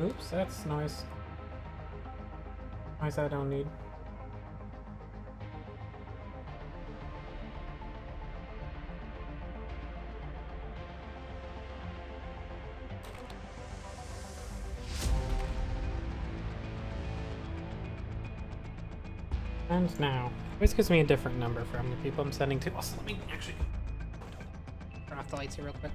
Oops, that's noise. Noise I don't need. And now. This gives me a different number for how many people I'm sending to. Also, let me actually turn off the lights here real quick.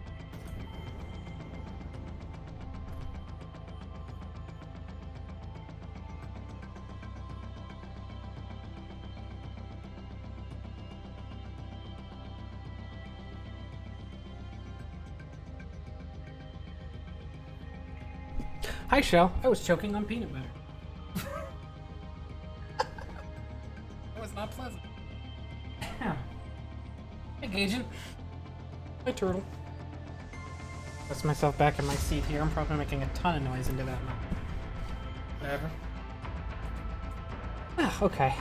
Hi, Shell. I was choking on peanut butter. That was not pleasant. Hey, Agent. Hi, Turtle. Press myself back in my seat here. I'm probably making a ton of noise into that now. Whatever. Ah, okay.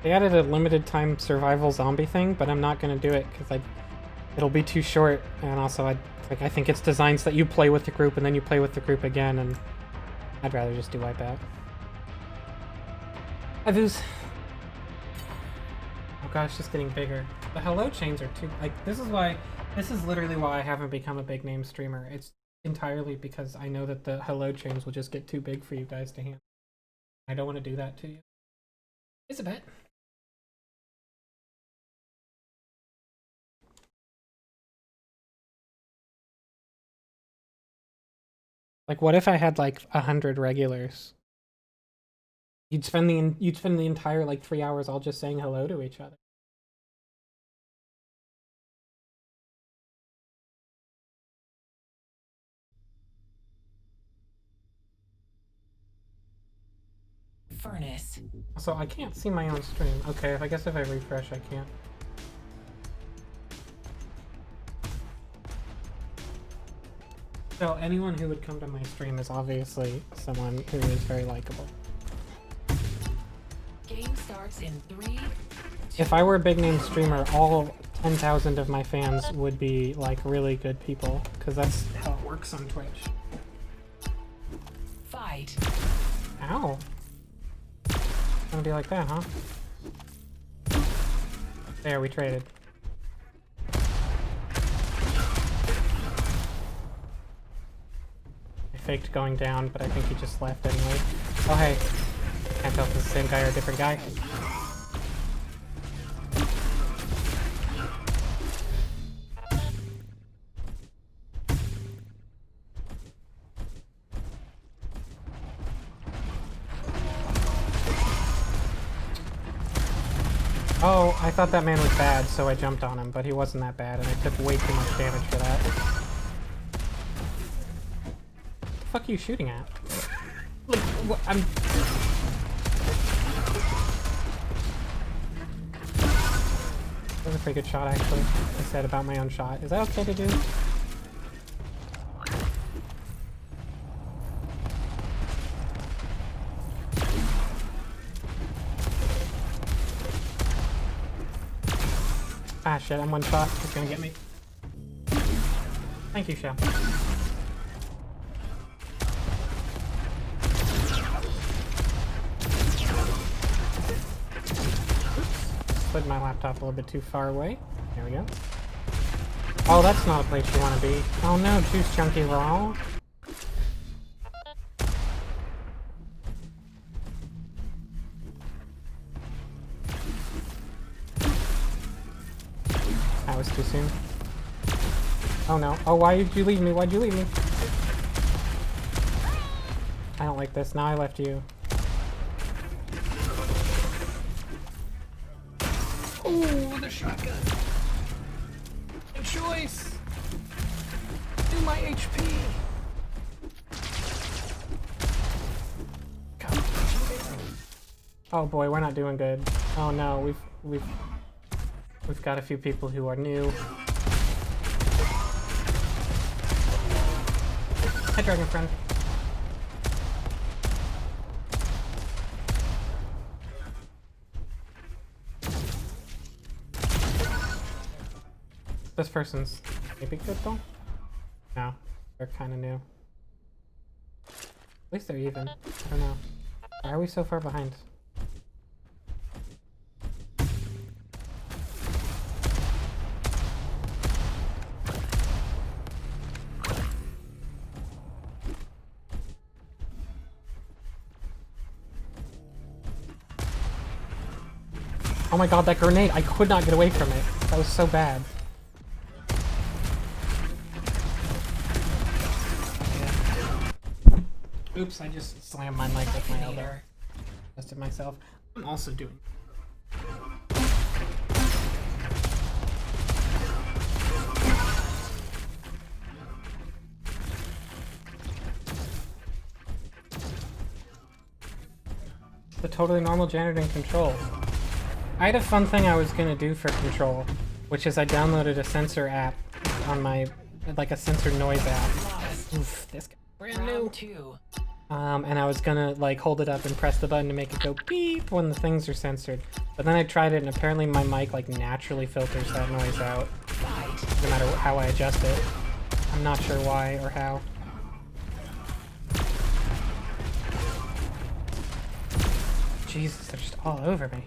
They added a limited time survival zombie thing, but I'm not gonna do it because it'll be too short, and also I think it's designed so that you play with the group and then you play with the group again, and I'd rather just do Wipeout. Hi, Voos. Oh god, it's just getting bigger. The hello chains are too, like, this is literally why I haven't become a big name streamer. It's entirely because I know that the hello chains will just get too big for you guys to handle. I don't want to do that to you. It's a bet. Like, what if I had like 100 regulars? You'd spend the entire like 3 hours all just saying hello to each other. Furnace. So I can't see my own stream. Okay, I guess if I refresh, I can't. So anyone who would come to my stream is obviously someone who is very likable. Game starts in 3. If I were a big name streamer, all 10,000 of my fans would be like really good people, because that's how it works on Twitch. Fight. Ow. Gonna be like that, huh? There, we traded. I faked going down, but I think he just left anyway. Oh hey. Can't tell if it's the same guy or a different guy. Oh, I thought that man was bad, so I jumped on him, but he wasn't that bad, and I took way too much damage for that. What the fuck are you shooting at? Like, what, I'm... That was a pretty good shot, actually. I said about my own shot. Is that okay to do? Ah shit, I'm one shot. He's gonna get me. Thank you, Shell. Slid my laptop a little bit too far away. There we go. Oh, that's not a place you want to be. Oh no, Juice Chunky Raw. That was too soon. Oh no. Oh, why did you leave me? Why'd you leave me? I don't like this. Now I left you. Oh, the shotgun. Good choice. Do my HP. God. Oh boy, we're not doing good. Oh no, we've got a few people who are new. Hi, Dragon Friend. This person's maybe good though? No, they're kind of new. At least they're even. I don't know. Why are we so far behind? Oh my god, that grenade! I could not get away from it. That was so bad. Oops, I just slammed my mic with my elbow. Adjusted myself. I'm also doing. The totally normal janitor in Control. I had a fun thing I was gonna do for Control, which is I downloaded a sensor app on my, like a sensor noise app. Oof, this guy brand new. And I was gonna like hold it up and press the button to make it go beep when the things are censored. But then I tried it and apparently my mic like naturally filters that noise out, no matter how I adjust it. I'm not sure why or how. Jesus, they're just all over me.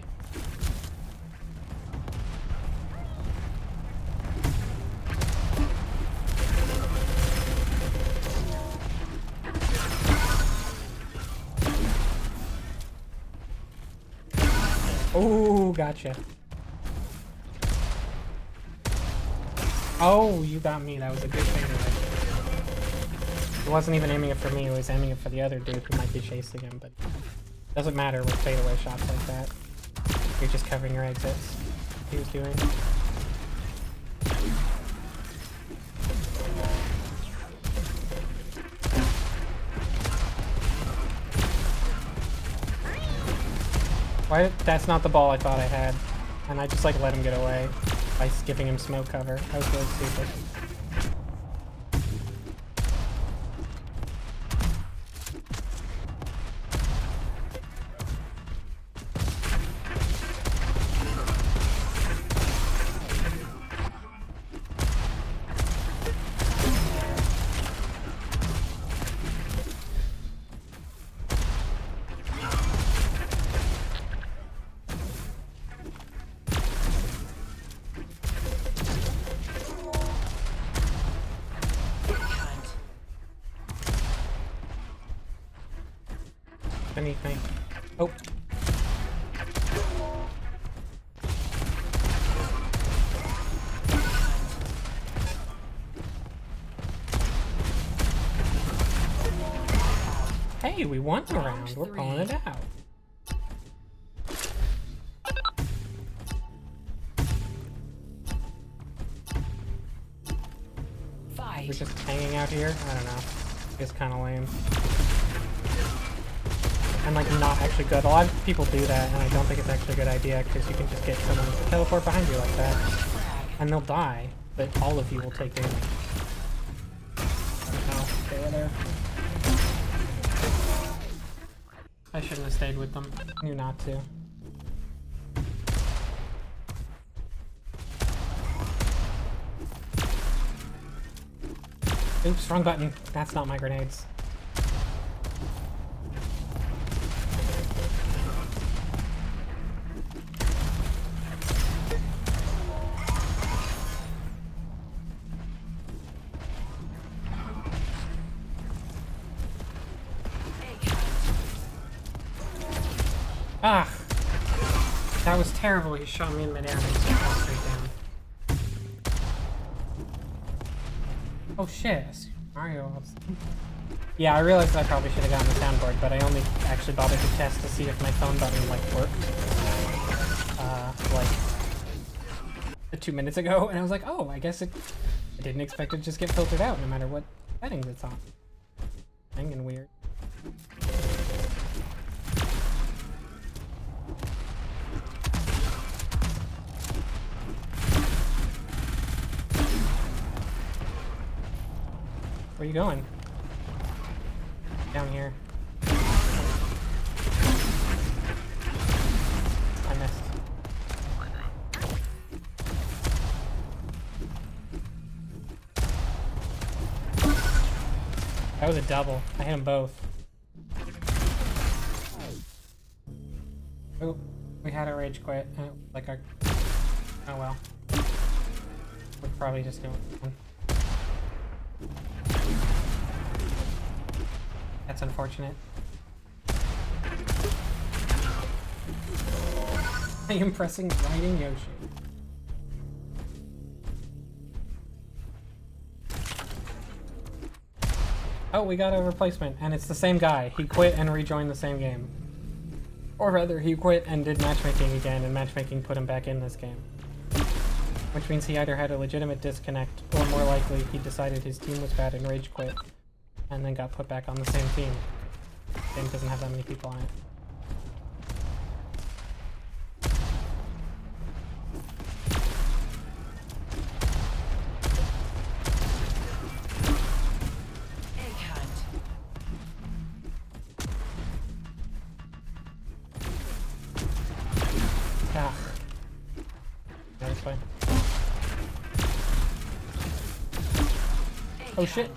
Oh, gotcha. Oh, you got me. That was a good fadeaway. It wasn't even aiming it for me. It was aiming it for the other dude who might be chasing him, but it doesn't matter with fadeaway shots like that. You're just covering your exits. He was doing. Why? That's not the ball I thought I had. And I just like let him get away by giving him smoke cover. That was really stupid. Anything. Oh. Hey, we won a round. We're pulling it out. We're just hanging out here? I don't know. It's kind of lame. And like not actually good. A lot of people do that, and I don't think it's actually a good idea because you can just get someone to teleport behind you like that, and they'll die, but all of you will take damage. I don't know. They were there. I shouldn't have stayed with them. I knew not to. Oops, wrong button. That's not my grenades. Ah! That was terrible. He shot me in midair and he fell straight down. Oh shit. Mario. Yeah, I realized I probably should have gotten the soundboard, but I only actually bothered to test to see if my phone button like worked. Like 2 minutes ago, and I was like, oh, I guess I didn't expect it to just get filtered out no matter what settings it's on. Hanging weird. Where are you going? Down here. I missed. That was a double. I hit them both. Oh, we had a rage quit. Like our... Oh well. We're probably just going... That's unfortunate. I am pressing Riding Yoshi. Oh, we got a replacement, and it's the same guy. He quit and rejoined the same game. Or rather, he quit and did matchmaking again, and matchmaking put him back in this game. Which means he either had a legitimate disconnect, or more likely, he decided his team was bad and rage quit, and then got put back on the same team. The game doesn't have that many people on it. Oh shit!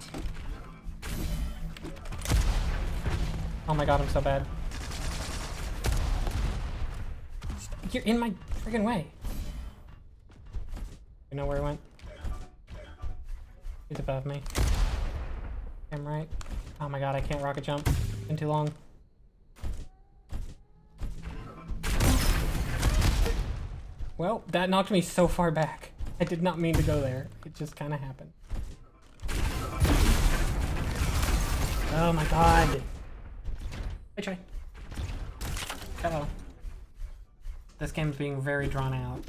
Oh my god, I'm so bad. You're in my friggin' way. You know where he went? He's above me. I'm right. Oh my god, I can't rocket jump. Been too long. Well, that knocked me so far back. I did not mean to go there. It just kind of happened. Oh my god. I try. Uh-oh. This game's being very drawn out.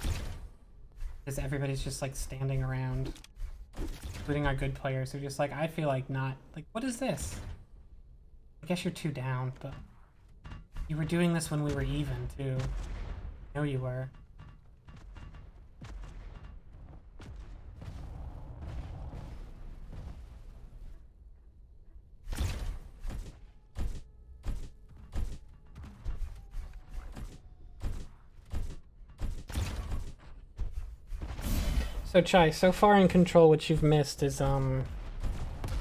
Because everybody's just like standing around. Including our good players who are just like, I feel like not. Like, what is this? I guess you're 2 down, but... You were doing this when we were even, too. I know you were. So Chai, so far in Control what you've missed is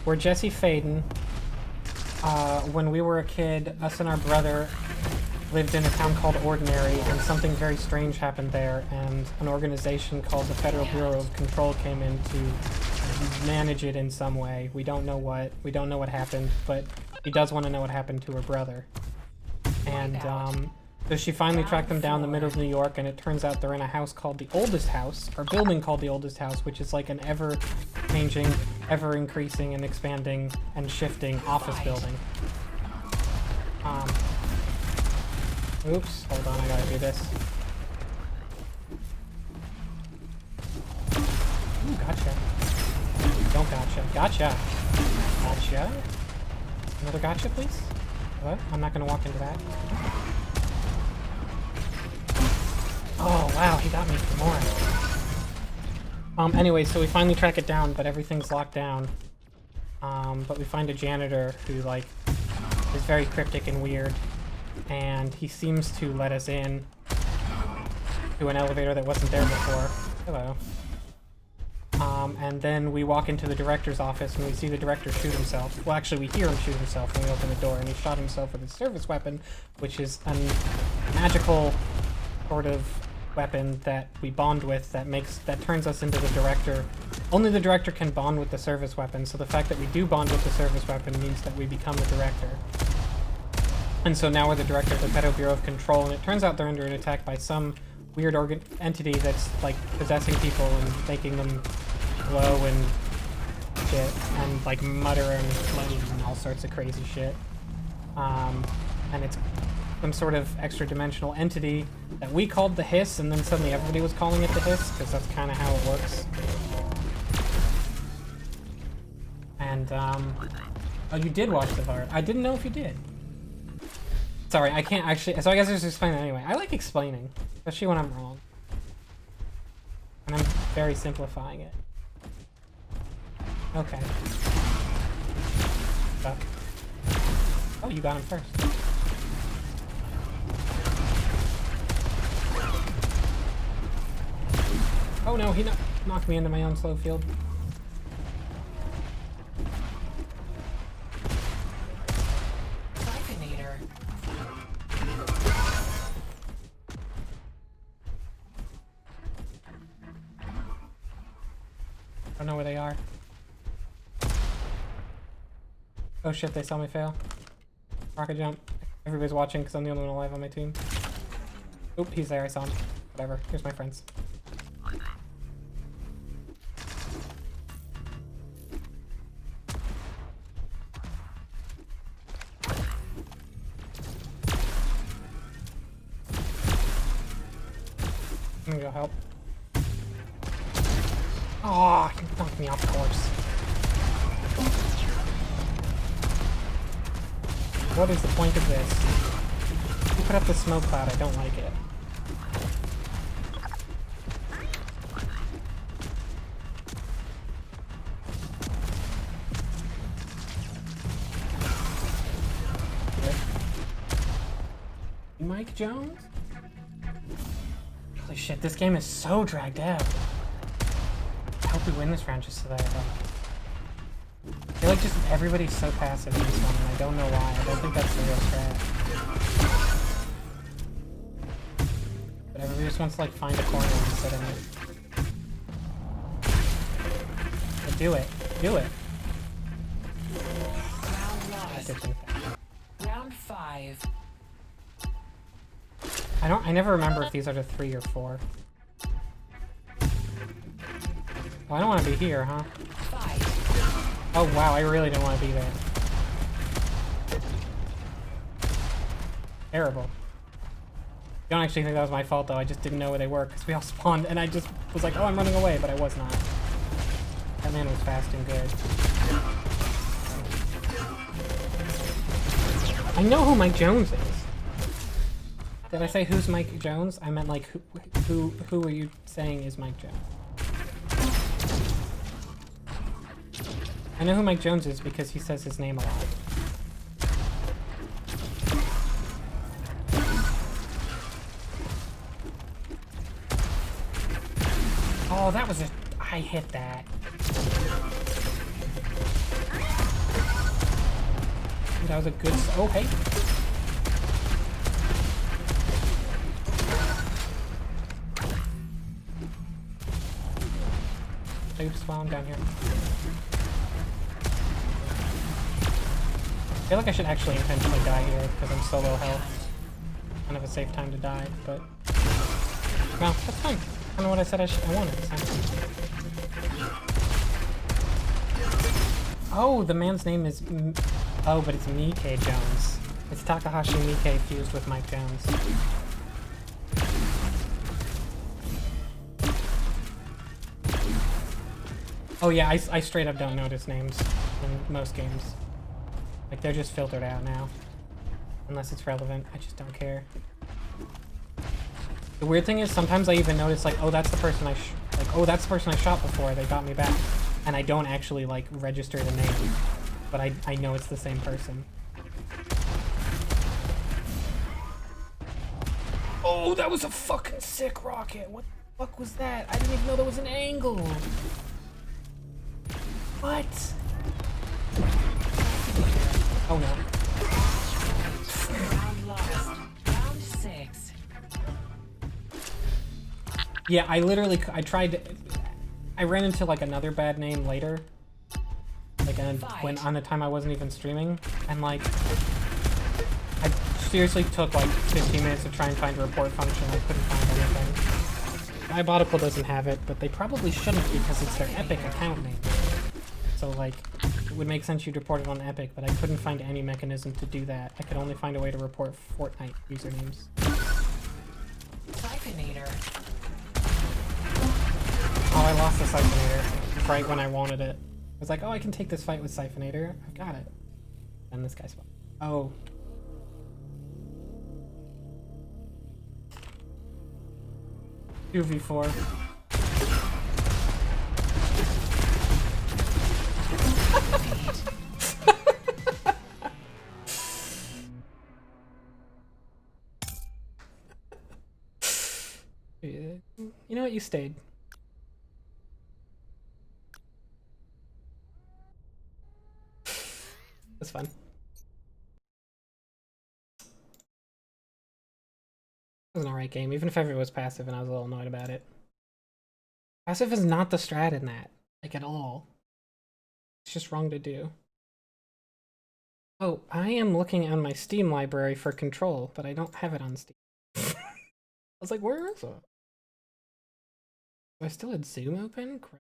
we're Jesse Faden. When we were a kid, us and our brother lived in a town called Ordinary, and something very strange happened there, and an organization called the Federal Bureau of Control came in to manage it in some way. We don't know what. We don't know what happened, but he does want to know what happened to her brother. And so she finally tracked them down the middle of New York, and it turns out they're in a house called the Oldest House, or building called the Oldest House, which is like an ever-changing, ever-increasing and expanding and shifting office building. Oops, hold on, I gotta do this. Ooh, gotcha. Don't gotcha. Gotcha! Gotcha. Another gotcha, please? What? I'm not gonna walk into that. Oh, wow, he got me for more. Anyway, so we finally track it down, but everything's locked down. But we find a janitor who, like, is very cryptic and weird. And he seems to let us in to an elevator that wasn't there before. Hello. And then we walk into the director's office and we see the director shoot himself. Well, actually, we hear him shoot himself when we open the door, and he shot himself with his service weapon, which is a magical sort of weapon that we bond with that turns us into the director. Only the director can bond with the service weapon, so the fact that we do bond with the service weapon means that we become the director. And so now we're the director of the Federal Bureau of Control, and it turns out they're under an attack by some weird entity that's like possessing people and making them glow and shit, and like mutter and explode and all sorts of crazy shit. And it's some sort of extra-dimensional entity that we called the Hiss, and then suddenly everybody was calling it the Hiss, because that's kind of how it works. And, oh, you did watch the VAR. I didn't know if you did. Sorry, I can't actually, so I guess I just explain it anyway. I like explaining, especially when I'm wrong. And I'm very simplifying it. Okay. Oh, you got him first. Oh no, he knocked me into my own slow field. don't know where they are. Oh shit, they saw me fail. Rocket jump. Everybody's watching because I'm the only one alive on my team. Oop, he's there, I saw him. Whatever, here's my friends. I'm gonna go help. Oh, you knocked me off course. What is the point of this? You put up the smoke cloud, I don't like it. Mike Jones? Holy shit, this game is so dragged out. I hope we win this round just so that I feel like just everybody's so passive in this one, and I don't know why. I don't think that's the real strat. But everybody just wants to like find a corner and sit in it. But do it. Do it. Round lost. Round 5. I never remember if these are the 3 or 4. Oh, I don't want to be here, huh? 5. Oh wow, I really don't want to be there. Terrible. I don't actually think that was my fault though, I just didn't know where they were because we all spawned and I just was like, oh, I'm running away, but I was not. That man was fast and good. I know who Mike Jones is. Did I say who's Mike Jones? I meant like who are you saying is Mike Jones? I know who Mike Jones is because he says his name a lot. Oh, that was a... I hit that. That was a good... Oh, hey. Oops, while I'm down here. I feel like I should actually intentionally die here because I'm so low health. Kind of a safe time to die, but... Well, that's fine. I don't know what I said I wanted. So. Oh, the man's name is... Oh, but it's Mike Jones. It's Takahashi Mike fused with Mike Jones. Oh yeah, I straight up don't notice names in most games. Like, they're just filtered out now. Unless it's relevant. I just don't care. The weird thing is, sometimes I even notice, like, oh, that's the person that's the person I shot before, they got me back. And I don't actually, like, register the name. But I know it's the same person. Oh, that was a fucking sick rocket! What the fuck was that? I didn't even know there was an angle! What? Oh no. Round lost. Round 6. Yeah, I ran into like another bad name later. Like when on the time I wasn't even streaming. And like, I seriously took like 15 minutes to try and find a report function. I couldn't find anything. Diabolical doesn't have it, but they probably shouldn't because it's their Epic account name. So like, it would make sense you'd report it on Epic, but I couldn't find any mechanism to do that. I could only find a way to report Fortnite usernames. Siphonator. Oh, I lost the Siphonator right when I wanted it. I was like, oh, I can take this fight with Siphonator. I've got it. And this guy's... Oh. Two v4. You know what? You stayed. That's fun. It was an alright game, even if everyone was passive and I was a little annoyed about it. Passive is not the strat in that. like at all. It's just wrong to do. Oh, I am looking on my Steam library for Control, but I don't have it on Steam. I was like, where is it? Do I still had Zoom open? Crap.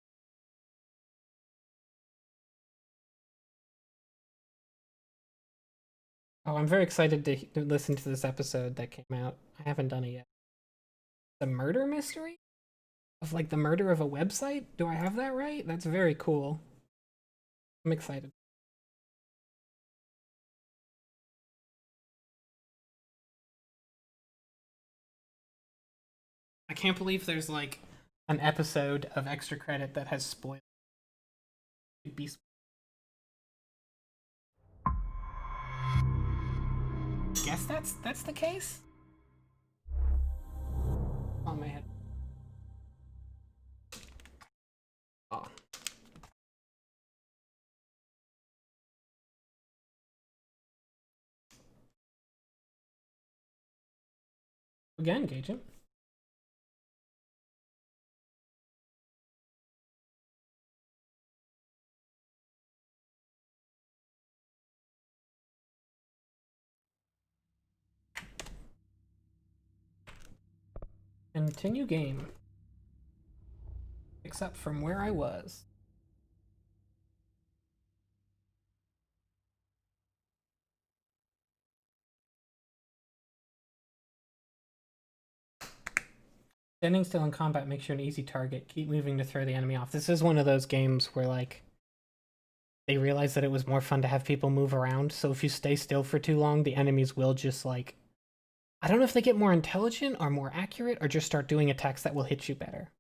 Oh, I'm very excited to listen to this episode that came out. I haven't done it yet. The murder mystery? Of like the murder of a website? Do I have that right? That's very cool. I'm excited. I can't believe there's like an episode of Extra Credit that has spoiled. Guess that's the case? Oh my head. Oh. Again, engage it. Continue game. Except from where I was. Standing still in combat makes you an easy target. Keep moving to throw the enemy off. This is one of those games where like they realized that it was more fun to have people move around, so if you stay still for too long, the enemies will just like, I don't know if they get more intelligent or more accurate or just start doing attacks that will hit you better.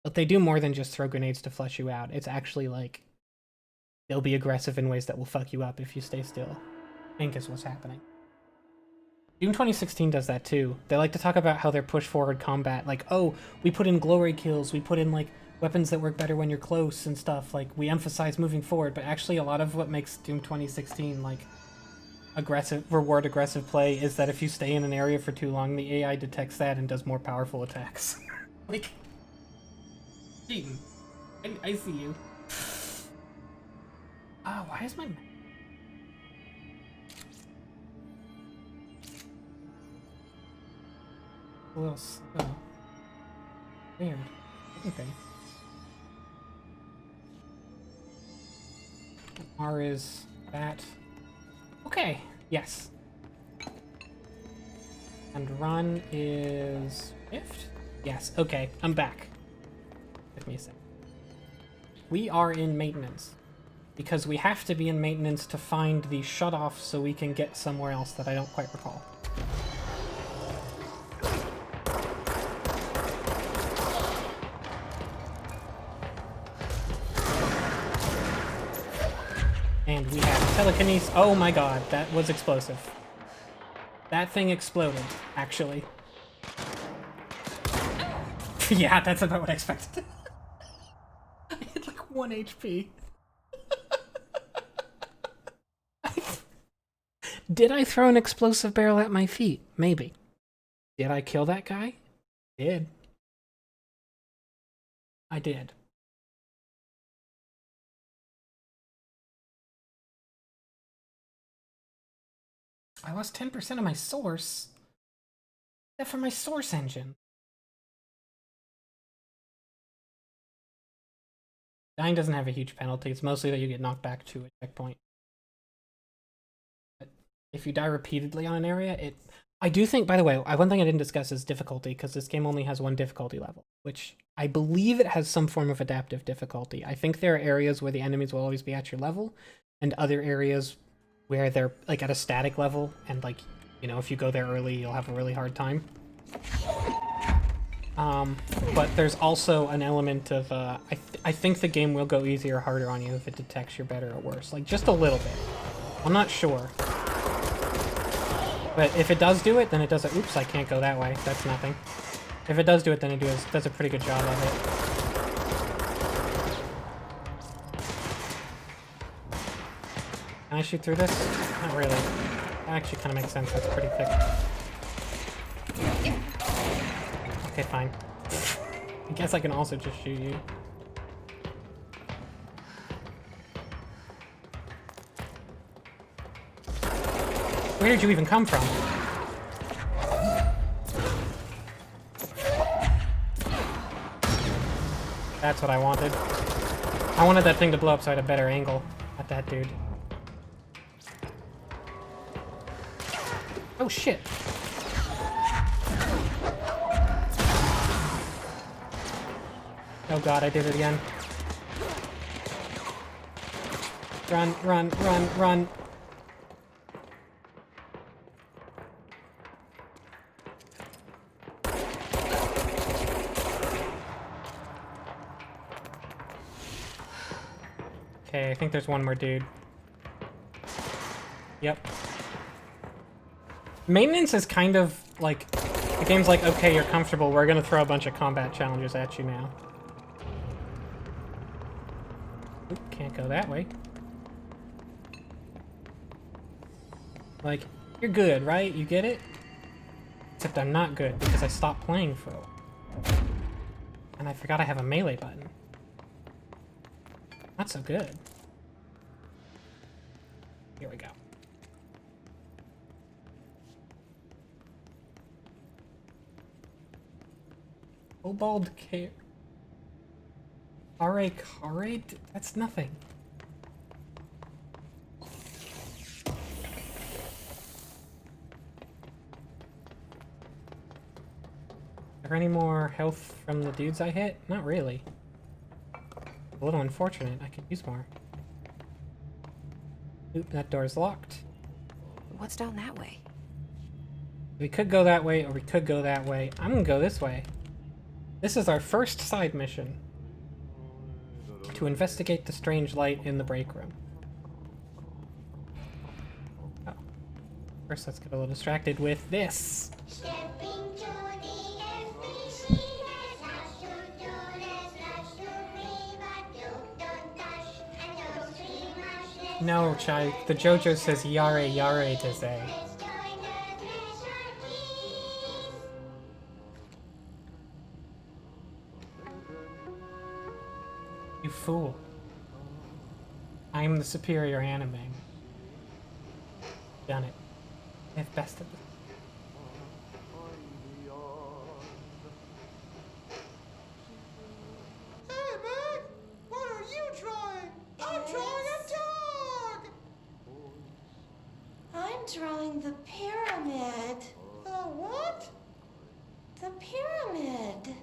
But they do more than just throw grenades to flush you out. It's actually like they'll be aggressive in ways that will fuck you up if you stay still. I think is what's happening. Doom 2016 does that too. They like to talk about how their push forward combat, like, oh, we put in glory kills, we put in like weapons that work better when you're close and stuff, like we emphasize moving forward, but actually a lot of what makes Doom 2016 like reward aggressive play is that if you stay in an area for too long, the AI detects that and does more powerful attacks. Like, cheating. I see you. Ah, why is my... a little slow. Weird. Okay. R is that. Okay, yes. And run is shift? Yes, okay, I'm back. Give me a sec. We are in maintenance. Because we have to be in maintenance to find the shut-off so we can get somewhere else that I don't quite recall. And we have telekinesis. Oh my god, that was explosive. That thing exploded, actually. Yeah, that's about what I expected. I had like 1 HP. Did I throw an explosive barrel at my feet? Maybe. Did I kill that guy? Did. I did. I lost 10% of my source. That for my source engine. Dying doesn't have a huge penalty. It's mostly that you get knocked back to a checkpoint. But if you die repeatedly on an area, I do think, by the way, one thing I didn't discuss is difficulty, because this game only has one difficulty level, which I believe it has some form of adaptive difficulty. I think there are areas where the enemies will always be at your level, and other areas where they're like at a static level, and like, you know, if you go there early, you'll have a really hard time. But there's also an element of, I think the game will go easier or harder on you if it detects you're better or worse. Like, just a little bit. I'm not sure. But if it does do it, then it does it. Oops, I can't go that way. That's nothing. If it does do it, then it does a pretty good job of it. Can I shoot through this? Not really. That actually kind of makes sense. That's pretty thick. Okay, fine. I guess I can also just shoot you. Where did you even come from? That's what I wanted. I wanted that thing to blow up so I had a better angle at that dude. Oh shit. Oh god, I did it again. Run, run, run, run. Okay, I think there's one more dude. Yep. Maintenance is kind of like, the game's like, okay, you're comfortable, we're gonna throw a bunch of combat challenges at you now. Oop, can't go that way. Like, you're good, right? You get it? Except I'm not good because I stopped playing for a while. And I forgot I have a melee button. Not so good. Here we go. Kobold care. Are Carade? That's nothing. Are there any more health from the dudes I hit? Not really. A little unfortunate. I could use more. Oop, that door's locked. What's down that way? We could go that way, or we could go that way. I'm gonna go this way. This is our first side mission. To investigate the strange light in the break room. Oh. First, let's get a little distracted with this. No, Chai. The JoJo says yare yare to say. You fool. I am the superior anime. Done it. I've bested them. Hey, Meg! What are you drawing? I'm drawing a dog! I'm drawing the pyramid. The what? The pyramid.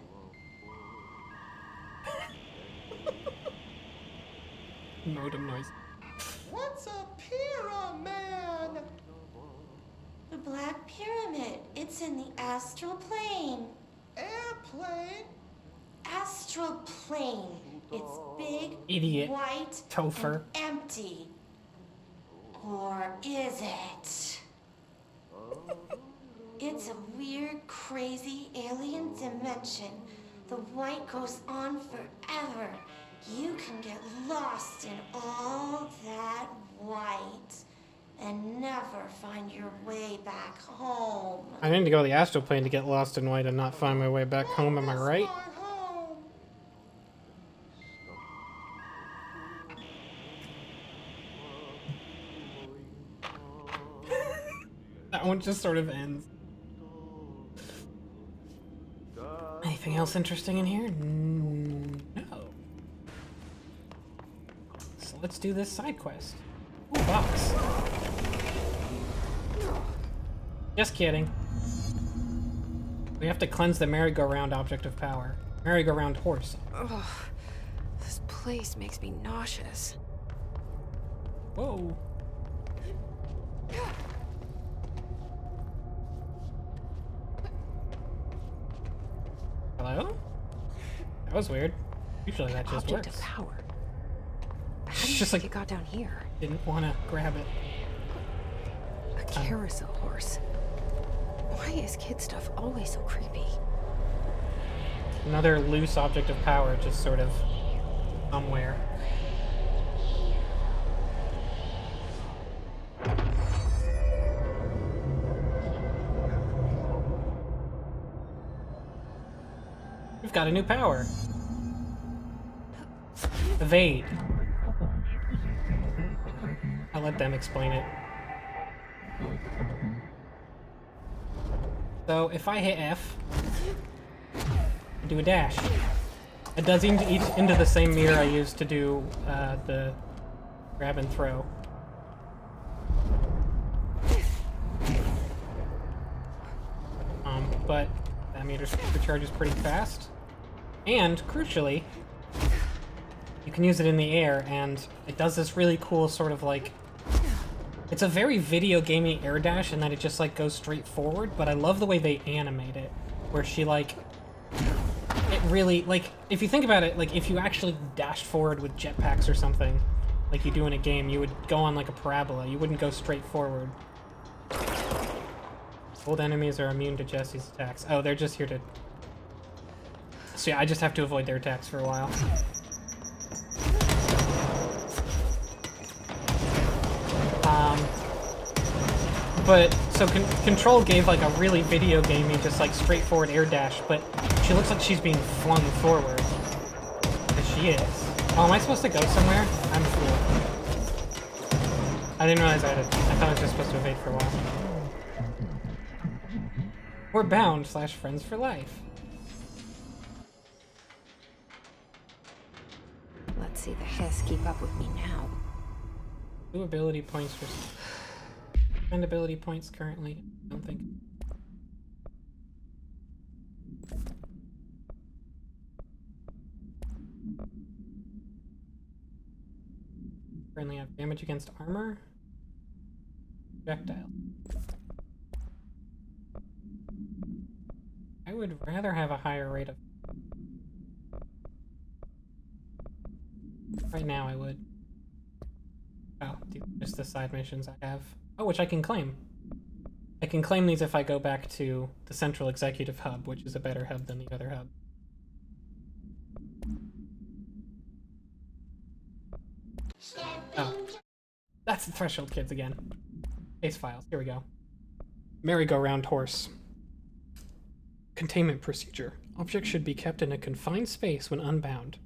Modem noise. What's a pyramid? The Black Pyramid. It's in the astral plane. Airplane? Astral plane. It's big, Idiot. white, Topher. and empty. Or is it? It's a weird, crazy alien dimension. The white goes on forever. You can get lost in all that white and never find your way back home. I need to go to the astral plane to get lost in white and not find my way back home, am I right? My home. That one just sort of ends. Anything else interesting in here? No. So let's do this side quest. Ooh, box. Just kidding. We have to cleanse the merry-go-round object of power. Merry-go-round horse. Ugh, this place makes me nauseous. Whoa. Hello? That was weird. Usually that just Object works. of power. How It's do you just think like- it got down here? Didn't want to grab it. A carousel horse. Why is kid stuff always so creepy? Another loose object of power just sort of somewhere. We've got a new power. Evade. I'll let them explain it. So if I hit F, I do a dash. It does eat into the same mirror I used to do the grab and throw. But that meter recharges pretty fast. And, crucially, you can use it in the air, and it does this really cool sort of like... It's a very video gamey air dash in that it just like goes straight forward, but I love the way they animate it, where she like... It really, like, if you think about it, like, if you actually dashed forward with jetpacks or something, like you do in a game, you would go on like a parabola, you wouldn't go straight forward. Old enemies are immune to Jesse's attacks. Oh, they're just here to... So yeah, I just have to avoid their attacks for a while. But, so Control gave like a really video gamey, just like straightforward air dash, but she looks like she's being flung forward. Because she is. Oh, am I supposed to go somewhere? I'm a fool. I didn't realize I thought I was just supposed to evade for a while. We're bound / friends for life. Let's see the Hiss keep up with me now. 2 ability points for... And ability points currently, I don't think. Currently have damage against armor. Projectile. I would rather have a higher rate of... Right now I would. Oh, just the side missions I have. Oh, which I can claim. I can claim these if I go back to the Central Executive Hub, which is a better hub than the other hub. Oh. That's the Threshold Kids again. Case files, here we go. Merry-go-round horse. Containment procedure. Objects should be kept in a confined space when unbound.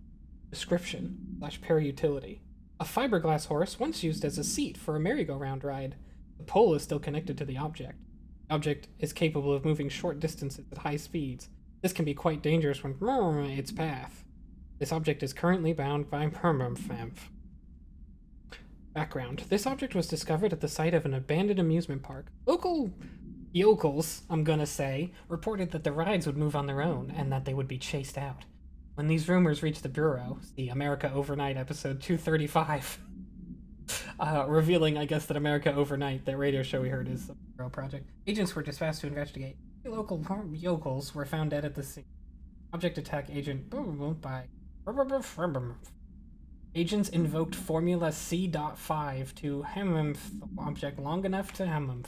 Description / para-utility. A fiberglass horse once used as a seat for a merry-go-round ride. The pole is still connected to the object. The object is capable of moving short distances at high speeds. This can be quite dangerous when its path. This object is currently bound by permafamf. Background. This object was discovered at the site of an abandoned amusement park. Local yokels, I'm gonna say, reported that the rides would move on their own and that they would be chased out. When these rumors reached the Bureau, see America Overnight episode 235, revealing, I guess, that America Overnight, that radio show we heard, is the Bureau project. Agents were dispatched to investigate. The local yokels were found dead at the scene. Object attack agent by... Agents invoked Formula C.5 to hem object long enough to hem.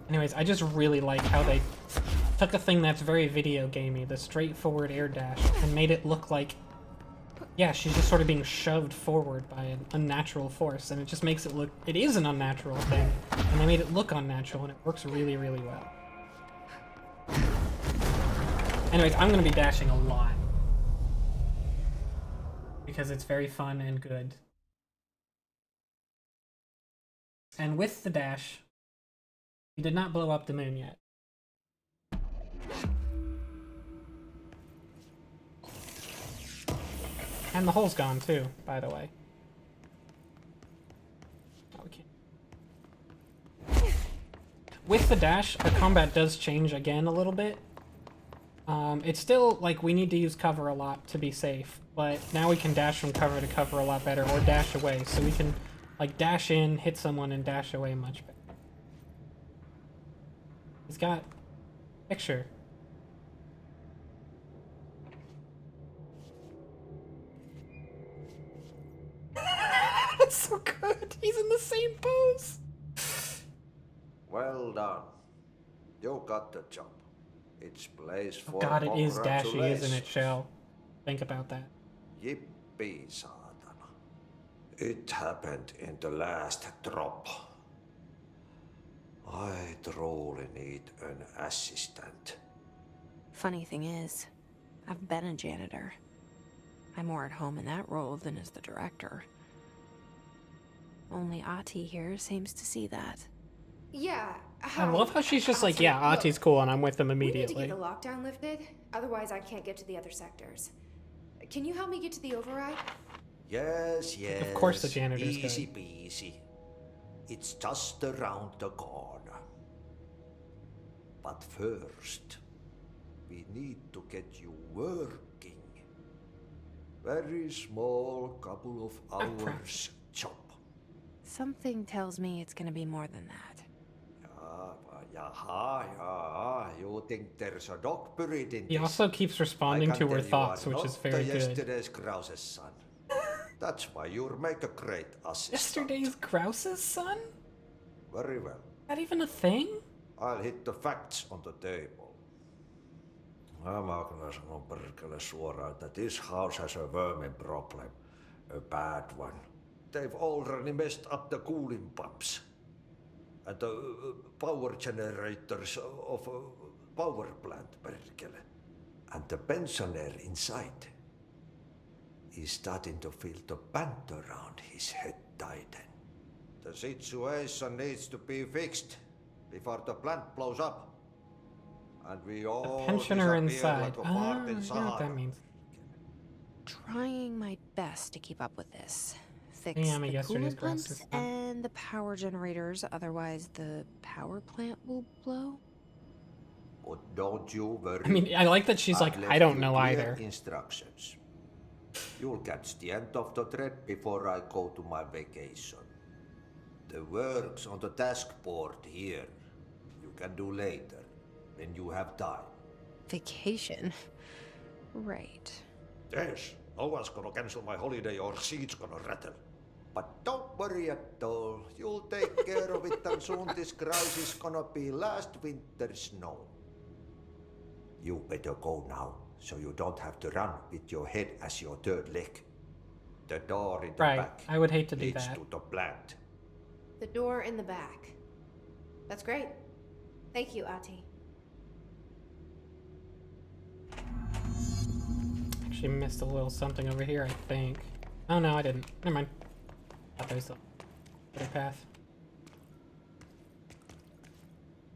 Anyways, I just really like how they took a thing that's very video gamey, the straightforward air dash, and made it look like, yeah, she's just sort of being shoved forward by an unnatural force, and it just makes it look, it is an unnatural thing, and they made it look unnatural, and it works really, really well. Anyways, I'm going to be dashing a lot, because it's very fun and good. And with the dash, we did not blow up the moon yet. And the hole's gone too, by the way. Oh, we can't. With the dash, the combat does change again a little bit. It's still, like, we need to use cover a lot to be safe, but now we can dash from cover to cover a lot better, or dash away, so we can, like, dash in, hit someone, and dash away much better. He's got picture. That's so good. He's in the same pose. Well done. You got the job. It's place for God, it is dashy, isn't it, Shell? Think about that. Yippee, saatana. It happened in the last drop. I truly need an assistant. Funny thing is, I've been a janitor. I'm more at home in that role than as the director. Only Ahti here seems to see that. Yeah. I love how she's just like, yeah, Look, Ahti's cool and I'm with them we need to immediately. get the lockdown lifted, otherwise I can't get to the other sectors. Can you help me get to the override? Yes, yes. Of course the janitor's easy good. peasy. It's just around the corner. But first, we need to get you working. Very small couple of hours job. Something tells me it's gonna be more than that. Yeah. You think there's a dog buried in He this? also keeps responding to her thoughts, which is very good. Yesterday's Krause's son. That's why you'll make a great assistant. Yesterday's Grouse's son? Very well. Is that even a thing? I'll hit the facts on the table. Mä kyllä sanon perkele suoraan, että this house has a vermin problem. A bad one. They've already messed up the cooling pumps. And the power generators of a power plant, perkele. And the pensioner inside is starting to feel the band around his head tighten. The situation needs to be fixed before the plant blows up. And we all Pensioner disappear inside. like a Ah, fart I in know what Sahara. that means. Trying my best to keep up with this. Fix Yeah, I the mean, yesterday's coolant grass pumps is done. and the power generators, otherwise the power plant will blow. But don't you worry. I mean, I like that she's I've like, left I don't you know clear either. Instructions. You'll catch the end of the thread before I go to my vacation. The works on the task board here you can do later when you have time. Vacation. Right. Yes, no one's gonna cancel my holiday or seat's gonna rattle. But don't worry at all. You'll take care of it and soon this grouse is gonna be last winter's snow. You better go now, so you don't have to run with your head as your third leg. The door in the Right, back I would hate to do leads that. to the plant. The door in the back. That's great. Thank you, Ahti. Actually missed a little something over here, I think. Oh no, I didn't. Never mind. Thought there's a better path.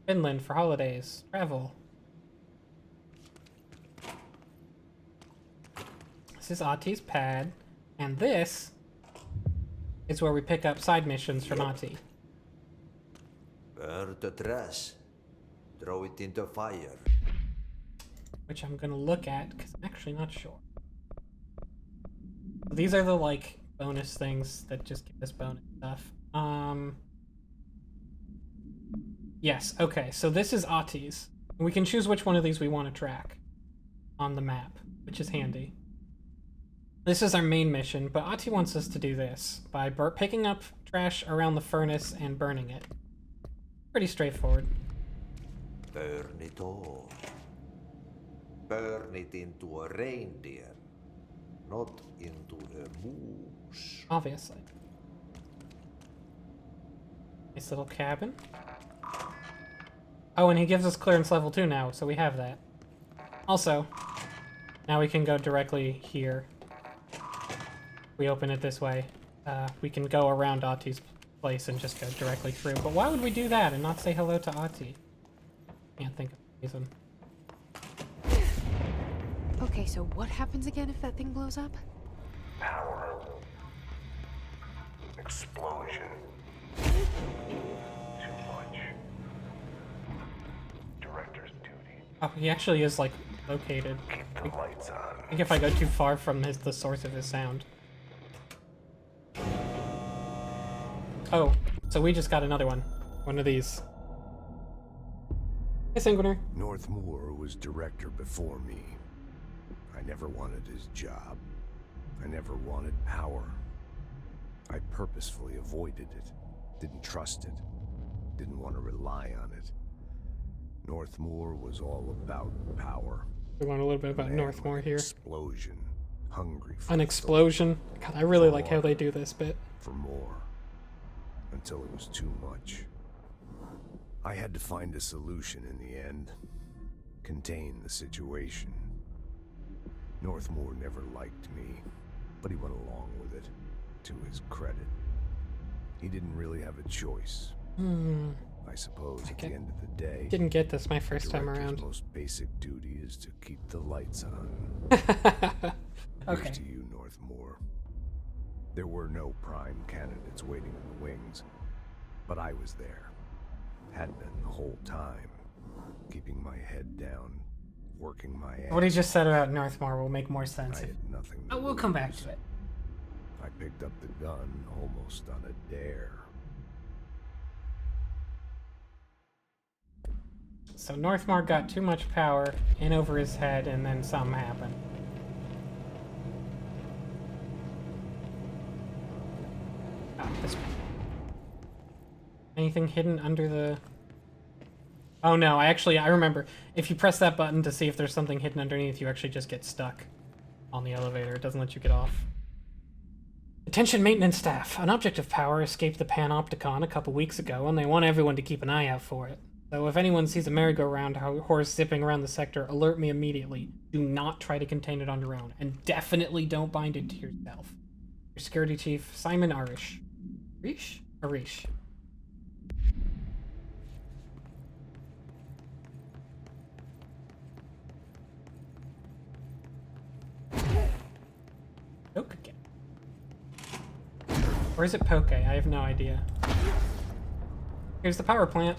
Finland for holidays. Travel. This is Ahti's pad, and this is where we pick up side missions from Ahti. Burn the trash. Throw it in the fire. Which I'm gonna look at, because I'm actually not sure. These are the, like, bonus things that just give us bonus stuff. Yes, okay, so this is Ahti's. We can choose which one of these we want to track on the map, which is handy. This is our main mission, but Ahti wants us to do this by picking up trash around the furnace and burning it. Pretty straightforward. Burn it all. Burn it into a reindeer, not into a moose. Obviously. Nice little cabin. Oh, and he gives us clearance level 2 now, so we have that. Also, now we can go directly here. We open it this way. We can go around Ahti's place and just go directly through. But why would we do that and not say hello to Ahti? Can't think of a reason. Okay, so what happens again if that thing blows up? Power. Explosion. Too much. Director's duty. Oh, he actually is, like, located. Keep the lights on. I think if I go too far from the source of his sound. Oh, so we just got another one. One of these. Hey, Sanguiner. Northmoor was director before me. I never wanted his job. I never wanted power. I purposefully avoided it. Didn't trust it. Didn't want to rely on it. Northmoor was all about power. We want a little bit about Man Northmoor with here. Explosion. Hungry for An explosion. God, I really like how they do this bit. for more. Until it was too much. I had to find a solution in the end. Contain the situation. Northmoor never liked me, but he went along with it, to his credit. He didn't really have a choice. I suppose at the end of the day, Didn't get this my first time director's around. most basic duty is to keep the lights on. Okay. Here's to you, Northmore. There were no prime candidates waiting in the wings, but I was there. Had been the whole time, keeping my head down, working my ass. What he just said about Northmore will make more sense. I had nothing to We'll come back lose. to it. I picked up the gun almost on a dare. So Northmore got too much power in over his head, and then something happened. This way. Anything hidden under the... Oh no, I remember. If you press that button to see if there's something hidden underneath, you actually just get stuck on the elevator. It doesn't let you get off. Attention maintenance staff. An object of power escaped the Panopticon a couple weeks ago, and they want everyone to keep an eye out for it. So if anyone sees a merry-go-round horse zipping around the sector, alert me immediately. Do not try to contain it on your own, and definitely don't bind it to yourself. Your security chief, Simon Arish. Arish? Poke again. Or is it Poke? I have no idea. Here's the power plant.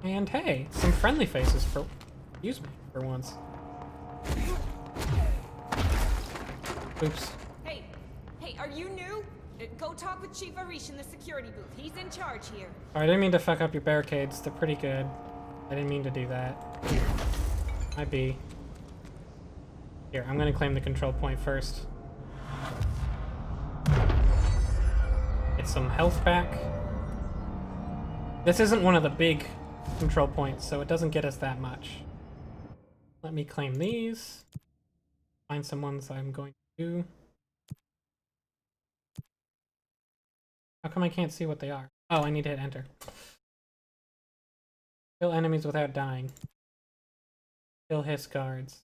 And hey, some friendly faces for... Excuse me, for once. Oops. Hey, are you new? Go talk with Chief Arish in the security booth. He's in charge here. Oh, I didn't mean to fuck up your barricades. They're pretty good. I didn't mean to do that. Might be. Here, I'm gonna claim the control point first. Get some health back. This isn't one of the big control points, so it doesn't get us that much. Let me claim these. Find some ones I'm going to do. How come I can't see what they are? Oh, I need to hit enter. Kill enemies without dying. Kill hiss guards.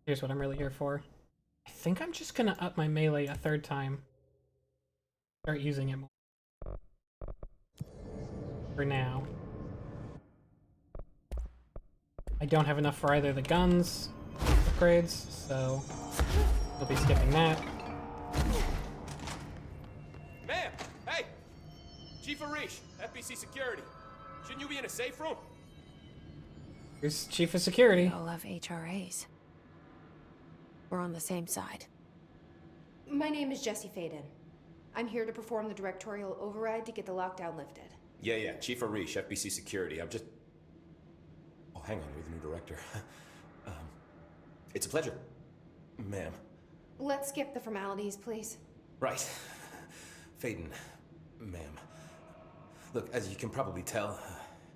Here's what I'm really here for. I think I'm just gonna up my melee a third time. Start using it more. For now. I don't have enough for either the guns upgrades, so we'll be skipping that. Ma'am! Hey! Chief Arish, FBC Security. Shouldn't you be in a safe room? Here's Chief of Security. We all love HRAs. We're on the same side. My name is Jesse Faden. I'm here to perform the directorial override to get the lockdown lifted. Yeah, Chief Arish, FBC Security. I'm just... Oh, hang on, you're the new director. It's a pleasure, ma'am. Let's skip the formalities, please. Right. Faden, ma'am. Look, as you can probably tell,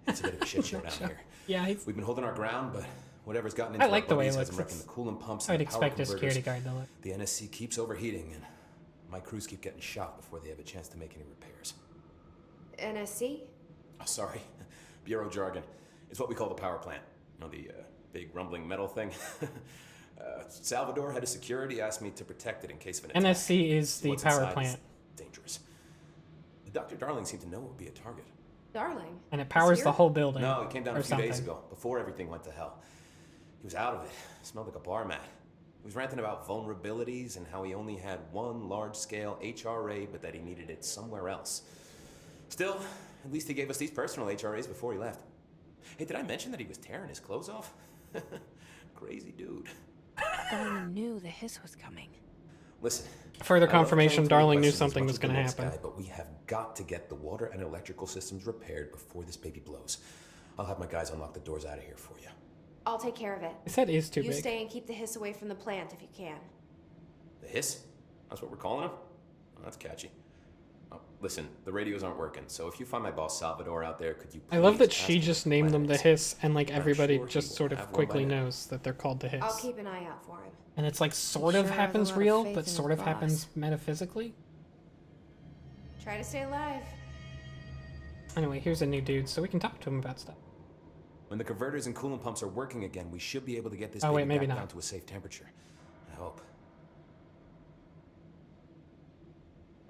it's a bit of a shit show down here. Yeah, We've been holding our ground, but whatever's gotten into I like our the way it buggies looks. has them wrecking the coolant pumps I'd and the power expect a security converters. guard to look. The NSC keeps overheating, and my crews keep getting shot before they have a chance to make any repairs. NSC? Oh, sorry. Bureau jargon. It's what we call the power plant. You know, the big rumbling metal thing? Salvador, head of security, asked me to protect it in case of an attack. NSC is the What's power inside plant. is dangerous. Dr. Darling seemed to know it would be a target. Darling? And it powers the whole building. No, he came down or a few days something. ago, before everything went to hell. He was out of it. Smelled like a bar mat. He was ranting about vulnerabilities and how he only had one large-scale HRA, but that he needed it somewhere else. Still, at least he gave us these personal HRAs before he left. Hey, did I mention that he was tearing his clothes off? Crazy dude. Darling knew the hiss was coming. Listen. Further I love confirmation playing Darling knew questions as something much was as the going to next happen. guy, but we have got to get the water and electrical systems repaired before this baby blows. I'll have my guys unlock the doors out of here for you. I'll take care of it. His head is too You big. stay and keep the hiss away from the plant if you can. The hiss? That's what we're calling him? Oh, that's catchy. Oh, listen, the radios aren't working, so if you find my boss Salvador out there, could you I love please that ask she him just what named them the plan is? hiss, and like I'm everybody sure he just will sort of have one quickly by now. knows that they're called the hiss. I'll keep an eye out for him. And it's like sort You of sure have a happens lot of real, faith but in sort his of boss. happens metaphysically. Try to stay alive. Anyway, here's a new dude, so we can talk to him about stuff. When the converters and coolant pumps are working again, we should be able to get this Oh, wait, baby maybe back not. down to a safe temperature. I hope.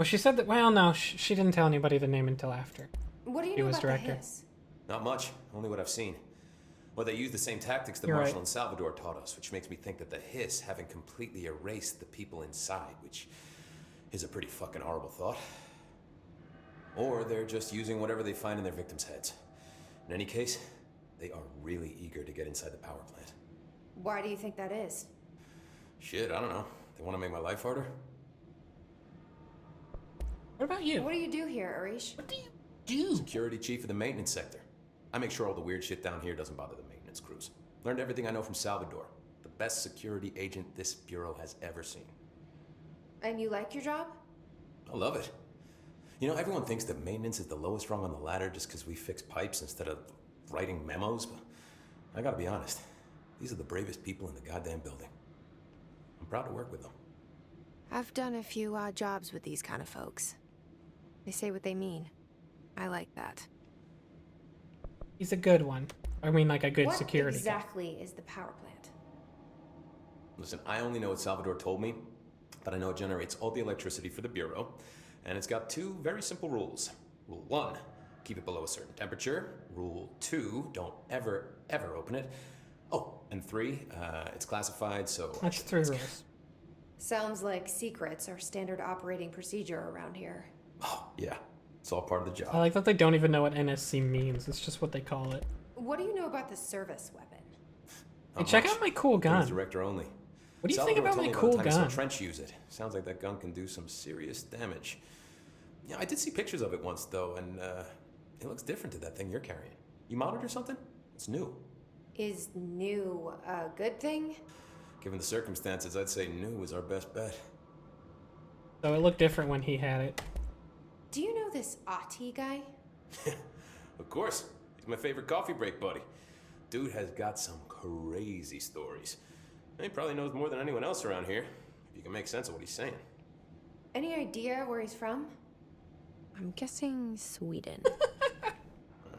Well, she said that. Well, no, she didn't tell anybody the name until after. What do you He know was about director. the hiss? Not much, only what I've seen. Well, they use the same tactics that You're Marshall right. and Salvador taught us, which makes me think that the hiss haven't completely erased the people inside, which is a pretty fucking horrible thought. Or they're just using whatever they find in their victims' heads. In any case, they are really eager to get inside the power plant. Why do you think that is? Shit, I don't know. They want to make my life harder? What about you? What do you do here, Arish? What do you do? Security chief of the maintenance sector. I make sure all the weird shit down here doesn't bother the maintenance crews. Learned everything I know from Salvador. The best security agent this bureau has ever seen. And you like your job? I love it. You know, everyone thinks that maintenance is the lowest rung on the ladder just because we fix pipes instead of writing memos, but I gotta be honest. These are the bravest people in the goddamn building. I'm proud to work with them. I've done a few odd jobs with these kind of folks. They say what they mean. I like that. He's a good one. I mean, like a good What security guy. exactly is the power plant? Listen, I only know what Salvador told me, but I know it generates all the electricity for the bureau, and it's got two very simple rules. Rule 1, keep it below a certain temperature. Rule 2, don't ever, ever open it. Oh, and 3, it's classified, so... That's 3 rules. Sounds like secrets are standard operating procedure around here. Oh, yeah. It's all part of the job. I like that they don't even know what NSC means. It's just what they call it. What do you know about the service weapon? Hey, check out my cool gun. Director only. What do you think Salvador about told my me cool the time he saw gun? Trench use it. Sounds like that gun can do some serious damage. Yeah, I did see pictures of it once, though, and it looks different to that thing you're carrying. You modded or something? It's new. Is new a good thing? Given the circumstances, I'd say new is our best bet. So it looked different when he had it. Do you know this Ahti guy? Of course. He's my favorite coffee break buddy. Dude has got some crazy stories. He probably knows more than anyone else around here, if you can make sense of what he's saying. Any idea where he's from? I'm guessing Sweden.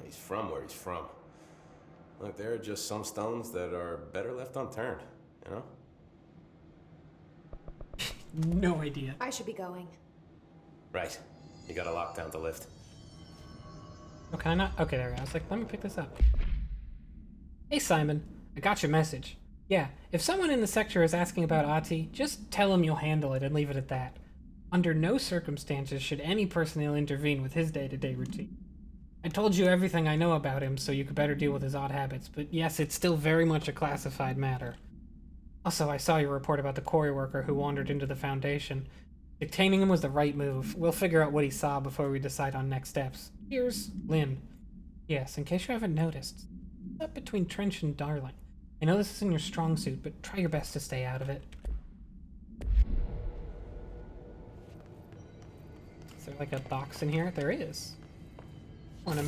He's from where he's from. Look, there are just some stones that are better left unturned, you know? No idea. I should be going. Right. You got a lockdown to lift. Oh, can I not? Okay, there we go. I was like, let me pick this up. Hey, Simon. I got your message. Yeah, if someone in the sector is asking about Ahti, just tell him you'll handle it and leave it at that. Under no circumstances should any personnel intervene with his day-to-day routine. I told you everything I know about him, so you could better deal with his odd habits, but yes, it's still very much a classified matter. Also, I saw your report about the quarry worker who wandered into the Foundation. Detaining him was the right move. We'll figure out what he saw before we decide on next steps. Here's Lynn. Yes, in case you haven't noticed, what's up between Trench and Darling? I know this isn't your strong suit, but try your best to stay out of it. Is there like a box in here? There is. One of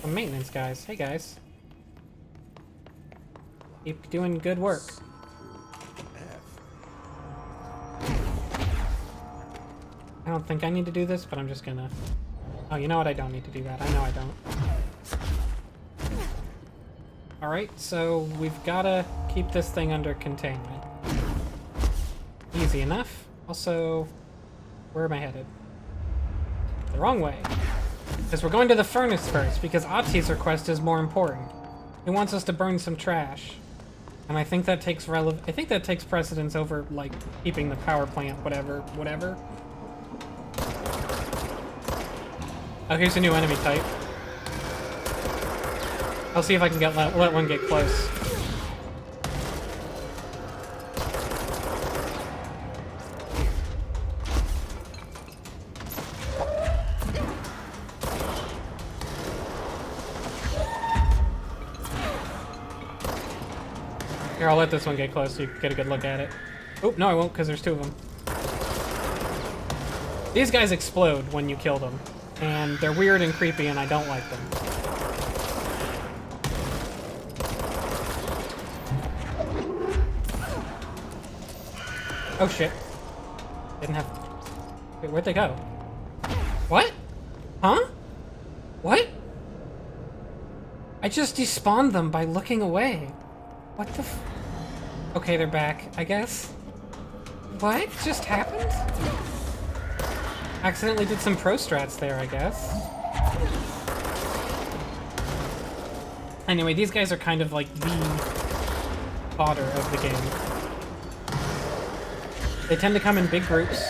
some maintenance guys. Hey guys. Keep doing good work. I don't think I need to do this, but I'm just gonna... Oh, you know what? I don't need to do that. I know I don't. Alright, so we've gotta keep this thing under containment. Easy enough. Also, where am I headed? The wrong way. Because we're going to the furnace first, because Ahti's request is more important. He wants us to burn some trash. And I think that takes precedence over, like, keeping the power plant, whatever. Oh, here's a new enemy type. I'll see if I can let one get close. Here, I'll let this one get close so you can get a good look at it. Oh, no I won't, because there's 2 of them. These guys explode when you kill them. And they're weird and creepy and I don't like them. Oh shit. Didn't have... Wait, where'd they go? What? Huh? What? I just despawned them by looking away. What the f... Okay, they're back, I guess. What just happened? Accidentally did some pro strats there, I guess. Anyway, these guys are kind of like the fodder of the game. They tend to come in big groups.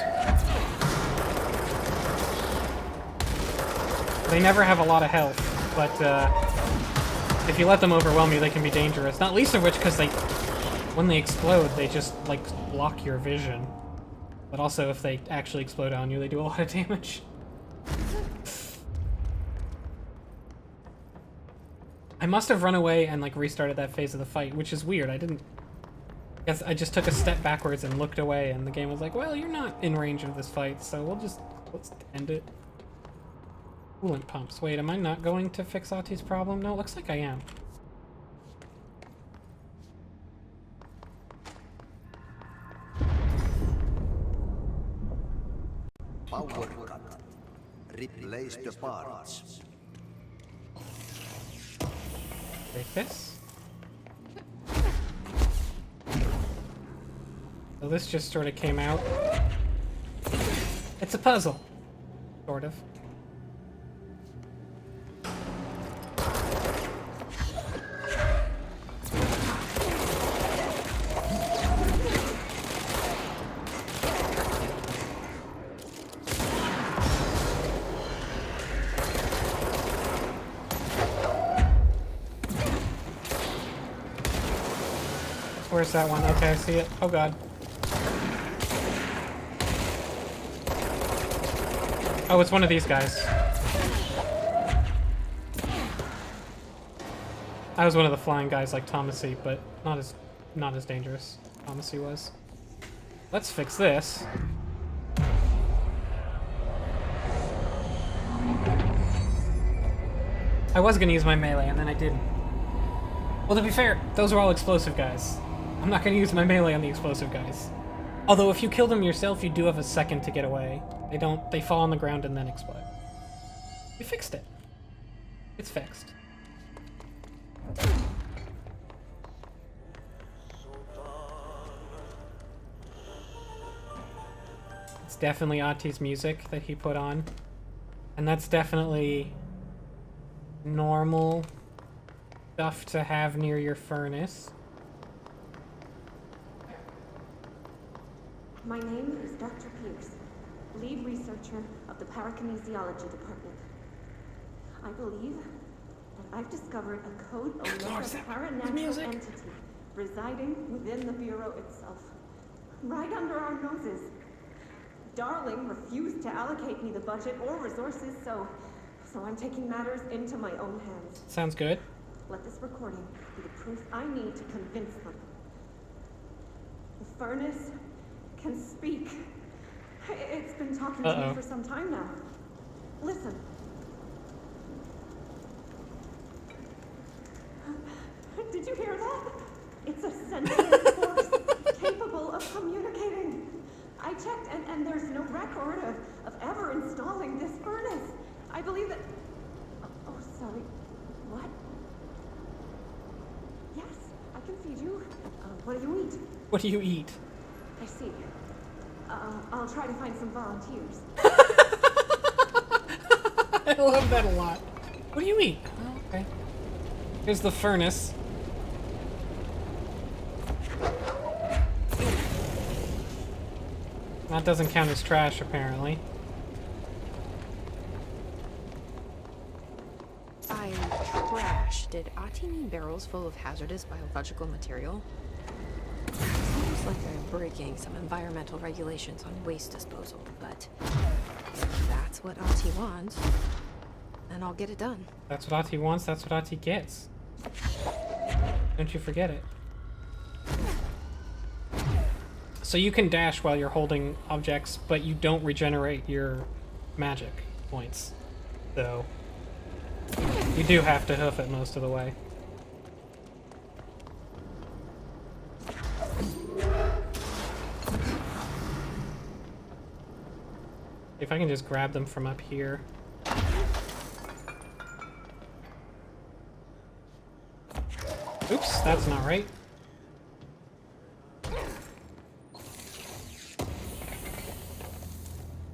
They never have a lot of health, but if you let them overwhelm you, they can be dangerous. Not least of which because when they explode, they just like block your vision. But also, if they actually explode on you, they do a lot of damage. I must have run away and like restarted that phase of the fight, which is weird. I guess I just took a step backwards and looked away, and the game was like, well, you're not in range of this fight, so let's end it. Coolant pumps. Wait, am I not going to fix Ahti's problem? No, it looks like I am. Power cut. Replace the parts. Take this. So this just sort of came out. It's a puzzle. Sort of. Where's that one? Okay, I see it. Oh god. Oh, it's one of these guys. I was one of the flying guys like Thomasy, but not as dangerous. Thomasy was. Let's fix this. I was gonna use my melee and then I didn't. Well, to be fair, those are all explosive guys. I'm not going to use my melee on the explosive guys. Although if you kill them yourself, you do have a second to get away. They fall on the ground and then explode. We fixed it. It's fixed. It's definitely Ahti's music that he put on. And that's definitely normal stuff to have near your furnace. My name is Dr. Pierce, lead researcher of the Parakinesiology Department. I believe that I've discovered a Code Omega paranatural entity residing within the Bureau itself, right under our noses. Darling refused to allocate me the budget or resources, so I'm taking matters into my own hands. Sounds good. Let this recording be the proof I need to convince them. The furnace can speak. It's been talking to me for some time now. Listen. Did you hear that? It's a sentient force capable of communicating. I checked and there's no record of ever installing this furnace. I believe that... Oh, sorry. What? Yes, I can feed you. What do you eat? What do you eat? I see. I'll try to find some volunteers. I love that a lot. What do you eat? Oh, okay. Here's the furnace. That doesn't count as trash, apparently. I'm trash. Did Ahti mean barrels full of hazardous biological material? Seems like they're breaking some environmental regulations on waste disposal, but if that's what Ahti wants, then I'll get it done. That's what Ahti wants, that's what Ahti gets. Don't you forget it. So you can dash while you're holding objects, but you don't regenerate your magic points. So you do have to hoof it most of the way. If I can just grab them from up here. Oops, that's not right.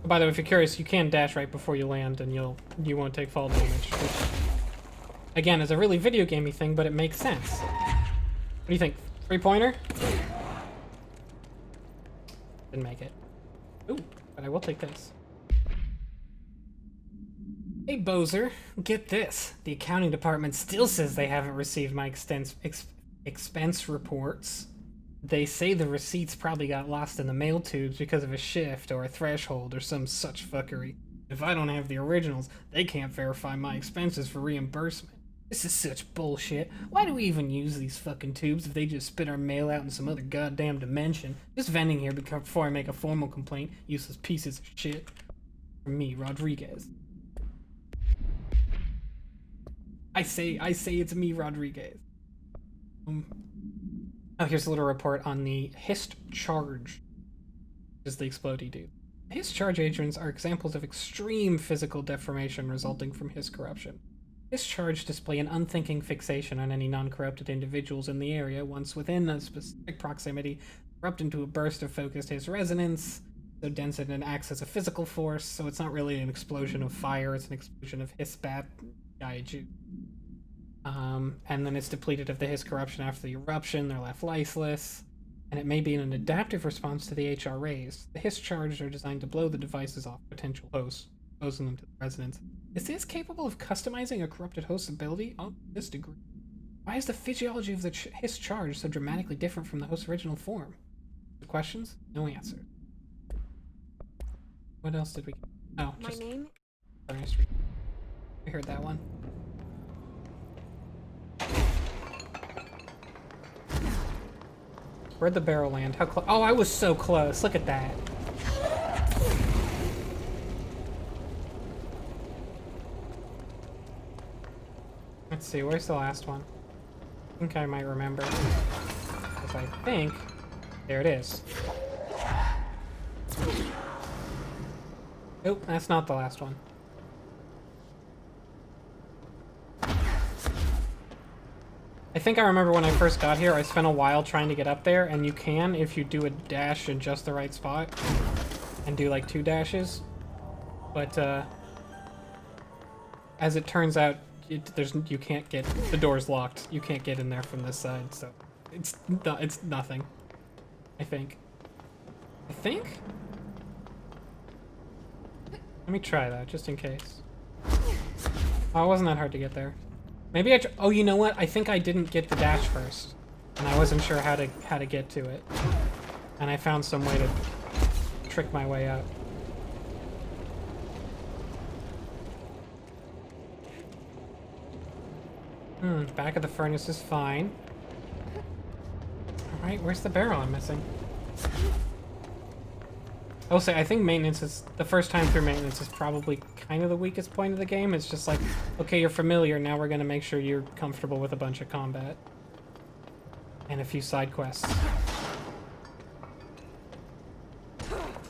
By the way, if you're curious, you can dash right before you land, and you won't take fall damage. Which, again, is a really video gamey thing, but it makes sense. What do you think? 3-pointer? Didn't make it. Ooh, but I will take this. Hey, Bozer, get this. The accounting department still says they haven't received my expense reports. They say the receipts probably got lost in the mail tubes because of a shift or a threshold or some such fuckery. If I don't have the originals, they can't verify my expenses for reimbursement. This is such bullshit. Why do we even use these fucking tubes if they just spit our mail out in some other goddamn dimension? Just venting here before I make a formal complaint. Useless pieces of shit. From me, Rodriguez. I say it's me, Rodriguez. Oh, here's a little report on the hist charge. Is the explodey dude. Hist charge agents are examples of extreme physical deformation resulting from hist corruption. Hist charge display an unthinking fixation on any non-corrupted individuals in the area. Once within a specific proximity, erupt into a burst of focused hist resonance. So dense it and acts as a physical force. So it's not really an explosion of fire. It's an explosion of hist bat gaiju. And then it's depleted of the his corruption after the eruption. They're left lifeless, and it may be an adaptive response to the HRAs. The his charges are designed to blow the devices off potential hosts, exposing them to the residents. Is this capable of customizing a corrupted host's ability? Oh, this degree. Why is the physiology of the his charge so dramatically different from the host's original form? The questions? No answer. What else did we? Oh, My just name? Ernest. I heard that one. Where'd the barrel land? How close? Oh, I was so close. Look at that. Let's see, where's the last one? I think I might remember. Because I think... There it is. Nope, that's not the last one. I think I remember when I first got here, I spent a while trying to get up there, and you can if you do a dash in just the right spot. And do like 2 dashes. But, as it turns out, you can't get... The door's locked. You can't get in there from this side, so... It's nothing. I think. Let me try that, just in case. Oh, it wasn't that hard to get there. Maybe oh, you know what? I think I didn't get the dash first, and I wasn't sure how to get to it. And I found some way to trick my way out. Back of the furnace is fine. All right, where's the barrel I'm missing? I will say, I think maintenance is, the first time through maintenance is probably kind of the weakest point of the game. It's just like, okay, you're familiar, now we're gonna make sure you're comfortable with a bunch of combat. And a few side quests.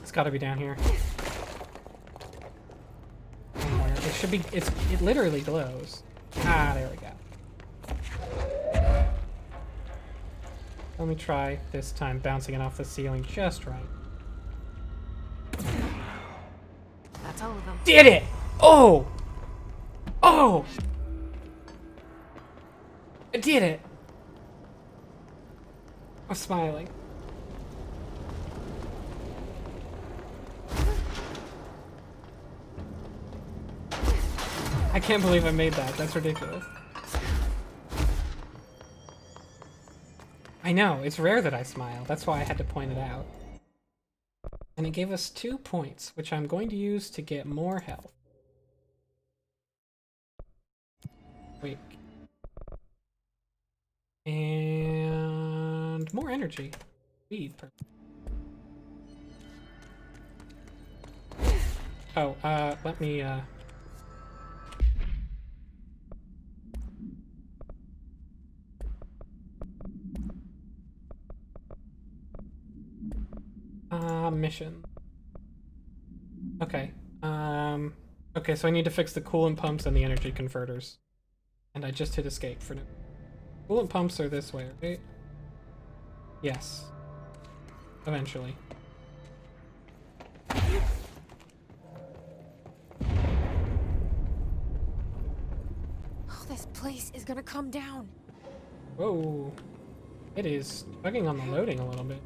It's gotta be down here. Somewhere. It should be, it literally glows. Ah, there we go. Let me try this time bouncing it off the ceiling just right. That's all of them. Did it! Oh! Oh! I did it! I'm smiling. I can't believe I made that. That's ridiculous. I know, it's rare that I smile. That's why I had to point it out. And it gave us 2 points, which I'm going to use to get more health. Wait. And more energy. Speed. Oh, let me, mission. Okay. Okay, so I need to fix the coolant pumps and the energy converters. And I just hit escape for now. Coolant pumps are this way, right? Yes. Eventually. This place is gonna come down. Whoa. It is bugging on the loading a little bit.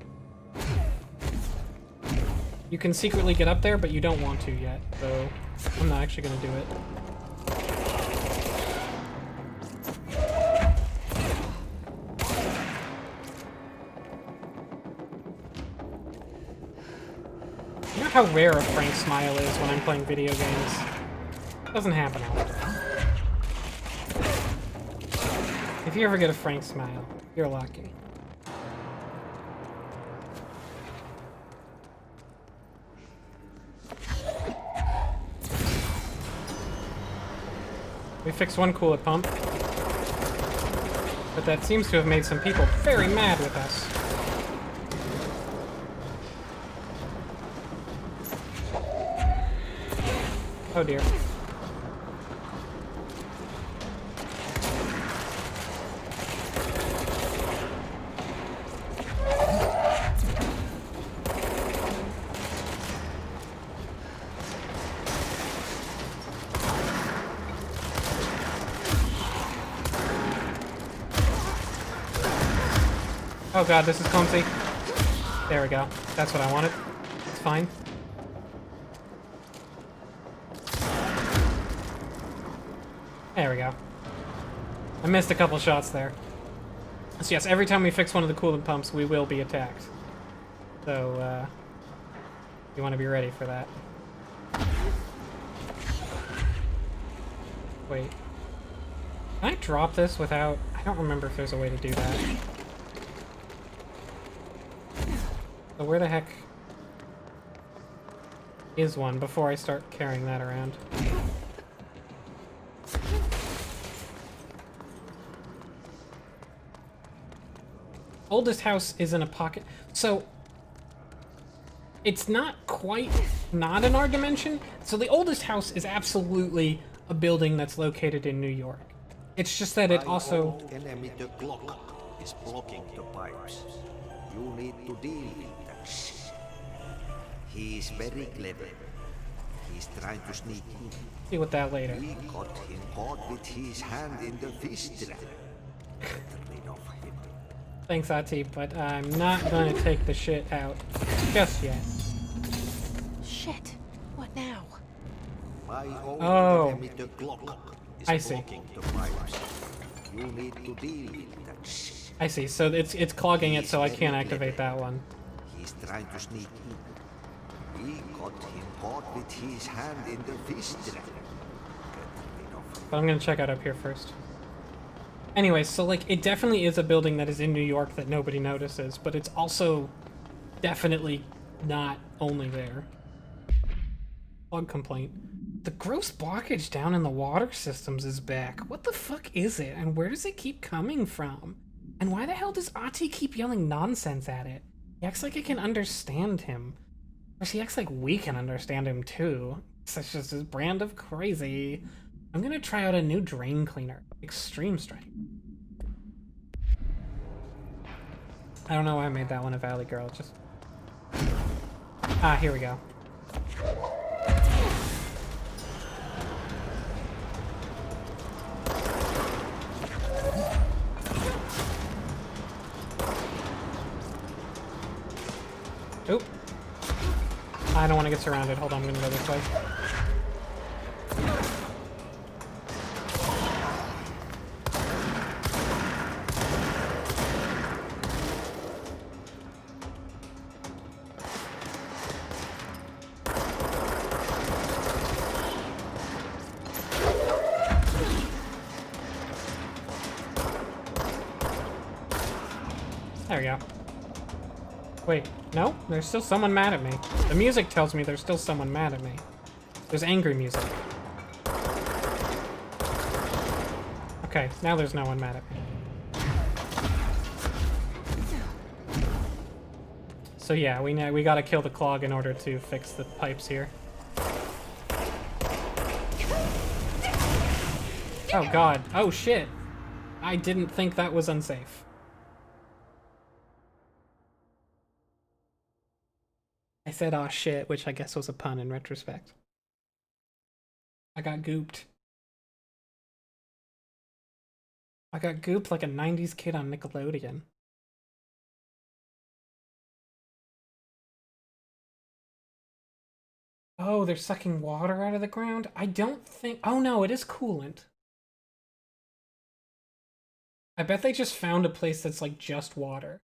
You can secretly get up there, but you don't want to yet, so I'm not actually gonna do it. You know how rare a frank smile is when I'm playing video games? It doesn't happen often. If you ever get a frank smile, you're lucky. We fixed one coolant pump, but that seems to have made some people very mad with us. Oh dear. Oh god, this is clumsy. There we go. That's what I wanted. It's fine. There we go. I missed a couple shots there. So yes, every time we fix one of the coolant pumps, we will be attacked. So, you want to be ready for that. Wait. Can I drop this without... I don't remember if there's a way to do that. So where the heck is one before I start carrying that around? Oldest house is in a pocket. So it's not quite not in our dimension. So the oldest house is absolutely a building that's located in New York. It's just that it also... enemy, the clock, is blocking the pipes. You need to deal with that shit. He's very clever. He's trying to sneak in. Deal with that later. We got him caught with his hand in the fish trap. Get rid of him. Thanks, Ahti, but I'm not gonna take the shit out just yet. Shit. What now? My own enemy, the clock, is I see. blocking the pipes. You need to deal with that shit. I see. So it's clogging it, so I can't activate that one. He's trying to sneak in. We got him caught with his hand in the fish trap. But I'm gonna check out up here first. Anyway, so like it definitely is a building that is in New York that nobody notices, but it's also definitely not only there. Plug complaint. The gross blockage down in the water systems is back. What the fuck is it, and where does it keep coming from? And why the hell does Ahti keep yelling nonsense at it? He acts like it can understand him. Or he acts like we can understand him too. Such just his brand of crazy. I'm gonna try out a new drain cleaner. Extreme Strike. I don't know why I made that one a Valley Girl, just... Ah, here we go. Oop. I don't want to get surrounded. Hold on, I'm gonna go this way. There we go. Wait, no? There's still someone mad at me. The music tells me there's still someone mad at me. There's angry music. Okay, now there's no one mad at me. So yeah, we gotta kill the clog in order to fix the pipes here. Oh god. Oh shit. I didn't think that was unsafe. I said aw shit, which I guess was a pun in retrospect. I got gooped. I got gooped like a 90s kid on Nickelodeon. Oh, they're sucking water out of the ground? I don't think... Oh no, it is coolant. I bet they just found a place that's like just water.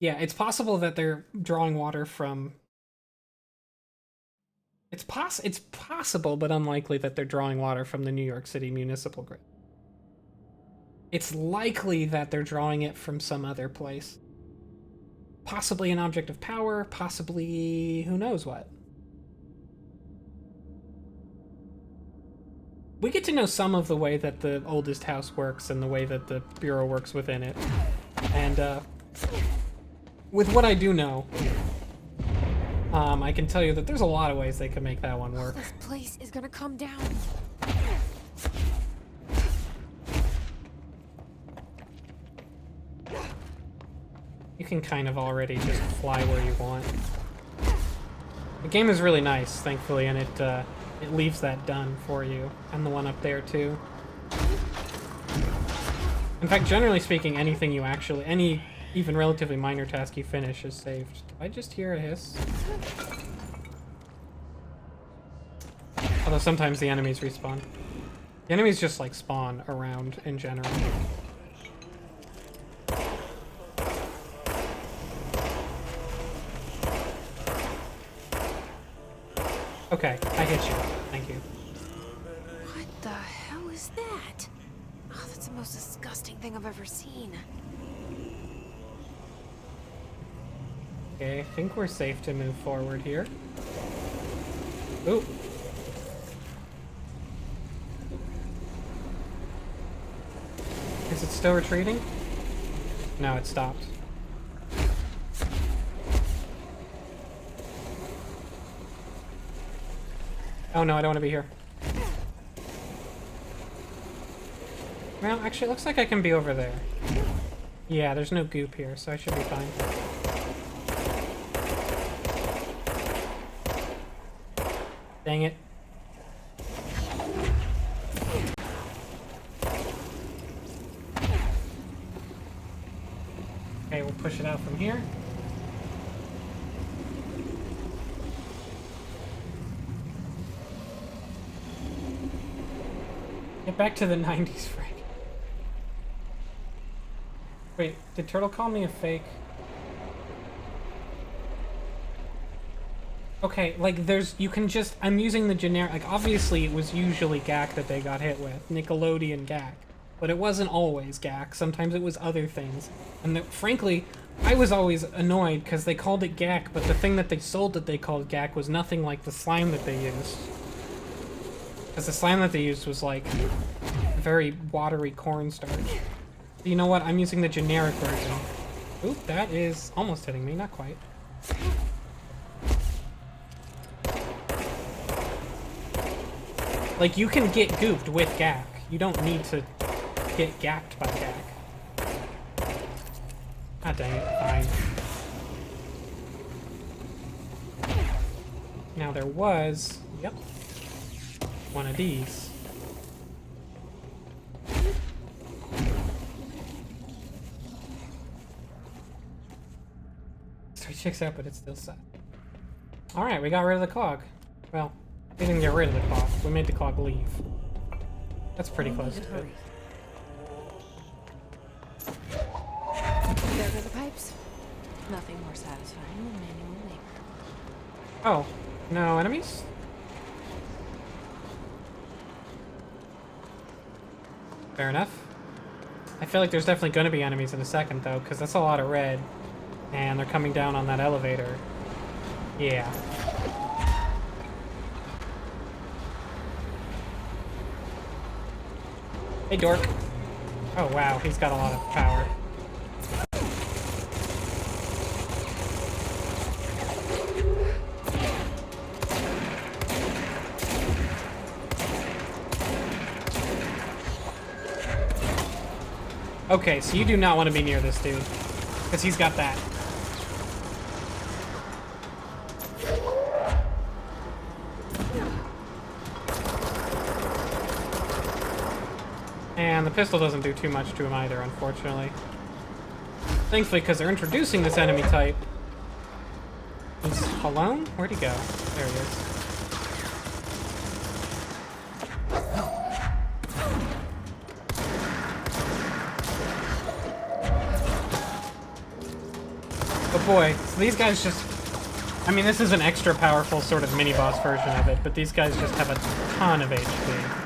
Yeah, it's possible that they're drawing water from... It's possible, but unlikely that they're drawing water from the New York City municipal grid. It's likely that they're drawing it from some other place. Possibly an object of power, possibly who knows what. We get to know some of the way that the oldest house works and the way that the Bureau works within it. And with what I do know, I can tell you that there's a lot of ways they could make that one work. This place is gonna come down. You can kind of already just fly where you want. The game is really nice, thankfully, and it leaves that done for you. And the one up there, too. In fact, generally speaking, anything you actually... Any even relatively minor task you finish is saved. Did I just hear a hiss? Although sometimes the enemies respawn. The enemies just, like, spawn around in general. Okay, I hit you. Thank you. What the hell is that? Oh, that's the most disgusting thing I've ever seen. Okay, I think we're safe to move forward here. Ooh. Is it still retreating? No, it stopped. Oh no, I don't want to be here. Well, actually, it looks like I can be over there. Yeah, there's no goop here, so I should be fine. Dang it. Okay, we'll push it out from here. Get back to the 90s, Frank. Wait, did Turtle call me a fake? Okay, like you can just, I'm using the generic, like obviously it was usually Gak that they got hit with, Nickelodeon Gak. But it wasn't always Gak, sometimes it was other things. And frankly, I was always annoyed because they called it Gak, but the thing that they sold that they called Gak was nothing like the slime that they used. Because the slime that they used was like very watery cornstarch. You know what? I'm using the generic version. Oop, that is almost hitting me, not quite. Like, you can get gooped with Gak. You don't need to get gacked by Gak. Ah, dang it. Fine. Now there was... Yep. One of these. Three chicks out, but it's still set. Alright, we got rid of the clog. Well, we didn't get rid of the clog. We made the clog leave. That's pretty close to it. There go the pipes. Nothing more satisfying than manual labor. Oh, no enemies? Fair enough. I feel like there's definitely going to be enemies in a second, though, because that's a lot of red. And they're coming down on that elevator. Yeah. Hey, dork. Oh, wow, he's got a lot of power. Okay, so you do not want to be near this dude. Because he's got that. And the pistol doesn't do too much to him either, unfortunately. Thankfully, because they're introducing this enemy type. He's alone? Where'd he go? There he is. But boy, so these guys just... I mean, this is an extra powerful sort of mini-boss version of it, but these guys just have a ton of HP.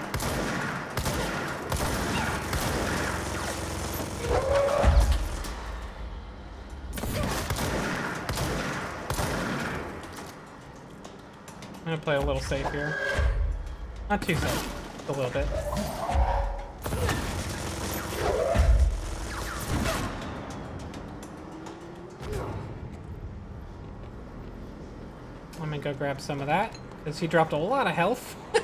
I'm gonna play a little safe here. Not too safe, just a little bit. I'm gonna go grab some of that, because he dropped a lot of health. There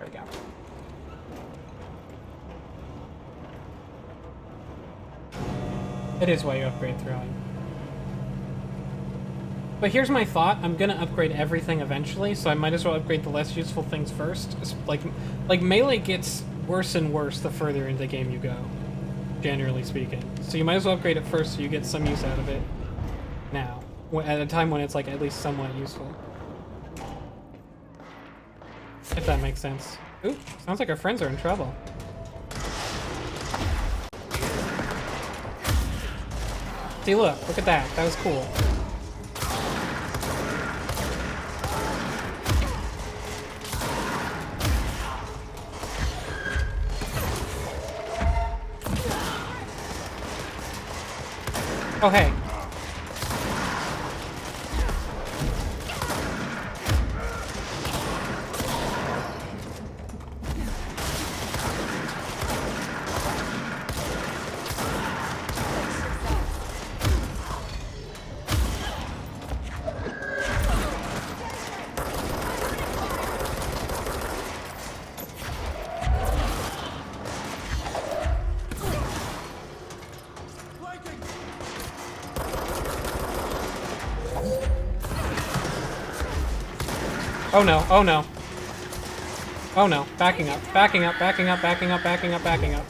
we go. It is why you upgrade throwing. But here's my thought. I'm gonna upgrade everything eventually, so I might as well upgrade the less useful things first. Like melee gets worse and worse the further into the game you go, generally speaking. So you might as well upgrade it first so you get some use out of it now, at a time when it's like at least somewhat useful. If that makes sense. Ooh, sounds like our friends are in trouble. See, look at that. That was cool. Oh, hey. Oh no, oh no. Oh no, backing up, backing up, backing up, backing up, backing up, backing up.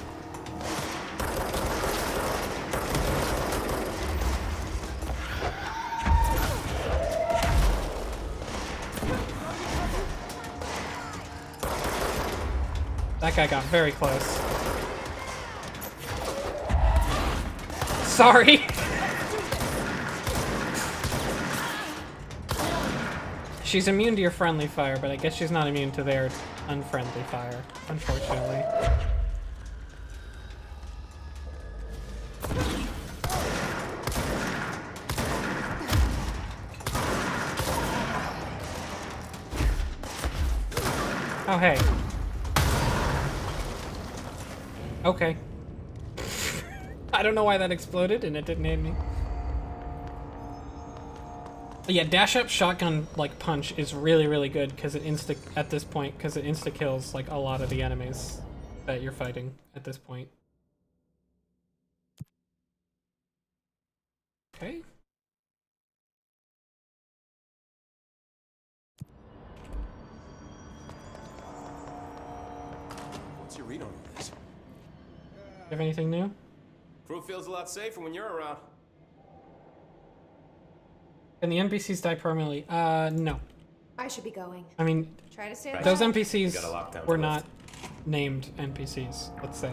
That guy got very close. Sorry! She's immune to your friendly fire, but I guess she's not immune to their unfriendly fire, unfortunately. Oh, hey. Okay. I don't know why that exploded and it didn't hit me. But yeah, dash up shotgun like punch is really, really good because it at this point because it insta kills like a lot of the enemies that you're fighting at this point. Okay. What's your read on all this? You have anything new? Crew feels a lot safer when you're around. Can the NPCs die permanently? No. I should be going. I mean, Try to stay those alive. NPCs were not named NPCs, let's say.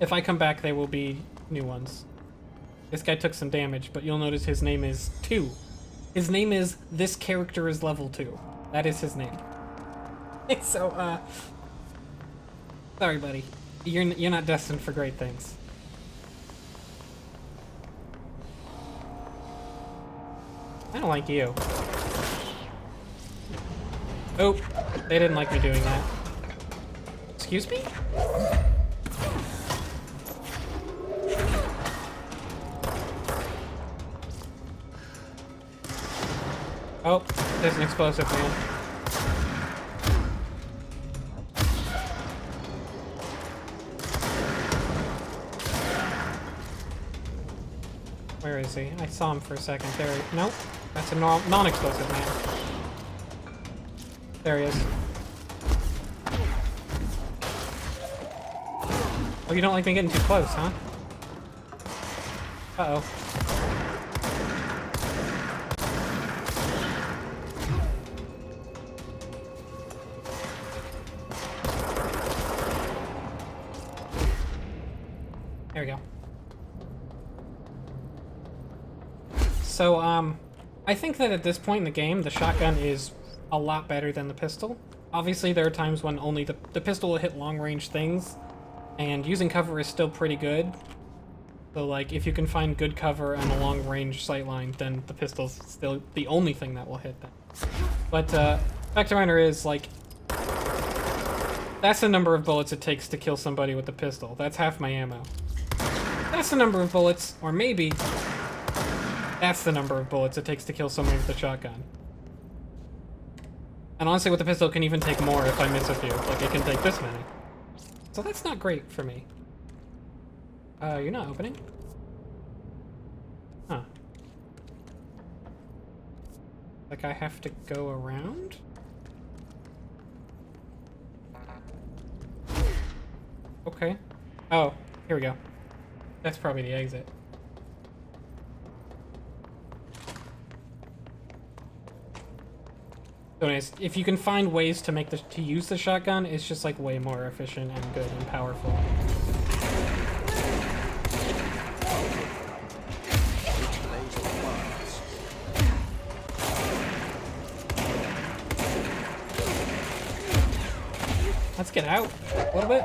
If I come back, they will be new ones. This guy took some damage, but you'll notice his name is 2. His name is this character is level 2. That is his name. So, sorry, buddy. You're not destined for great things. I don't like you. Oh, they didn't like me doing that. Excuse me? Oh, there's an explosive man. Where is he? I saw him for a second. There. Nope. That's a non-explosive man. There he is. Oh, you don't like me getting too close, huh? Uh-oh. There we go. So, I think that at this point in the game, the shotgun is a lot better than the pistol. Obviously, there are times when only the pistol will hit long-range things, and using cover is still pretty good. So, like, if you can find good cover and a long-range sightline, then the pistol's still the only thing that will hit them. But, fact of the matter is, like, that's the number of bullets it takes to kill somebody with the pistol. That's half my ammo. That's the number of bullets, or maybe that's the number of bullets it takes to kill someone with a shotgun. And honestly, with the pistol, it can even take more if I miss a few. Like, it can take this many. So that's not great for me. You're not opening? Huh. Like I have to go around? Okay. Oh, here we go. That's probably the exit. So anyways, if you can find ways to make to use the shotgun, it's just like way more efficient and good and powerful. Let's get out a little bit.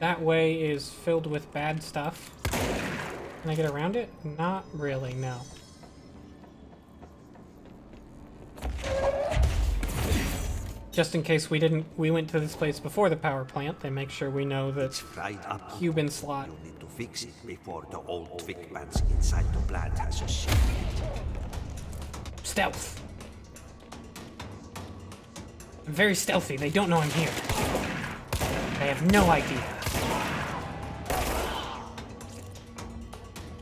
That way is filled with bad stuff. Can I get around it? Not really, no. Just in case we went to this place before the power plant, they make sure we know that Cuban slot. You need to fix it before the old Twig pants inside the plant has a ship. Stealth. I'm very stealthy. They don't know I'm here. They have no idea.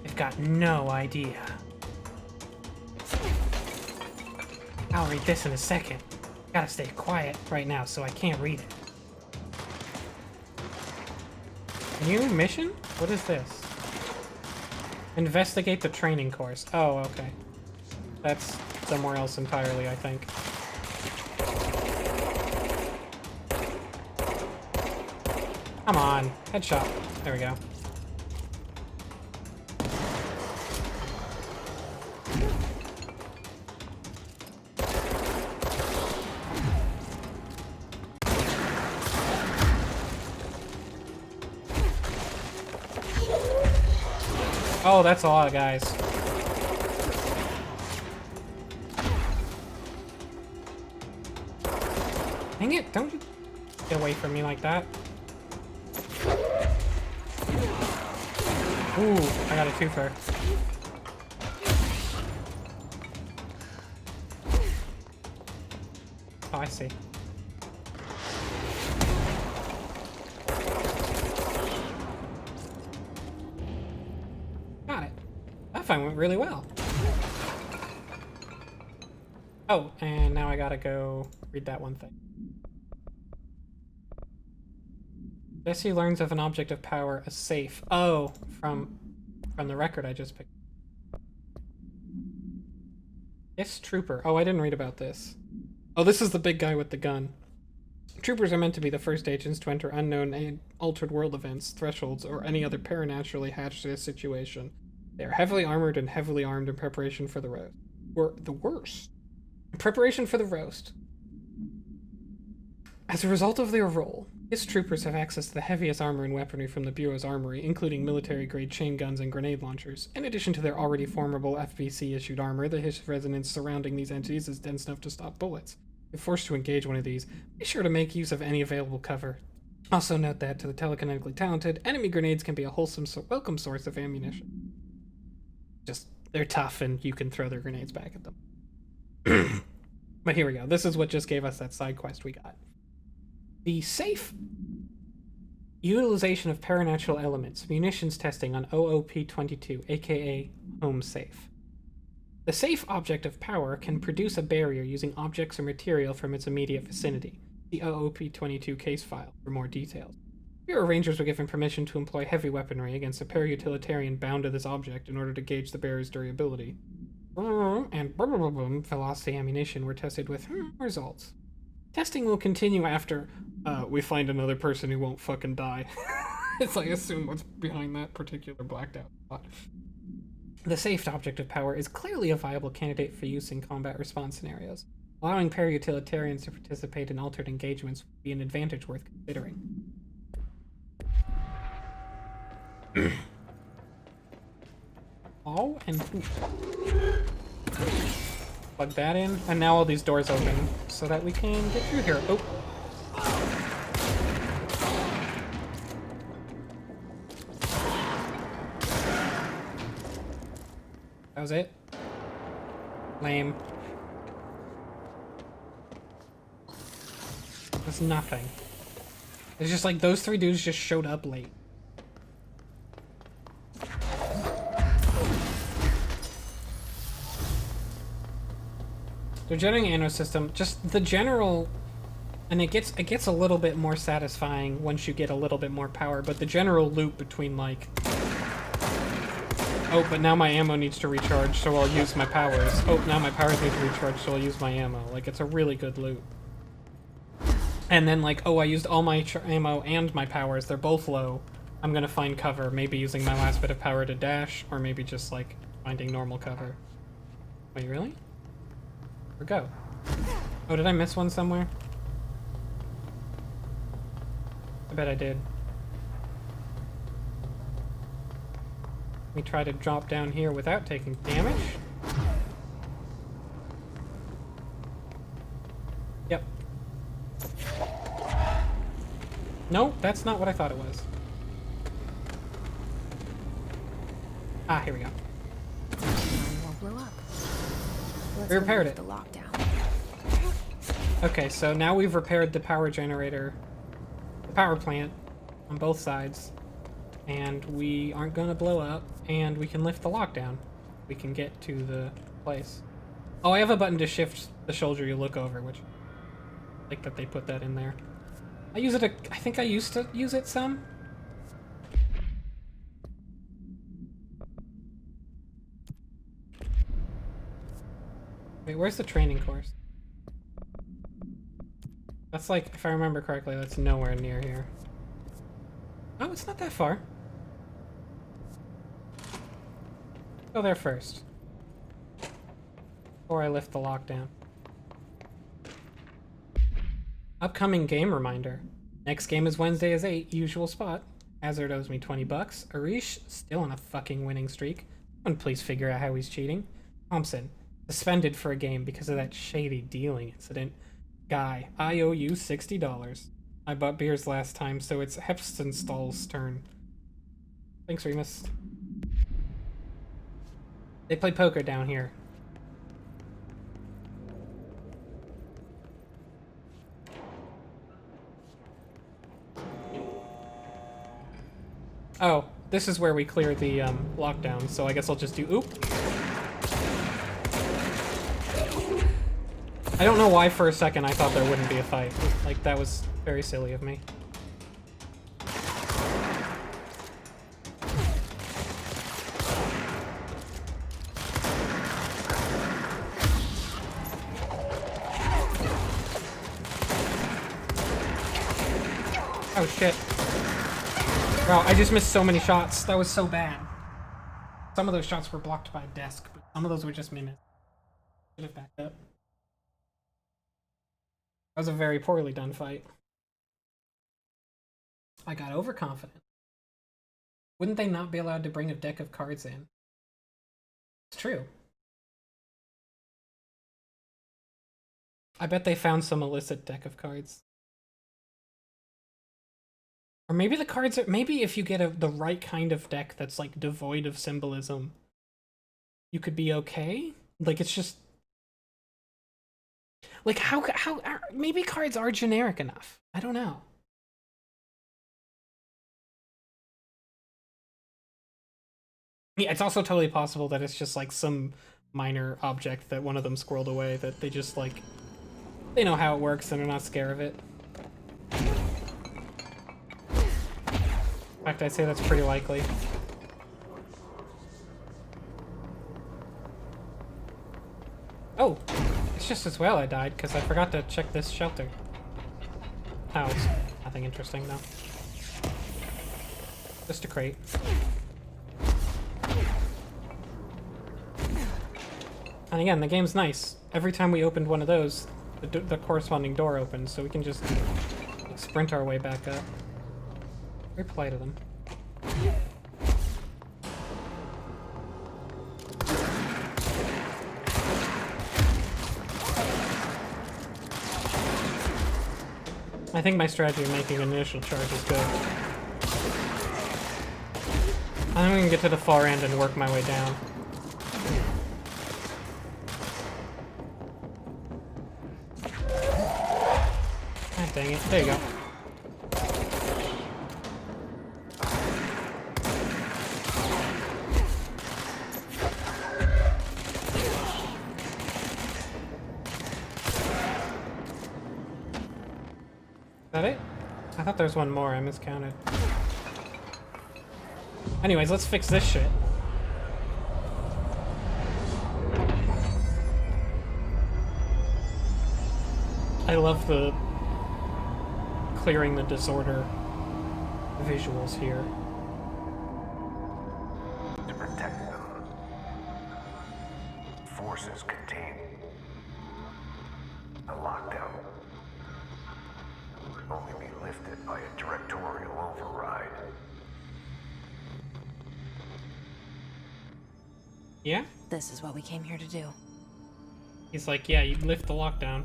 They've got no idea. I'll read this in a second. Gotta stay quiet right now, so I can't read it. New mission? What is this? Investigate the training course. Oh, okay. That's somewhere else entirely, I think. Come on. Headshot. There we go. Oh, that's a lot of guys. Dang it, don't you get away from me like that. Ooh, I got a twofer. Oh, I see. Got it. That fight went really well. Oh, and now I gotta go read that one thing. Jesse learns of an object of power, a safe. Oh, from the record I just picked. Yes, Trooper. Oh, I didn't read about this. Oh, this is the big guy with the gun. Troopers are meant to be the first agents to enter unknown and altered world events, thresholds, or any other paranaturally hazardous situation. They are heavily armored and heavily armed in preparation for the roast. Or the worst. In preparation for the roast. As a result of their role, his troopers have access to the heaviest armor and weaponry from the Bureau's armory, including military-grade chain guns and grenade launchers. In addition to their already formidable FBC-issued armor, the hiss resonance surrounding these entities is dense enough to stop bullets. If forced to engage one of these, be sure to make use of any available cover. Also note that to the telekinetically talented, enemy grenades can be a wholesome, welcome source of ammunition. Just, they're tough and you can throw their grenades back at them. But here we go. This is what just gave us that side quest we got. The safe utilization of paranatural elements, munitions testing on OOP-22, aka home safe. The safe object of power can produce a barrier using objects or material from its immediate vicinity. The OOP-22 case file for more details. Bureau Rangers were given permission to employ heavy weaponry against a para-utilitarian bound to this object in order to gauge the barrier's durability. And velocity ammunition were tested with results. Testing will continue after we find another person who won't fucking die. It's like, assume what's behind that particular blacked out spot. The safe object of power is clearly a viable candidate for use in combat response scenarios. Allowing para-utilitarians to participate in altered engagements would be an advantage worth considering. Oh, and plug that in, and now all these doors open so that we can get through here. Oh. That was it? Lame. That's nothing. It's just like those three dudes just showed up late. The generating ammo system, just the general, and it gets a little bit more satisfying once you get a little bit more power, but the general loop between like, oh, but now my ammo needs to recharge, so I'll use my powers. Oh, now my powers need to recharge, so I'll use my ammo. Like, it's a really good loop. And then like, oh, I used all my ammo and my powers, they're both low. I'm gonna find cover, maybe using my last bit of power to dash, or maybe just like finding normal cover. Wait, really? Or go. Oh, did I miss one somewhere? I bet I did. Let me try to drop down here without taking damage. Yep. No, that's not what I thought it was. Ah, here we go. Won't blow up. We repaired it. The lockdown. Okay, so now we've repaired the power generator, the power plant on both sides, and we aren't gonna blow up, and we can lift the lockdown. We can get to the place. Oh, I have a button to shift the shoulder you look over, which I like that they put that in there. I use it, I think I used to use it some. Wait, where's the training course? That's like, if I remember correctly, that's nowhere near here. Oh, it's not that far. Go there first. Before I lift the lockdown. Upcoming game reminder. Next game is Wednesday is 8, usual spot. Hazard owes me 20 bucks. Arish, still on a fucking winning streak. Someone please figure out how he's cheating. Thompson, suspended for a game because of that shady dealing incident. Guy, I owe you $60. I bought beers last time, so it's Hepstenstall's turn. Thanks, Remus. They play poker down here. Oh, this is where we clear the lockdown, so I guess I'll just do oop. I don't know why for a second I thought there wouldn't be a fight. Like, that was very silly of me. Oh shit. Wow, I just missed so many shots. That was so bad. Some of those shots were blocked by a desk, but some of those were just me missing. Should have backed up. That was a very poorly done fight. I got overconfident. Wouldn't they not be allowed to bring a deck of cards in? It's true. I bet they found some illicit deck of cards. Or maybe the cards are, maybe if you get the right kind of deck that's like devoid of symbolism, you could be okay. Like it's just like how maybe cards are generic enough. I don't know. Yeah, it's also totally possible that it's just like some minor object that one of them squirreled away that they just like they know how it works and they're not scared of it. In fact, I'd say that's pretty likely. Oh, it's just as well I died because I forgot to check this shelter. Oh, it's nothing interesting though. Just a crate. And again, the game's nice. Every time we opened one of those, the corresponding door opens, so we can just sprint our way back up. Very polite of them. I think my strategy of making an initial charge is good. I'm gonna get to the far end and work my way down. Ah, dang it. There you go. Is that it? I thought there was one more. I miscounted. Anyways, let's fix this shit. I love the clearing the disorder visuals here. To protect them, forces contain a lockdown would only be lifted by a directorial override. Yeah? This is what we came here to do. He's like, yeah, you lift the lockdown.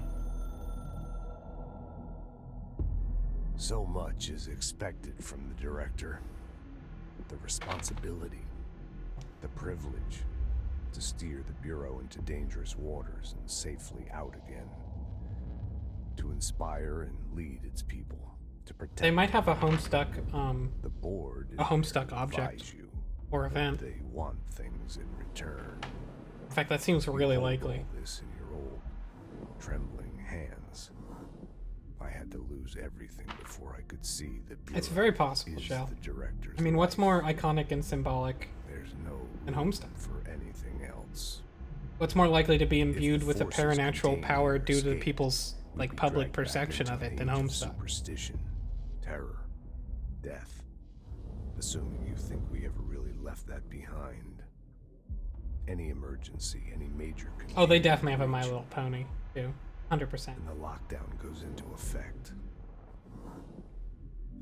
So much is expected from the director. The responsibility, the privilege to steer the Bureau into dangerous waters and safely out again. To inspire and lead its people. To protect. They might have a Homestuck, the board a Homestuck object you or event. they want things in return. In fact, that seems really You hold likely. all this in your old, trembling hands. I had to lose everything before I could see the Bureau It's very possible, is Shell. the director's I mean, what's life. more iconic and symbolic There's no than Homestuck? for anything else. What's more likely to be imbued the with a forces paranatural contained power in due to escape, people's we'd like be public dragged back perception into of it an than age of Homestuck? Superstition, terror, death. Assuming you think we ever really left that behind. Any emergency, any major Oh, they definitely have a My contamination, Little Pony too, 100%. and the lockdown goes into effect.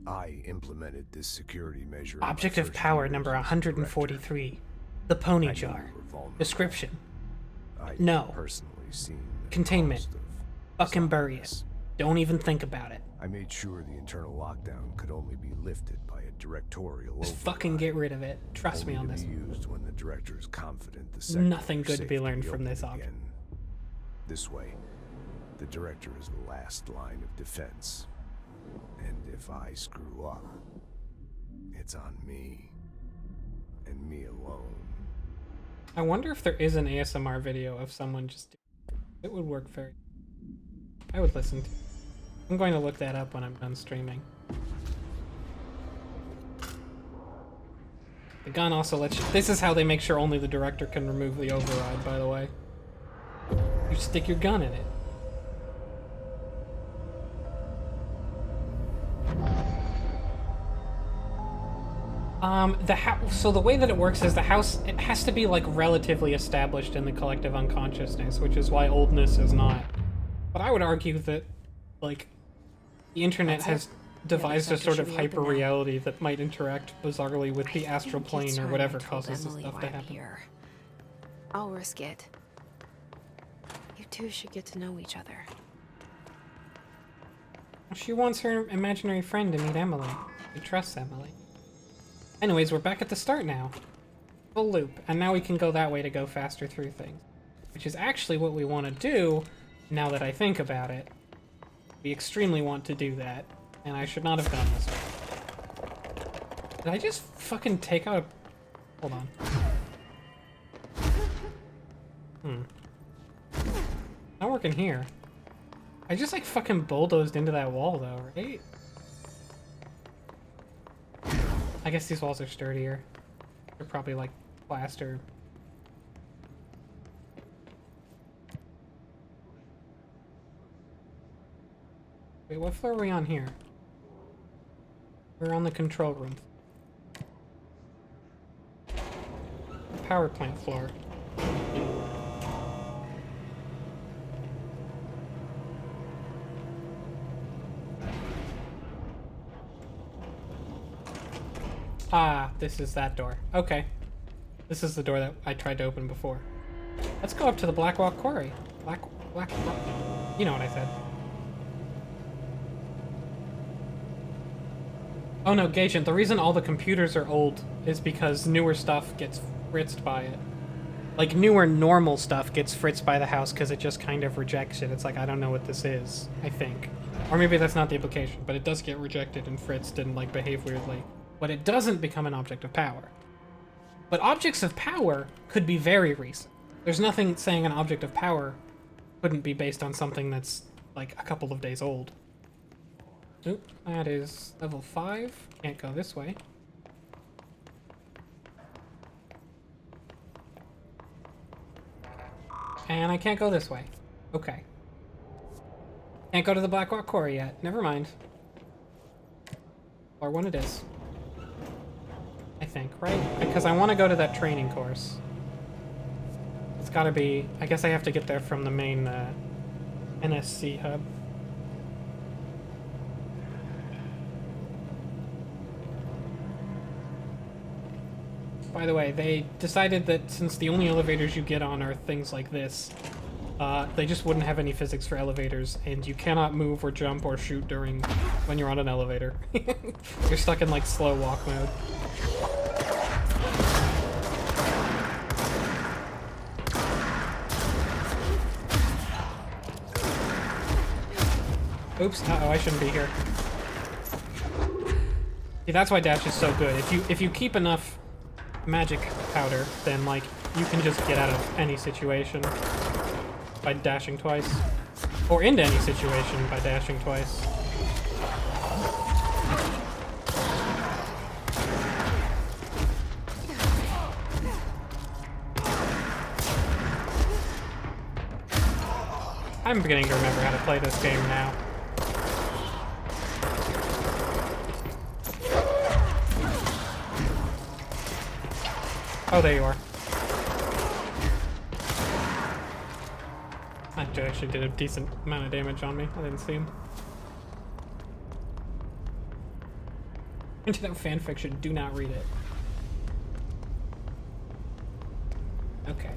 I implemented this security measure. in my Object of first power year number as director. 143. The Pony I knew Jar. we were vulnerable. Description. I'd No. personally seen the Containment. cost of Fucking bury stopping it. this. Don't even think about it. I made sure the internal lockdown could only be lifted by a directorial Just override. fucking get rid of it. Trust me Only on to this. be used when the director is confident the sector Nothing for good to be safety learned will from open this object. again. This way, the director is the last line of defense. And if I screw up, it's on me. And me alone. I wonder if there is an ASMR video of someone just doing it. It would work very. I would listen to it. I'm going to look that up when I'm done streaming. The gun also lets you. This is how they make sure only the director can remove the override, by the way. You stick your gun in it. So the way that it works is the house, it has to be like relatively established in the collective unconsciousness, which is why oldness is not. But I would argue that, like, the internet has devised a sort of hyper reality that might interact bizarrely with the astral plane or whatever causes this stuff to happen. I'll risk it. You two should get to know each other. She wants her imaginary friend to meet Emily. It trusts Emily. Anyways, we're back at the start now. Full loop. And now we can go that way to go faster through things. Which is actually what we want to do, now that I think about it. We extremely want to do that. And I should not have done this one. Did I just fucking take out a... Hold on. Not working here. I just like fucking bulldozed into that wall though, right? I guess these walls are sturdier. They're probably like plaster. Wait, what floor are we on here? We're on the control room. Power plant floor. Ah, this is that door. Okay. This is the door that I tried to open before. Let's go up to the Black Rock Quarry. Black Rock. You know what I said. Oh no, Gagent, the reason all the computers are old is because newer stuff gets fritzed by it. Like, newer normal stuff gets fritzed by the house because it just kind of rejects it. It's like, I don't know what this is, I think. Or maybe that's not the implication, but it does get rejected and fritzed and, like, behave weirdly. But it doesn't become an object of power. But objects of power could be very recent. There's nothing saying an object of power couldn't be based on something that's, like, a couple of days old. Oop, that is level 5. Can't go this way. And I can't go this way. Okay. Can't go to the Black Rock Quarry yet. Never mind. Or one it is. I think, right? Because I want to go to that training course. It's gotta be... I guess I have to get there from the main NSC hub. By the way, they decided that since the only elevators you get on are things like this, they just wouldn't have any physics for elevators, and you cannot move or jump or shoot during when you're on an elevator. You're stuck in like slow walk mode. Oops, uh-oh, I shouldn't be here. See, that's why dash is so good. If you keep enough magic powder, then like you can just get out of any situation by dashing twice. Or into any situation by dashing twice. I'm beginning to remember how to play this game now. Oh, there you are. That actually did a decent amount of damage on me. I didn't see him. Into that fanfiction, do not read it. Okay.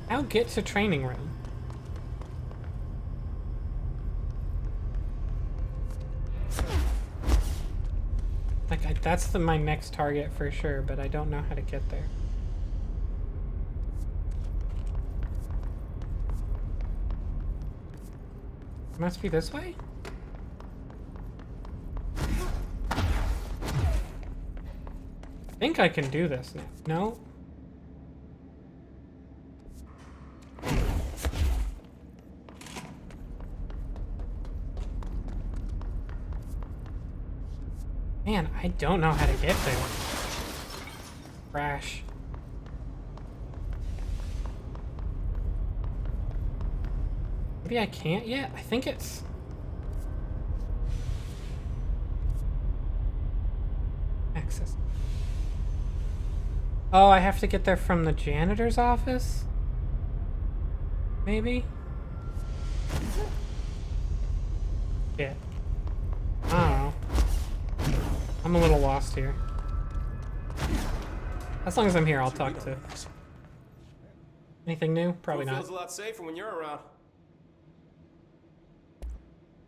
Now get to training room. Like, that's my next target for sure, but I don't know how to get there. It must be this way? I think I can do this now. No? Man, I don't know how to get there. Crash. Maybe I can't yet? I think it's... Access. Oh, I have to get there from the janitor's office? Maybe? Yeah. I don't know. I'm a little lost here. As long as I'm here, I'll talk to... Anything new? Probably not. Feels a lot safer when you're around.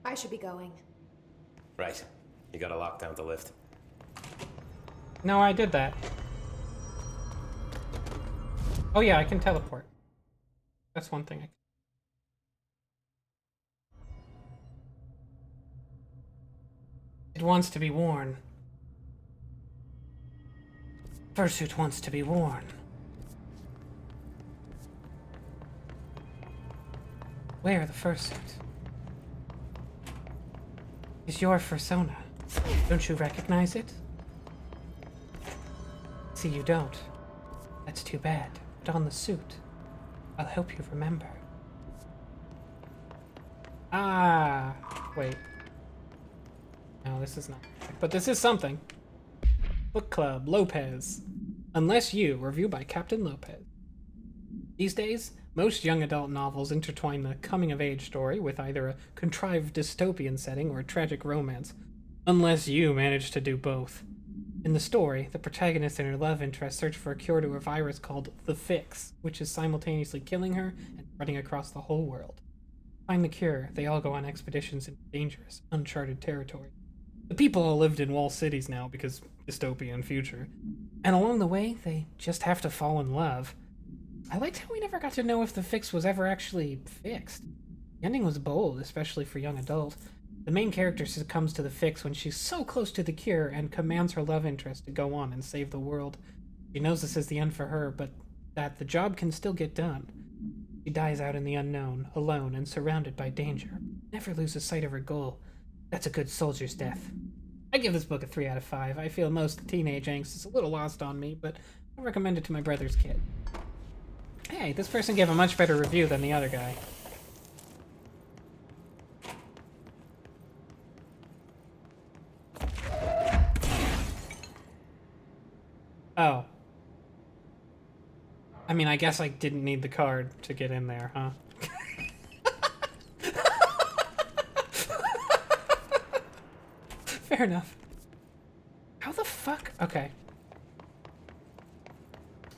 I should be going. Right. You gotta lock down the lift. No, I did that. Oh yeah, I can teleport. That's one thing I can. It wants to be worn. Fursuit wants to be worn. Wear the fursuit. It's your fursona. Don't you recognize it? See, you don't. That's too bad. Put on the suit. I'll help you remember. Ah, wait. No, this is not. But this is something. Book Club, Lopez. Unless You, review by Captain Lopez. These days, most young adult novels intertwine the coming-of-age story with either a contrived dystopian setting or a tragic romance. Unless You manage to do both. In the story, the protagonist and her love interest search for a cure to a virus called the Fix, which is simultaneously killing her and spreading across the whole world. To find the cure, they all go on expeditions into dangerous, uncharted territory. The people all lived in walled cities now because dystopian future. And along the way, they just have to fall in love. I liked how we never got to know if the Fix was ever actually fixed. The ending was bold, especially for young adult. The main character succumbs to the Fix when she's so close to the cure and commands her love interest to go on and save the world. She knows this is the end for her, but that the job can still get done. She dies out in the unknown, alone and surrounded by danger. Never loses sight of her goal. That's a good soldier's death. I give this book a 3 out of 5. I feel most teenage angst is a little lost on me, but I recommend it to my brother's kid. Hey, this person gave a much better review than the other guy. Oh. I mean, I guess I didn't need the card to get in there, huh? Fair enough. How the fuck? Okay.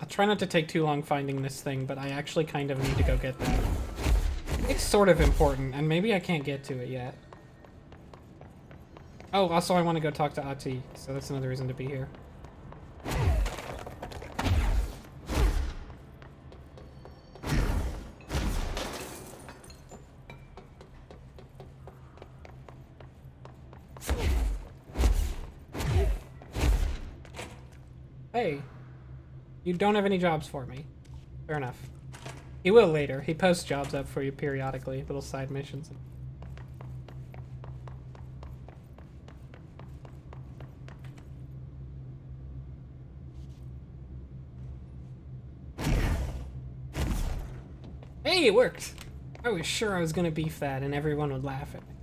I'll try not to take too long finding this thing, but I actually kind of need to go get that. It's sort of important, and maybe I can't get to it yet. Oh, also I want to go talk to Ahti, so that's another reason to be here. Hey, you don't have any jobs for me. Fair enough. He will later. He posts jobs up for you periodically, little side missions. Hey, it worked! I was sure I was gonna beef that and everyone would laugh at me.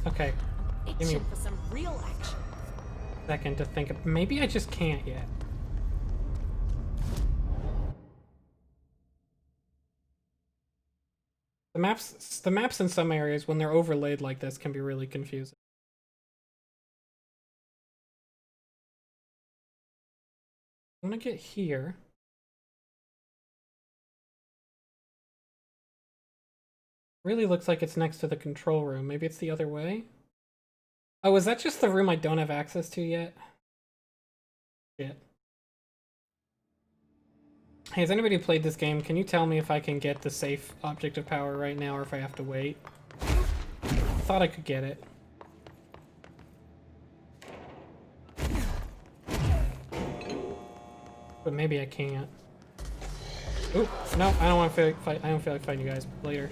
Okay. Give me for some real action. a second to think of. Maybe I just can't yet. The maps in some areas, when they're overlaid like this, can be really confusing. I'm gonna get here. Really looks like it's next to the control room. Maybe it's the other way? Oh, is that just the room I don't have access to yet? Shit. Hey, has anybody played this game? Can you tell me if I can get the safe object of power right now or if I have to wait? I thought I could get it. But maybe I can't. Oop, no, I don't want to fight. I don't feel like fighting you guys later.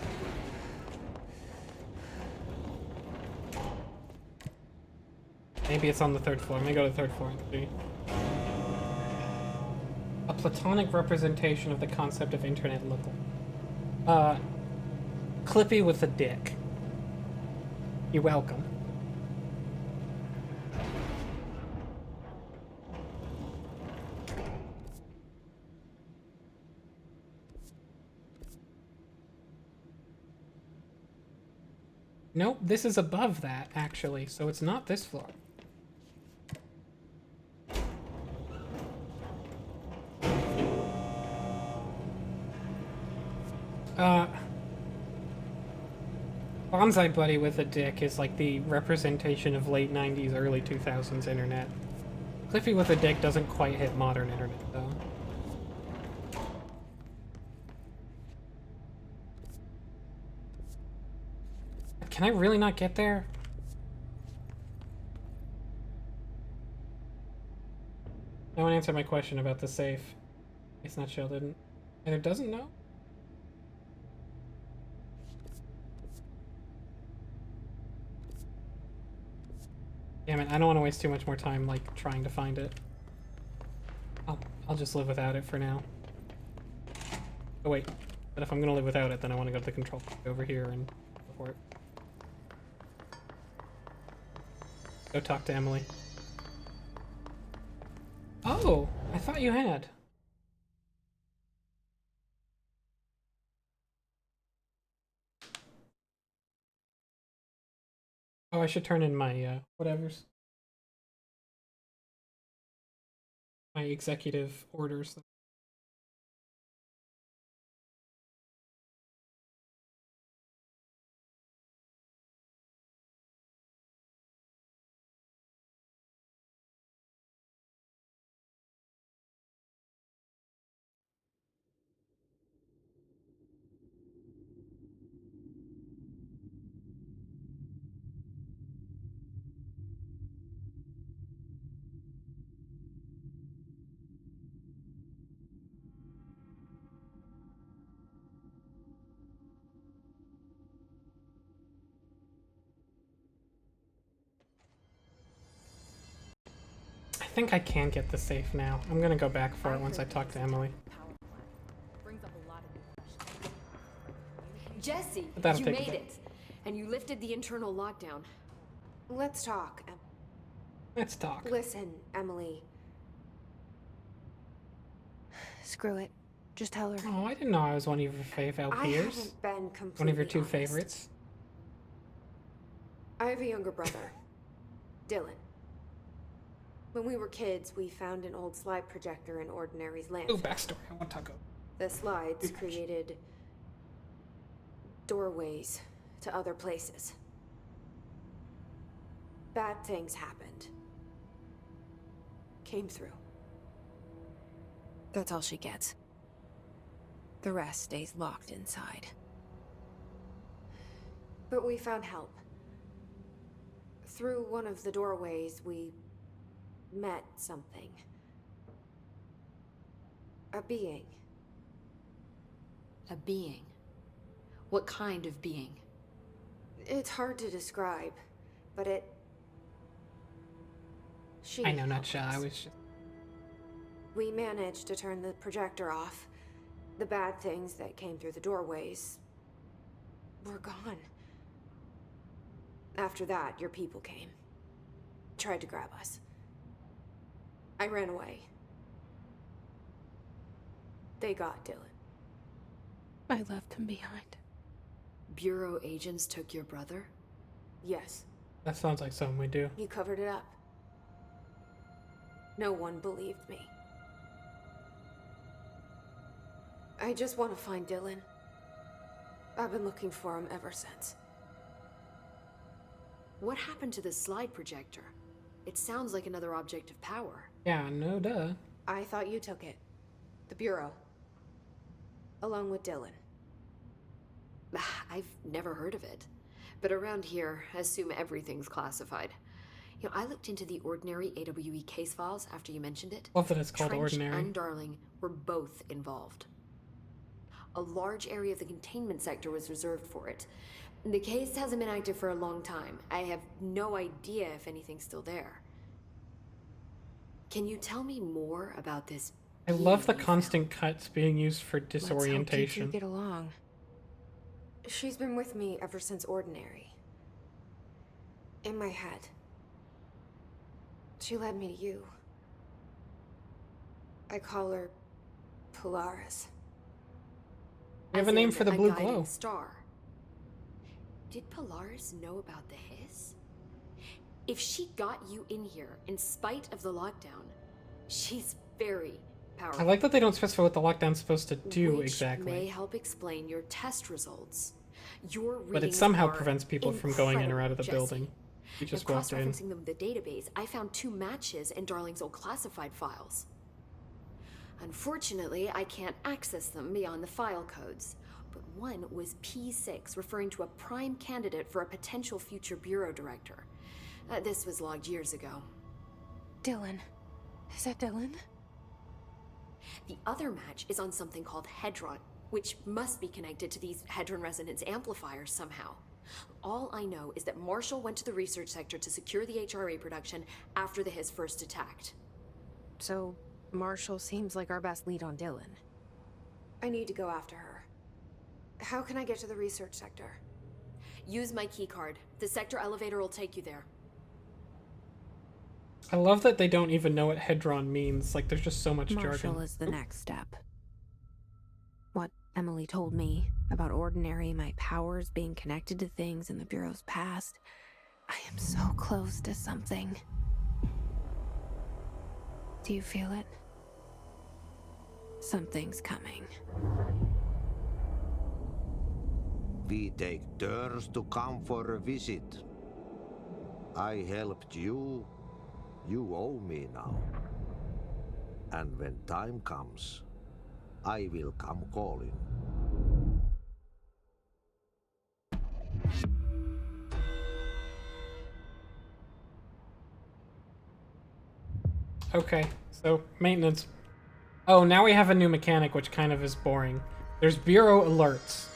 Maybe it's on the 3rd floor. Let me go to the 3rd floor and see. A platonic representation of the concept of internet lookalike. Clippy with a dick. You're welcome. Nope, this is above that, actually, so it's not this floor. Bonsai Buddy with a dick is like the representation of late 90s, early 2000s internet. Cliffy with a dick doesn't quite hit modern internet, though. Can I really not get there? No one answered my question about the safe. It's not Shell didn't. Either doesn't know? Damn it, I don't want to waste too much more time, like, trying to find it. I'll just live without it for now. Oh wait, but if I'm gonna live without it, then I want to go to the control over here and go for it. Go talk to Emily. Oh, I thought you had. Oh, I should turn in my, whatevers. My executive orders. I think I can get the safe now. I'm gonna go back for it once I talk to Emily. Jesse, That'll you take a made bit. it. And you lifted the internal lockdown. Let's talk. Let's talk. Listen, Emily. Screw it. Just tell her. Oh, I didn't know I was one of your fave I LPers. haven't been completely One of your two honest. favorites. I have a younger brother, Dylan. When we were kids, we found an old slide projector in Ordinary's landfill. Oh, backstory. I want to talk about. The slides created doorways to other places. Bad things happened. Came through. That's all she gets. The rest stays locked inside. But we found help. Through one of the doorways, we met something. A being. A being? What kind of being? It's hard to describe, but she I know, not helped shy. I us. was just. We managed to turn the projector off. The bad things that came through the doorways were gone. After that, your people came. Tried to grab us. I ran away. They got Dylan. I left him behind. Bureau agents took your brother? Yes. That sounds like something we do. You covered it up. No one believed me. I just want to find Dylan. I've been looking for him ever since. What happened to the slide projector? It sounds like another object of power. Yeah, no duh. I thought you took it. The Bureau. Along with Dylan. I've never heard of it. But around here, I assume everything's classified. You know, I looked into the Ordinary AWE case files after you mentioned it. Love that it's called Trench Ordinary. and Darling were both involved. A large area of the containment sector was reserved for it. The case hasn't been active for a long time. I have no idea if anything's still there. Can you tell me more about this? I love the being you constant cuts being used for Let's disorientation. hope you two get along. She's been with me ever since Ordinary. In my head. She led me to you. I call her Polaris. We have a As name in for the a blue guiding glow. star. Did Polaris know about the hiss? If she got you in here in spite of the lockdown, she's very power. I like that they don't specify what the lockdown's supposed to do which exactly. may help explain your test results. Your But it readings somehow are prevents people from going in or out of the incredible, building. You just and walked in. cross-referencing them with the database, I found 2 matches in Darling's old classified files. Unfortunately, I can't access them beyond the file codes. But one was P6, referring to a prime candidate for a potential future bureau director. This was logged years ago. Dylan. Is that Dylan? The other match is on something called Hedron, which must be connected to these Hedron resonance amplifiers somehow. All I know is that Marshall went to the research sector to secure the HRA production after the Hiss first attacked. So, Marshall seems like our best lead on Dylan. I need to go after her. How can I get to the research sector? Use my keycard. The sector elevator will take you there. I love that they don't even know what Hedron means. Like, there's just so much Marshall jargon. is the next step. What Emily told me about Ordinary, my powers being connected to things in the Bureau's past. I am so close to something. Do you feel it? Something's coming. We take turns to come for a visit. I helped you. You owe me now. And when time comes, I will come calling. Okay, so maintenance. Oh, now we have a new mechanic, which kind of is boring. There's Bureau alerts,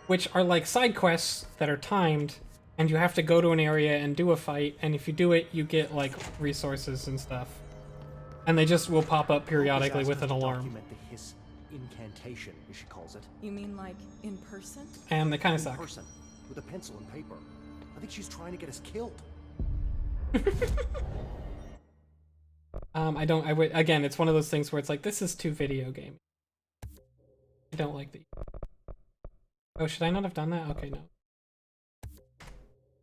which are like side quests that are timed, and you have to go to an area and do a fight, and if you do it, you get, like, resources and stuff. And they just will pop up periodically with an alarm. Document the Hiss incantation, as she calls it. You mean like in person? And they kind of In suck. person, with a pencil and paper. I think she's trying to get us killed. Again, it's one of those things where it's like, this is too video game. I don't like the... Oh, should I not have done that? Okay, no.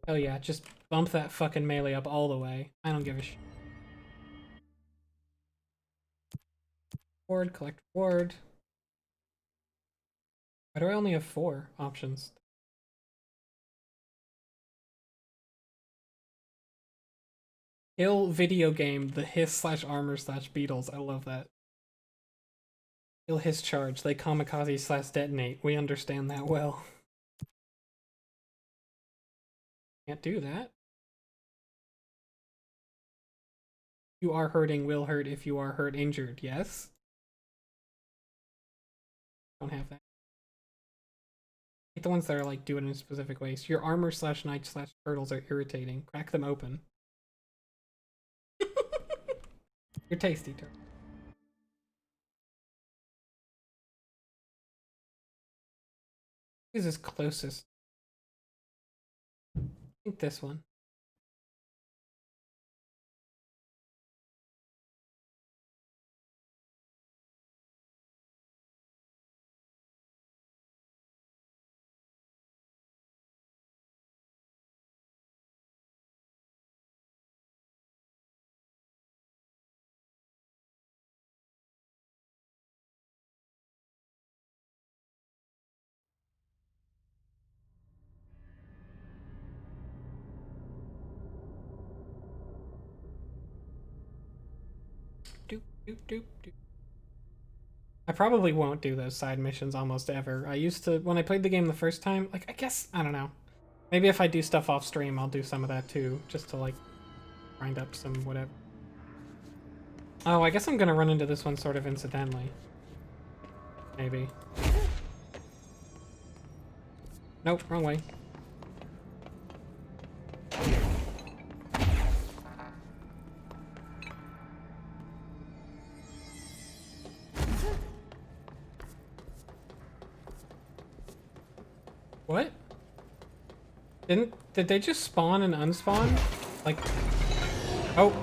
Oh yeah, just bump that fucking melee up all the way. I don't give a shit. Ward, collect ward. Why do I only have 4 options? Kill video game, the Hiss/armor/Beatles. I love that. Kill Hiss charge, they kamikaze/detonate. We understand that well. Can't do that. You are hurting, will hurt if you are hurt, injured. Yes? Don't have that. Like the ones that are like do it in specific ways. Your armor/knight/turtles are irritating. Crack them open. You're tasty, turtle. Who's his closest? I think this one. Doop, doop, doop, doop. I probably won't do those side missions almost ever. I used to, when I played the game the first time, like, I guess, I don't know. Maybe if I do stuff off stream, I'll do some of that too, just to, like, grind up some whatever. Oh, I guess I'm gonna run into this one sort of incidentally. Maybe. Nope, wrong way. What? Did they just spawn and unspawn? Like, oh.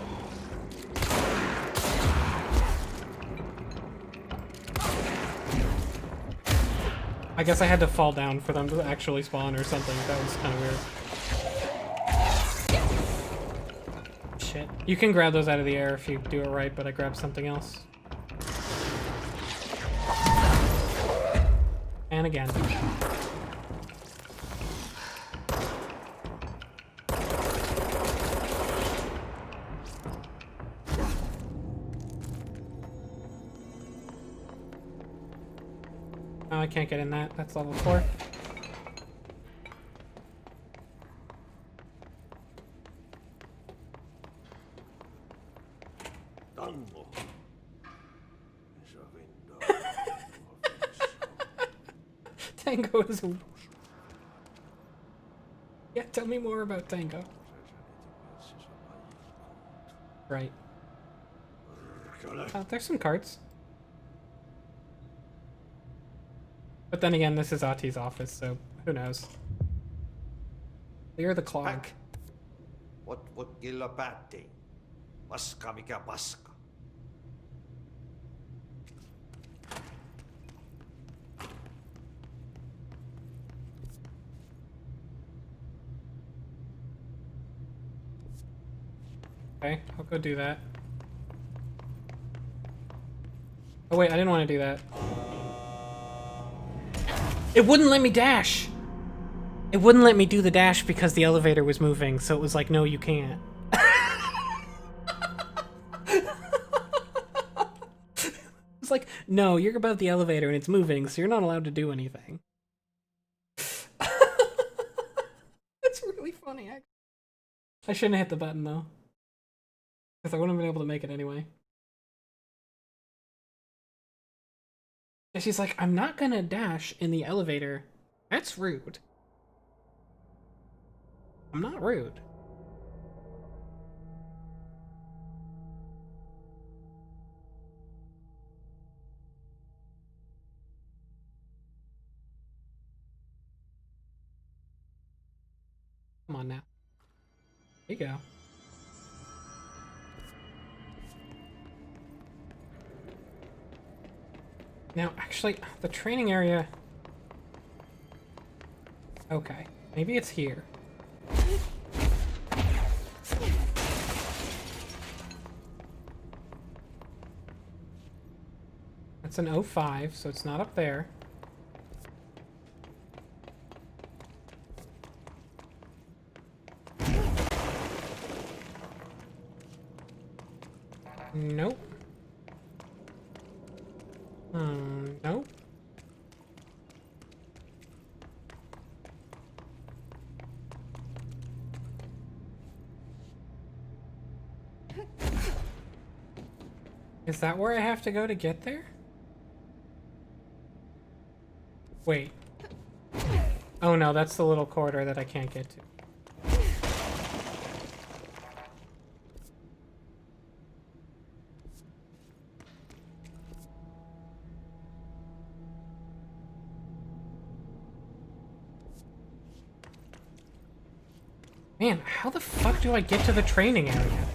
I guess I had to fall down for them to actually spawn or something. That was kind of weird. Shit. You can grab those out of the air if you do it right, but I grabbed something else. And again. Oh, I can't get in that. That's level 4. Tango is a... Yeah, tell me more about Tango. Right. There's some cards. But then again, this is Ahti's office, so who knows? Clear the clog. What killa päätti? Paska mikä paska. Okay, I'll go do that. Oh wait, I didn't want to do that. It wouldn't let me dash! It wouldn't let me do the dash because the elevator was moving, so it was like, no, you can't. It's like, no, you're above the elevator and it's moving, so you're not allowed to do anything. That's really funny, actually. I shouldn't have hit the button, though. Because I wouldn't have been able to make it anyway. And she's like, I'm not gonna dash in the elevator. That's rude. I'm not rude. Come on now. There you go. Now, actually, the training area... Okay, maybe it's here. That's an 05, so it's not up there. Nope. Nope. Is that where I have to go to get there? Wait. Oh no, that's the little corridor that I can't get to. Man, how the fuck do I get to the training area?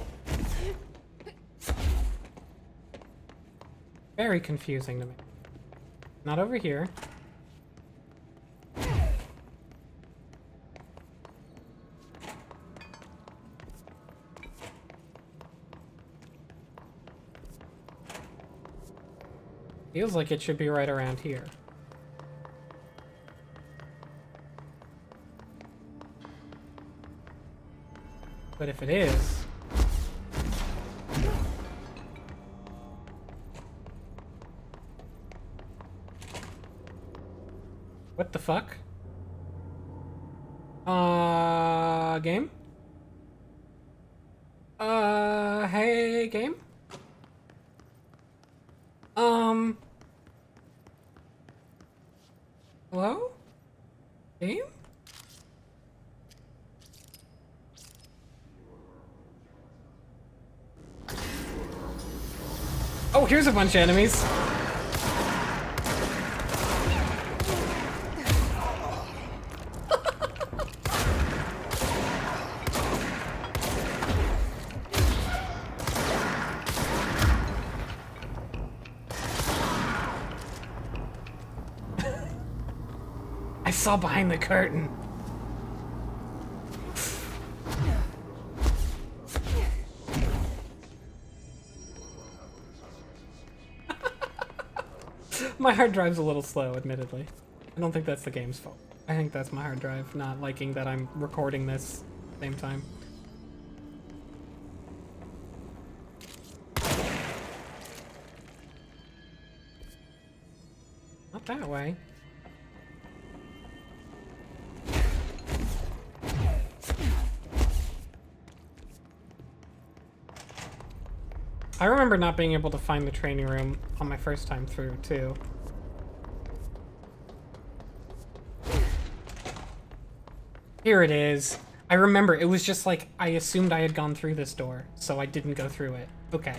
Very confusing to me. Not over here. Feels like it should be right around here. But if it is... What the fuck? Game? Hey, game? Hello? Game? Oh, here's a bunch of enemies. I saw behind the curtain. My hard drive's a little slow, admittedly. I don't think that's the game's fault. I think that's my hard drive not liking that I'm recording this at the same time. Not that way. I remember not being able to find the training room on my first time through, too. Here it is. I remember, it was just like, I assumed I had gone through this door, so I didn't go through it. Okay.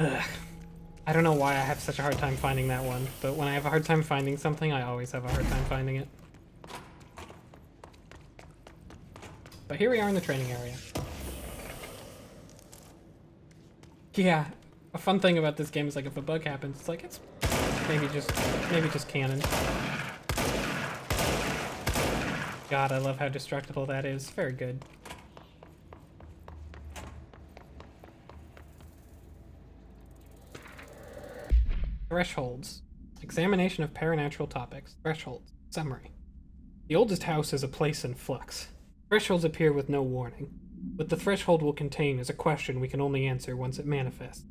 Ugh. I don't know why I have such a hard time finding that one, but when I have a hard time finding something, I always have a hard time finding it. But here we are in the training area. Yeah, a fun thing about this game is like if a bug happens, it's like it's maybe just canon. God, I love how destructible that is. Very good. Thresholds. Examination of paranatural topics. Thresholds. Summary. The oldest house is a place in flux. Thresholds appear with no warning. What the threshold will contain is a question we can only answer once it manifests.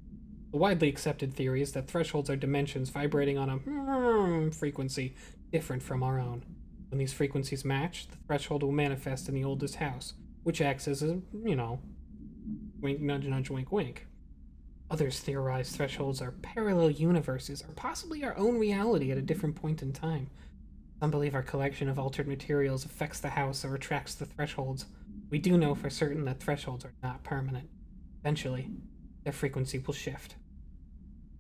The widely accepted theory is that thresholds are dimensions vibrating on a frequency different from our own. When these frequencies match, the threshold will manifest in the oldest house, which acts as a, you know, wink, nudge, nudge, wink, wink. Others theorize thresholds are parallel universes, or possibly our own reality at a different point in time. Some believe our collection of altered materials affects the house or attracts the thresholds. We do know for certain that thresholds are not permanent. Eventually, their frequency will shift.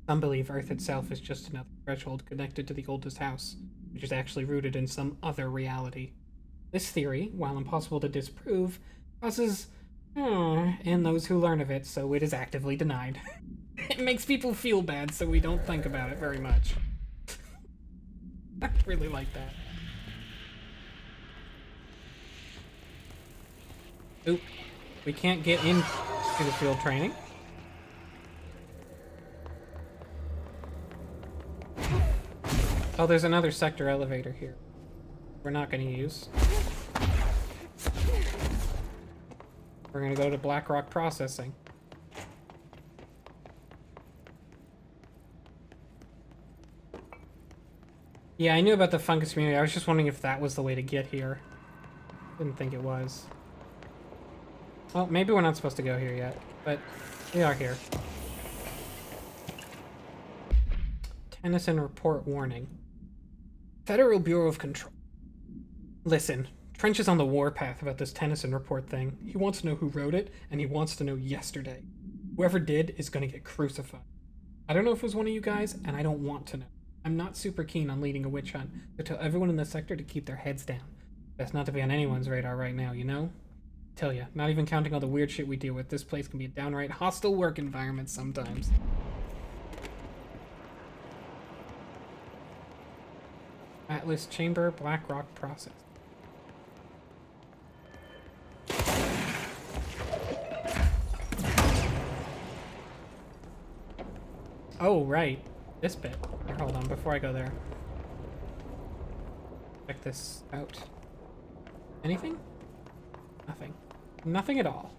Some believe Earth itself is just another threshold connected to the oldest house, which is actually rooted in some other reality. This theory, while impossible to disprove, causes in those who learn of it, so it is actively denied. It makes people feel bad, so we don't think about it very much. I really like that. Oop. We can't get into the field training. Oh, there's another sector elevator here. We're not going to use. We're going to go to Blackrock Processing. Yeah, I knew about the fungus community. I was just wondering if that was the way to get here. Didn't think it was. Well, maybe we're not supposed to go here yet, but we are here. Tennyson report warning. Federal Bureau of Control. Listen, Trench is on the warpath about this Tennyson report thing. He wants to know who wrote it, and he wants to know yesterday. Whoever did is going to get crucified. I don't know if it was one of you guys, and I don't want to know. I'm not super keen on leading a witch hunt, so tell everyone in the sector to keep their heads down. Best not to be on anyone's radar right now, you know? Tell ya, not even counting all the weird shit we deal with, this place can be a downright hostile work environment sometimes. Atlas Chamber, Blackrock Process. Oh, right. This bit. Here, hold on, before I go there. Check this out. Anything? Nothing. Nothing at all.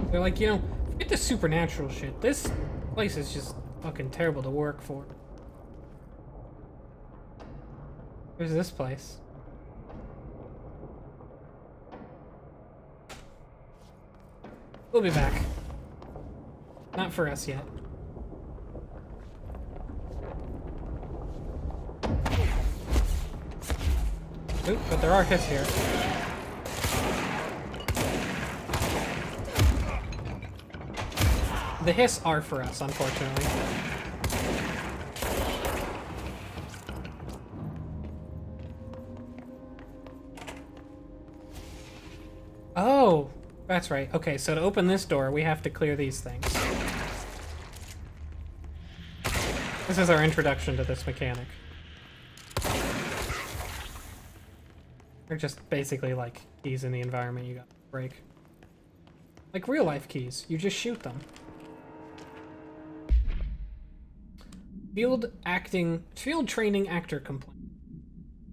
They're like, you know, forget the supernatural shit. This place is just fucking terrible to work for. Where's this place? We'll be back. Not for us yet. Oop, but there are hits here. The hiss are for us, unfortunately. Oh, that's right. Okay, so to open this door, we have to clear these things. This is our introduction to this mechanic. They're just basically like keys in the environment you gotta break. Like real life keys, you just shoot them. Field training actor complaint.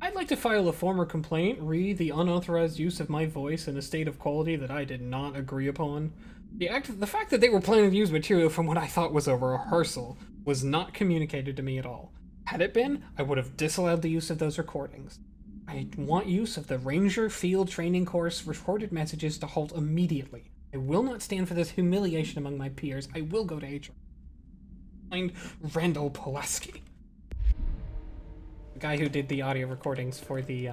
I'd like to file a former complaint re the unauthorized use of my voice in a state of quality that I did not agree upon. The fact that they were planning to use material from what I thought was a rehearsal was not communicated to me at all. Had it been, I would have disallowed the use of those recordings. I want use of the Ranger Field Training Course recorded messages to halt immediately. I will not stand for this humiliation among my peers. I will go to HR. Signed, Randall Pulaski. The guy who did the audio recordings for the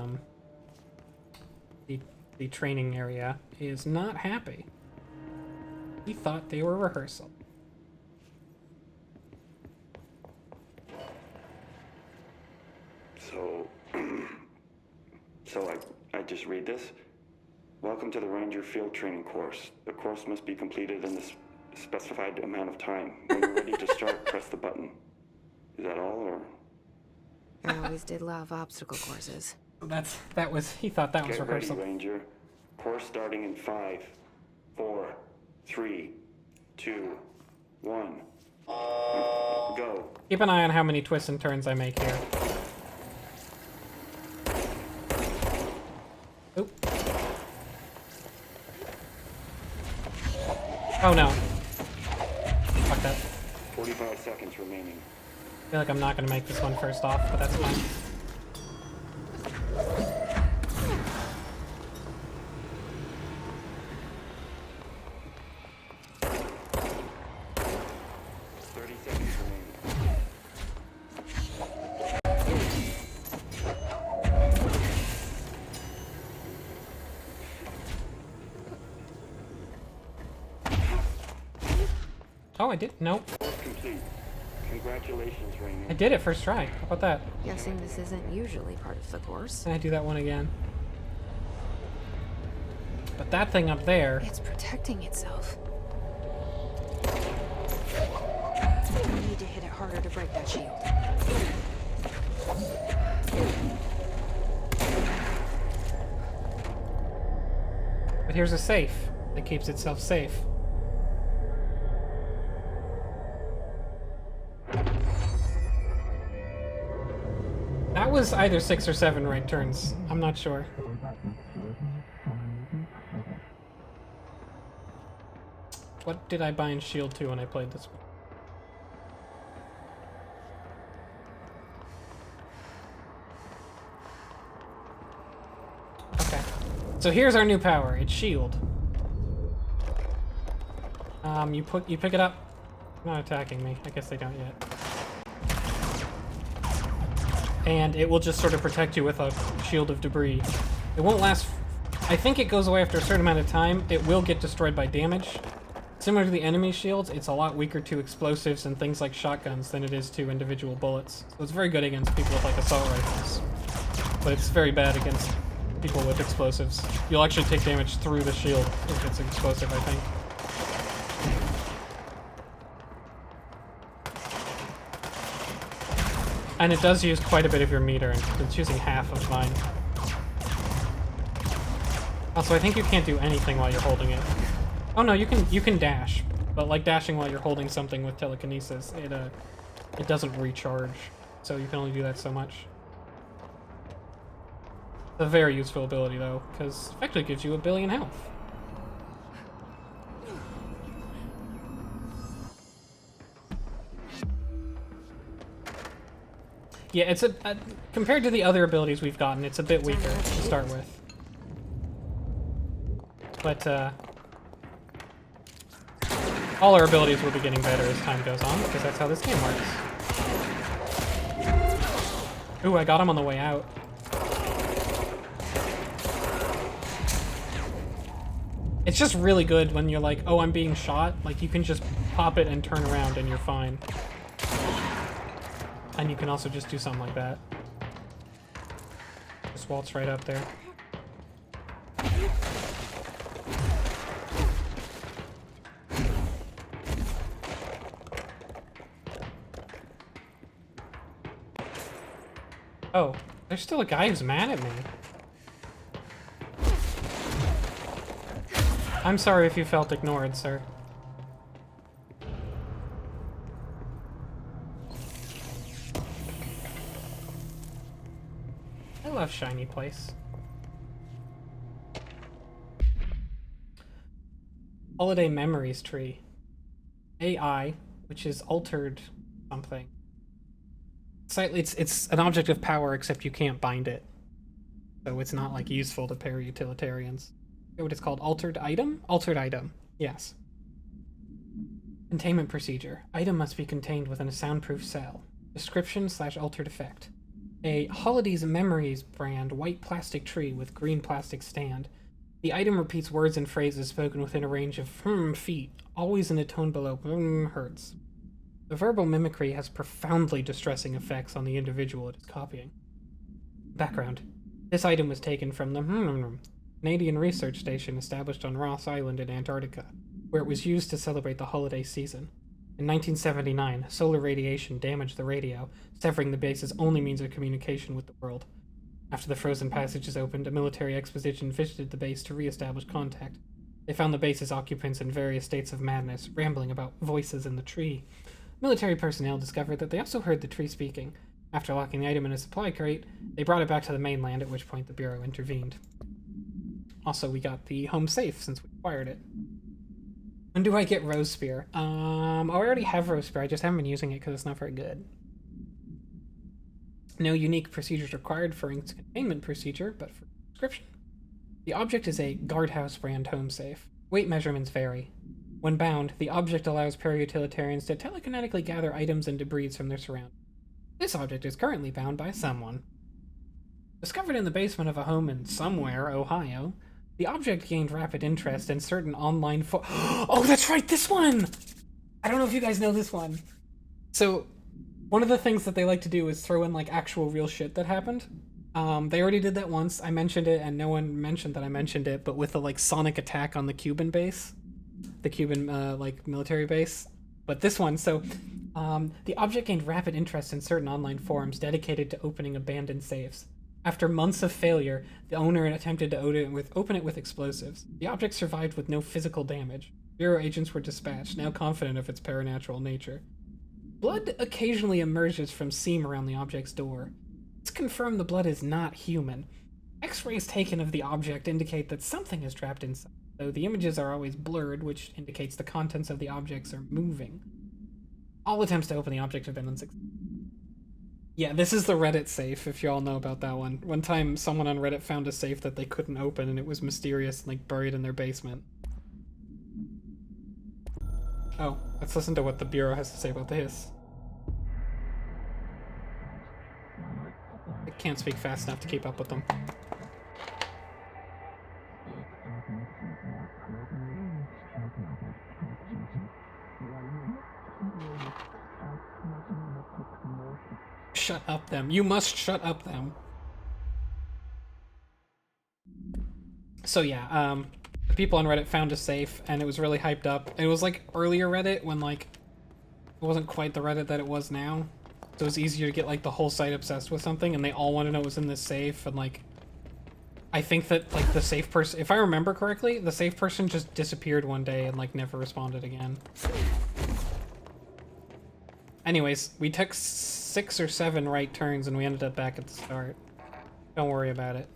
training area is not happy. He thought they were rehearsal. So I just read this. Welcome to the Ranger Field Training Course. The course must be completed in the specified amount of time. When you're ready to start, press the button. Is that all, or? I always did love obstacle courses. He thought that was rehearsal. Get ready, Ranger. Course starting in 5, 4, 3, 2, 1. Go. Keep an eye on how many twists and turns I make here. Oop. Oh no. Fuck that. 45 seconds remaining. I feel like I'm not gonna make this one first off, but that's fine. Oh, I did? Nope. Complete. Congratulations, Raymond. I did it first try. How about that? Guessing this isn't usually part of the course. Can I do that one again? But that thing up there... It's protecting itself. I need to hit it harder to break that shield. But here's a safe that keeps itself safe. That was either 6 or 7 right turns. I'm not sure. What did I buy in Shield 2 when I played this one? Okay. So here's our new power. It's Shield. You pick it up. Not attacking me. I guess they don't yet. And it will just sort of protect you with a shield of debris. It won't last... I think it goes away after a certain amount of time. It will get destroyed by damage. Similar to the enemy shields, it's a lot weaker to explosives and things like shotguns than it is to individual bullets. So it's very good against people with like assault rifles. But it's very bad against people with explosives. You'll actually take damage through the shield if it's explosive, I think. And it does use quite a bit of your meter, and it's using half of mine. Also, I think you can't do anything while you're holding it. Oh no, you can dash, but like dashing while you're holding something with telekinesis, it doesn't recharge, so you can only do that so much. It's a very useful ability though, because it effectively gives you 1 billion health. Yeah, it's compared to the other abilities we've gotten, it's a bit weaker to start with. But, all our abilities will be getting better as time goes on, because that's how this game works. Ooh, I got him on the way out. It's just really good when you're like, oh, I'm being shot. Like, you can just pop it and turn around and you're fine. And you can also just do something like that. Just waltz right up there. Oh, there's still a guy who's mad at me. I'm sorry if you felt ignored, sir. I love Shiny Place. Holiday Memories Tree. AI, which is altered something. It's an object of power, except you can't bind it. So it's not, like, useful to para-utilitarians. What it's called? Altered item? Altered item. Yes. Containment procedure. Item must be contained within a soundproof cell. Description / altered effect. A Holidays Memories brand white plastic tree with green plastic stand. The item repeats words and phrases spoken within a range of feet, always in a tone below hertz. The verbal mimicry has profoundly distressing effects on the individual it is copying. Background. This item was taken from the Canadian research station established on Ross Island in Antarctica, where it was used to celebrate the holiday season. In 1979, solar radiation damaged the radio, severing the base's only means of communication with the world. After the frozen passages opened, a military expedition visited the base to re-establish contact. They found the base's occupants in various states of madness, rambling about voices in the tree. Military personnel discovered that they also heard the tree speaking. After locking the item in a supply crate, they brought it back to the mainland, at which point the Bureau intervened. Also, we got the home safe since we acquired it. When do I get Rose Spear? I already have Rose Spear, I just haven't been using it because it's not very good. No unique procedures required for its containment procedure, but for description. The object is a guardhouse brand home safe. Weight measurements vary. When bound, the object allows para-utilitarians to telekinetically gather items and debris from their surroundings. This object is currently bound by someone. Discovered in the basement of a home in somewhere, Ohio, the object gained rapid interest in certain online Oh, that's right, this one! I don't know if you guys know this one. So, one of the things that they like to do is throw in, like, actual real shit that happened. They already did that once. I mentioned it, and no one mentioned that I mentioned it, but with the, like, sonic attack on the Cuban base. The Cuban, like, military base. But this one, so, the object gained rapid interest in certain online forums dedicated to opening abandoned safes. After months of failure, the owner attempted to open it with explosives. The object survived with no physical damage. Bureau agents were dispatched, now confident of its paranatural nature. Blood occasionally emerges from seam around the object's door. It's confirmed the blood is not human. X-rays taken of the object indicate that something is trapped inside, though the images are always blurred, which indicates the contents of the objects are moving. All attempts to open the object have been unsuccessful. Yeah, this is the Reddit safe, if you all know about that one. One time, someone on Reddit found a safe that they couldn't open, and it was mysterious, like, buried in their basement. Oh, let's listen to what the Bureau has to say about this. I can't speak fast enough to keep up with them. Shut up them. You must shut up them. So yeah, the people on Reddit found a safe, and it was really hyped up. It was like earlier Reddit, when like, it wasn't quite the Reddit that it was now. So it was easier to get like the whole site obsessed with something, and they all want to know what was in this safe, and like, I think that like the safe person, if I remember correctly, the safe person just disappeared one day and like never responded again. Anyways, we took 6 or 7 right turns and we ended up back at the start. Don't worry about it.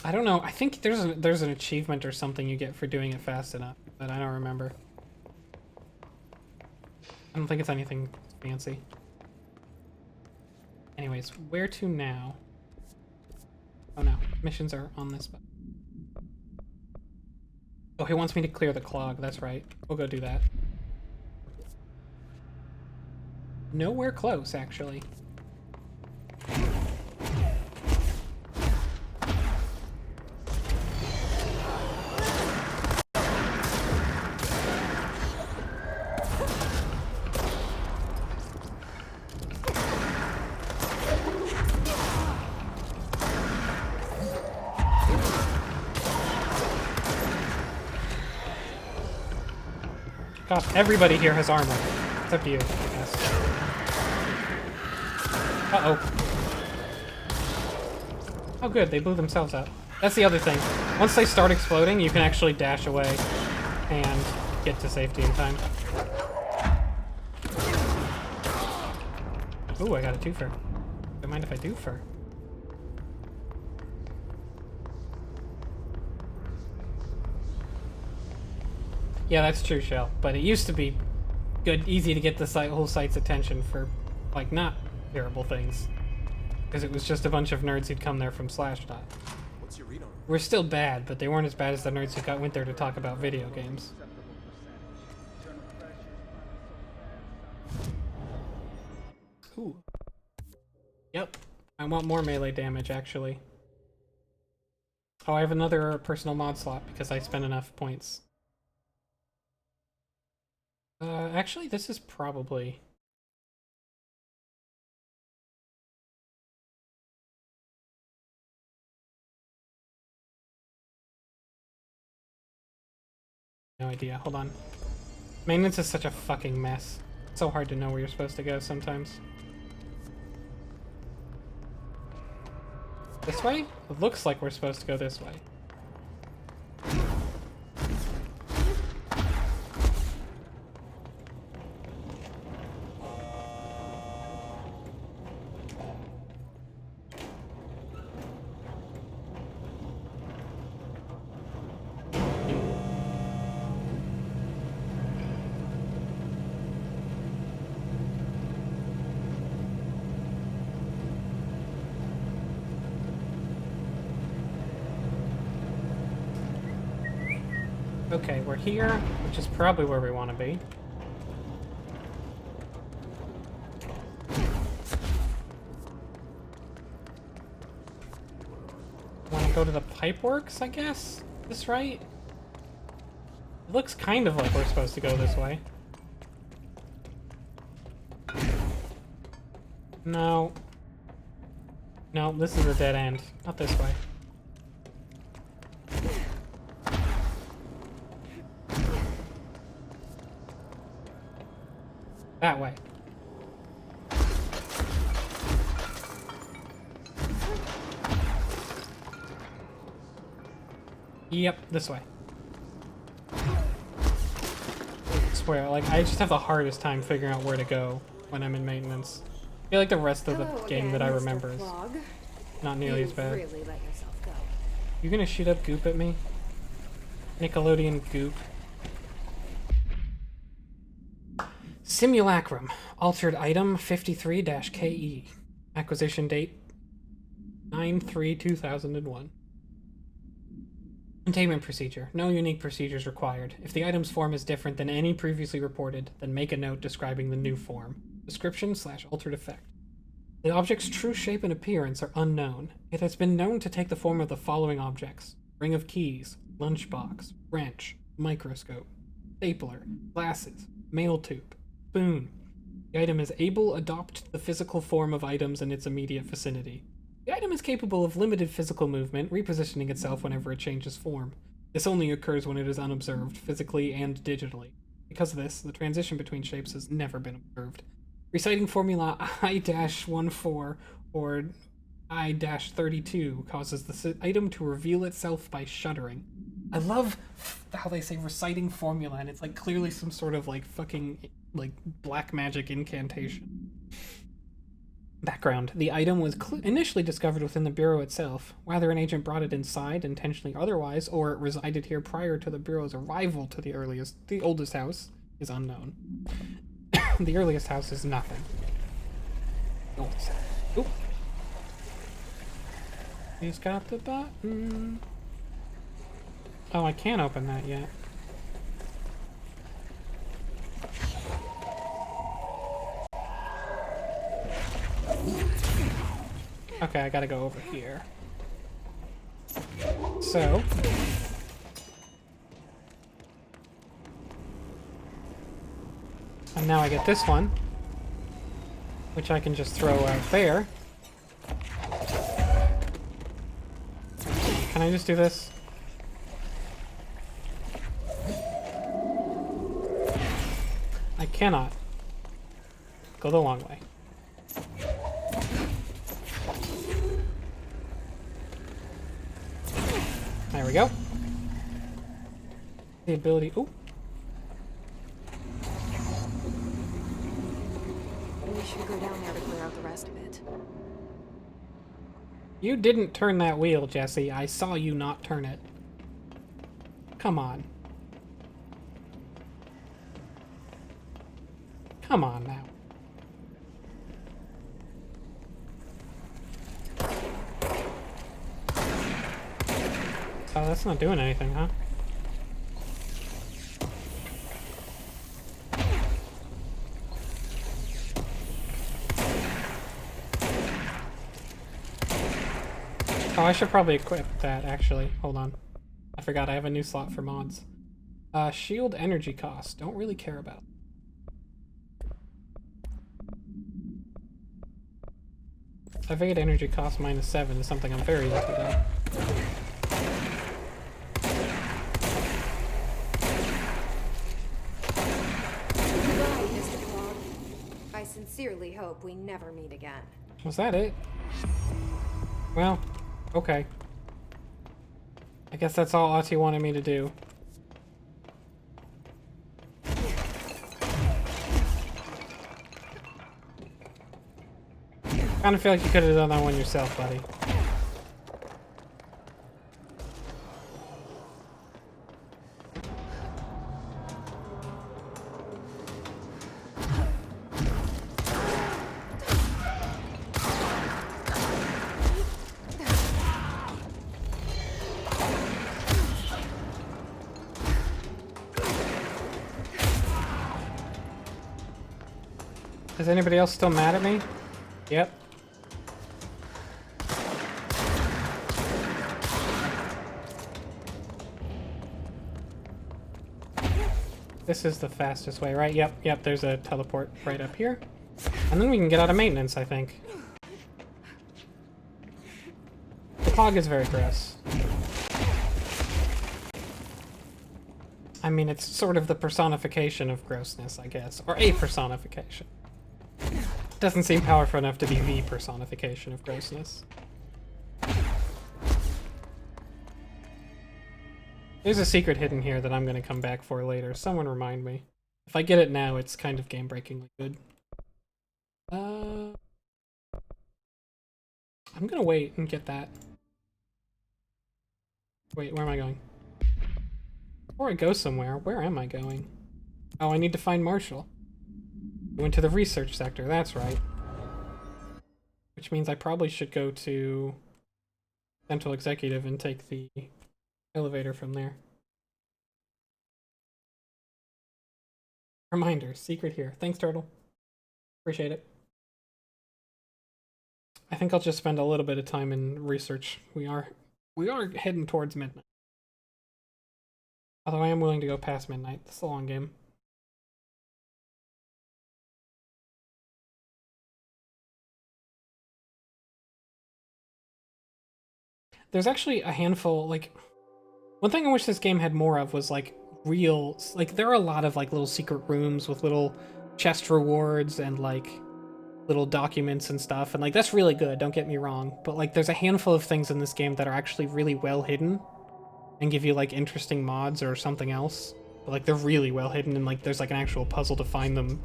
I don't know, I think there's an achievement or something you get for doing it fast enough, but I don't remember. I don't think it's anything fancy. Anyways, where to now? Oh no, missions are on this button. Oh, he wants me to clear the clog, that's right. We'll go do that. Nowhere close, actually. God, everybody here has armor. Except you, I guess. Uh-oh. Oh good, they blew themselves up. That's the other thing. Once they start exploding, you can actually dash away and get to safety in time. Ooh, I got a twofer. Don't mind if I doofer. Yeah, that's true, Shell. But it used to be good, easy to get the whole site's attention for, like, not terrible things. Because it was just a bunch of nerds who'd come there from Slashdot. What's your read on it? We're still bad, but they weren't as bad as the nerds who went there to talk about video games. Ooh. Yep. I want more melee damage, actually. Oh, I have another personal mod slot because I spent enough points. Actually, this is probably... No idea. Hold on. Maintenance is such a fucking mess. It's so hard to know where you're supposed to go sometimes. This way? It looks like we're supposed to go this way. Okay, we're here, which is probably where we want to be. Want to go to the pipeworks, I guess? This right? It looks kind of like we're supposed to go this way. No. No, this is a dead end. Not this way. That way. Yep, this way. I swear, like, I just have the hardest time figuring out where to go when I'm in maintenance. I feel like the rest of the game that I remember is not nearly as bad. Really let yourself go. You gonna shoot up goop at me? Nickelodeon goop. Simulacrum. Altered item 53-KE. Acquisition date 9/3/2001. Containment procedure. No unique procedures required. If the item's form is different than any previously reported, then make a note describing the new form. Description/altered effect. The object's true shape and appearance are unknown. It has been known to take the form of the following objects: ring of keys, lunchbox, wrench, microscope, stapler, glasses, mail tube, spoon. The item is able to adopt the physical form of items in its immediate vicinity. The item is capable of limited physical movement, repositioning itself whenever it changes form. This only occurs when it is unobserved, physically and digitally. Because of this, the transition between shapes has never been observed. Reciting formula I-14 or I-32 causes the item to reveal itself by shuddering. I love how they say reciting formula, and it's like clearly some sort of like fucking like black magic incantation. Background. The item was initially discovered within the Bureau itself. Whether an agent brought it inside, intentionally or otherwise, or it resided here prior to the Bureau's arrival to the oldest house, is unknown. The earliest house is nothing. The oldest house. Oop. He's got the button. Oh, I can't open that yet. Okay, I gotta go over here. So... and now I get this one, which I can just throw out there. Can I just do this? I cannot. Go the long way. There we go. The ability. Ooh. We should go down there to clear out the rest of it. You didn't turn that wheel, Jesse. I saw you not turn it. Come on. Come on now. Oh, that's not doing anything, huh? Oh, I should probably equip that, actually. Hold on. I forgot I have a new slot for mods. Shield energy cost. Don't really care about. Evade energy cost -7 is something I'm very lucky about. Goodbye, Mr. Claude. I sincerely hope we never meet again. Was that it? Well, okay. I guess that's all Ahti wanted me to do. Kinda feel like you could have done that one yourself, buddy. Is anybody else still mad at me? Yep. This is the fastest way, right? Yep, there's a teleport right up here. And then we can get out of maintenance, I think. The clog is very gross. I mean, it's sort of the personification of grossness, I guess. Or a personification. Doesn't seem powerful enough to be the personification of grossness. There's a secret hidden here that I'm going to come back for later. Someone remind me. If I get it now, it's kind of game-breakingly good. I'm going to wait and get that. Wait, where am I going? Before I go somewhere, where am I going? Oh, I need to find Marshall. I went to the research sector, that's right. Which means I probably should go to Central Executive and take the elevator from there. Reminder, secret here. Thanks, Turtle. Appreciate it. I think I'll just spend a little bit of time in research. We are heading towards midnight. Although I am willing to go past midnight. It's a long game. There's actually a handful, like, one thing I wish this game had more of was, like, real, like, there are a lot of, like, little secret rooms with little chest rewards and, like, little documents and stuff, and, like, that's really good, don't get me wrong, but, like, there's a handful of things in this game that are actually really well hidden and give you, like, interesting mods or something else, but, like, they're really well hidden and, like, there's, like, an actual puzzle to find them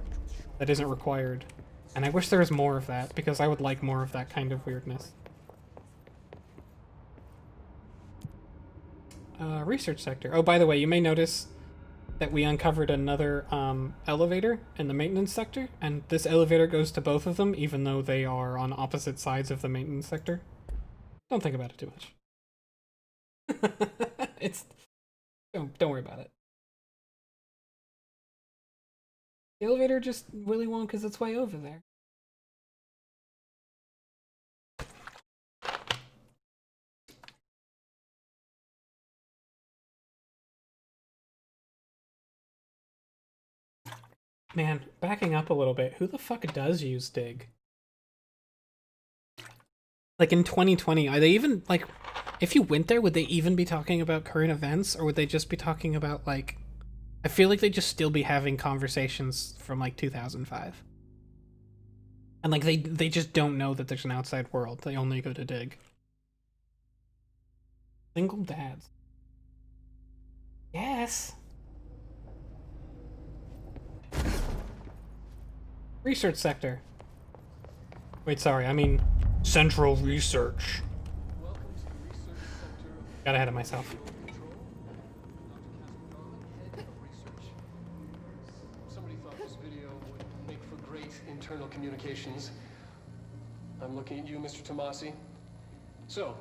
that isn't required. And I wish there was more of that, because I would like more of that kind of weirdness. Research sector. Oh, by the way, you may notice that we uncovered another elevator in the maintenance sector, and this elevator goes to both of them, even though they are on opposite sides of the maintenance sector. Don't think about it too much. Don't worry about it. The elevator just Willy Wonka's its way over there. Man, backing up a little bit, who the fuck does use Dig? Like in 2020, are they even, like, if you went there, would they even be talking about current events, or would they just be talking about, like, I feel like they'd just still be having conversations from, like, 2005. And, like, they just don't know that there's an outside world. They only go to Dig. Single dads. Yes. Research sector. Wait, sorry, I mean Central Research. Got ahead of myself. Somebody thought this video would make for great internal communications. I'm looking at you, Mr. Tomasi. So,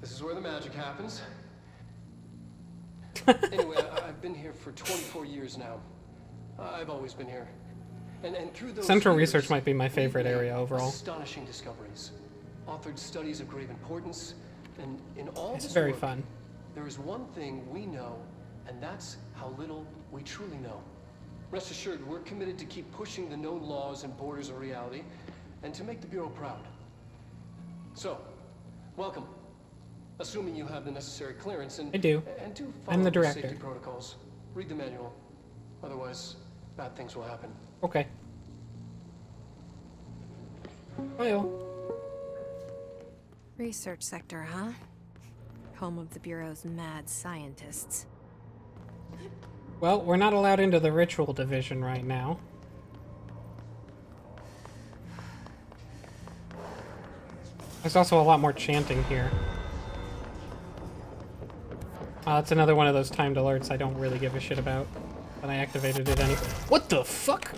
this is where the magic happens. Anyway, I've been here for 24 years now. I've always been here. And through those Central years, Research might be my favorite we've made area overall. Astonishing discoveries. Authored studies of grave importance. And in all It's this very work, fun. there is one thing we know, and that's how little we truly know. Rest assured, we're committed to keep pushing the known laws and borders of reality, and to make the Bureau proud. So, welcome. Assuming you have the necessary clearance, and I do. And do I'm follow the director. safety protocols. Read the manual. Otherwise, bad things will happen. Okay. Well. Research sector, huh? Home of the Bureau's mad scientists. Well, we're not allowed into the ritual division right now. There's also a lot more chanting here. It's another one of those timed alerts I don't really give a shit about. But I activated it anyway. What the fuck?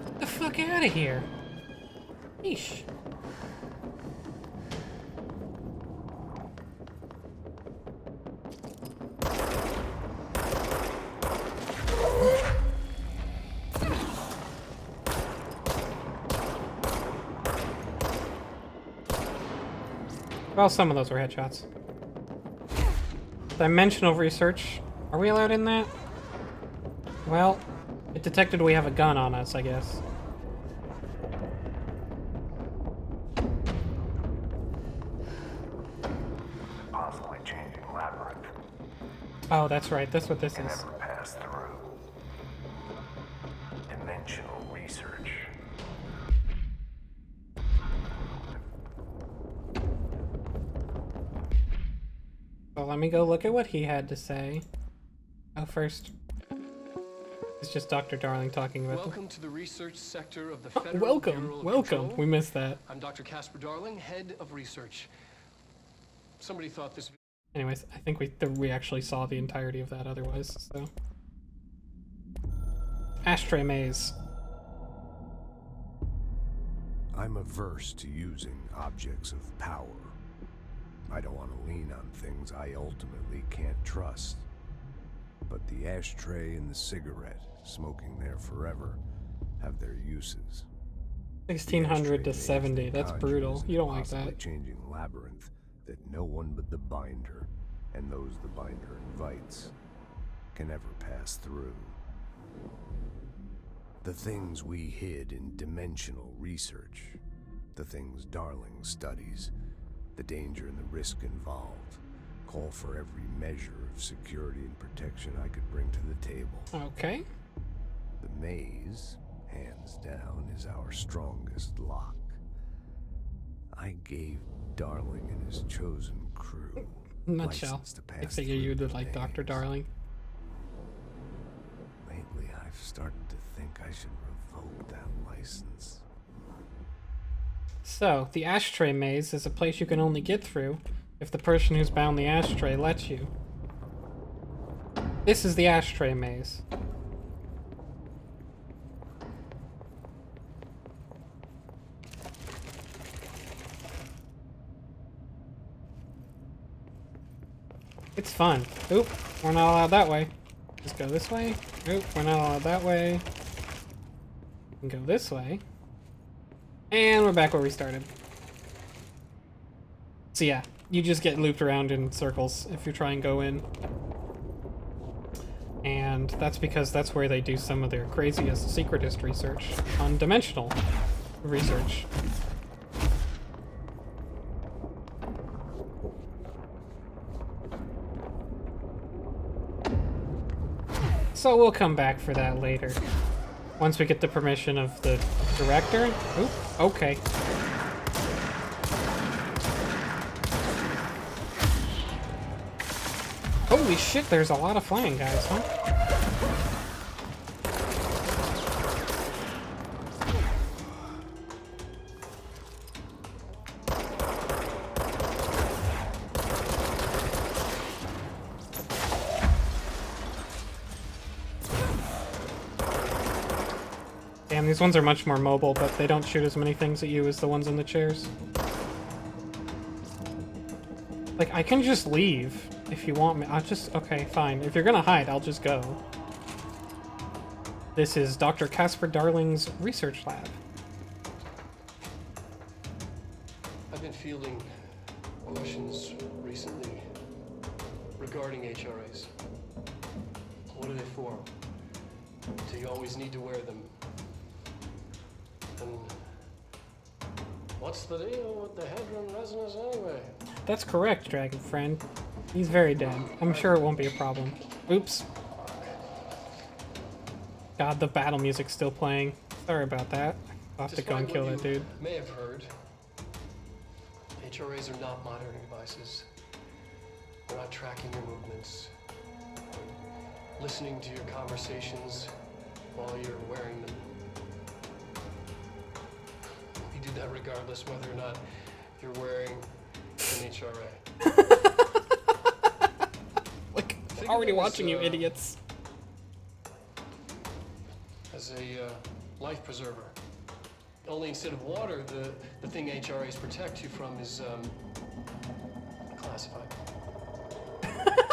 Get the fuck out of here. Yeesh. Well, some of those were headshots. Dimensional research. Are we allowed in that? Well, it detected we have a gun on us, I guess. Possibly changing labyrinth. Oh, that's right. That's what this Can is. never pass through. Dimensional research. So let me go look at what he had to say. Oh, first, it's just Dr. Darling talking about. Welcome to the research sector of the Federal Welcome, Bureau of welcome. Control. We missed that. I'm Dr. Casper Darling, head of research. Somebody thought this. Anyways, I think we actually saw the entirety of that otherwise. So, ashtray maze. I'm averse to using objects of power. I don't want to lean on things I ultimately can't trust. But the ashtray and the cigarette, smoking there forever, have their uses. 1600 to 70. That's brutal. You don't like that. Changing labyrinth that no one but the binder, and those the binder invites, can ever pass through. The things we hid in dimensional research, the things Darling studies, the danger and the risk involved, call for every measure of security and protection I could bring to the table. Okay. The maze, hands down, is our strongest lock. I gave Darling and his chosen crew Nutshell. license to pass I figure through you the did like Dr. maze. Darling. Lately, I've started to think I should revoke that license. So, the ashtray maze is a place you can only get through if the person who's bound the ashtray lets you. This is the ashtray maze. It's fun. Oop, we're not allowed that way. Just go this way. Oop, we're not allowed that way. We can go this way. And we're back where we started. So yeah, you just get looped around in circles if you try and go in. And that's because that's where they do some of their craziest secretist research on dimensional research. So we'll come back for that later. Once we get the permission of the director. Oop, okay. Holy shit, there's a lot of flying guys, huh? Damn, these ones are much more mobile, but they don't shoot as many things at you as the ones in the chairs. Like, I can just leave if you want me. I'll just... Okay, fine. If you're gonna hide, I'll just go. This is Dr. Casper Darling's research lab. I've been fielding questions recently regarding HRAs. What are they for? Do you always need to wear them? And what's the deal with the headroom resonance anyway? That's correct, Dragon Friend. He's very dead. I'm sure it won't be a problem. Oops. God, the battle music's still playing. Sorry about that. I'll have to go and kill that dude. May have heard. HRAs are not monitoring devices. They're not tracking your movements. Listening to your conversations while you're wearing them. We do that regardless whether or not you're wearing an HRA. Like, we're already watching you idiots. As a life preserver. Only instead of water, the thing HRAs protect you from is classified.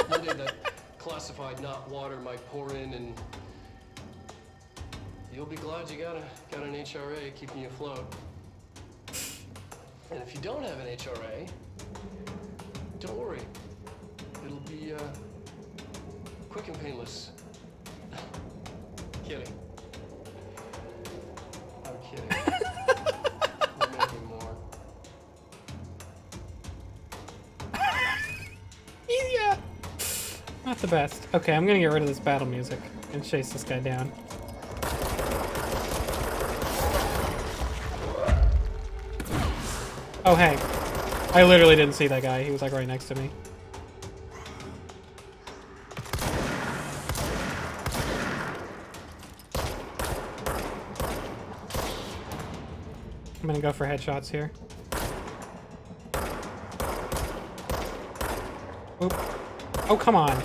One day that classified, not water, might pour in, and you'll be glad you got an HRA keeping you afloat. And if you don't have an HRA, don't worry. It'll be quick and painless. Kidding. I'm kidding. We're making more. Yeah. Not the best. Okay, I'm gonna get rid of this battle music and chase this guy down. Oh, hey. I literally didn't see that guy. He was like right next to me. I'm gonna go for headshots here. Oop. Oh, come on.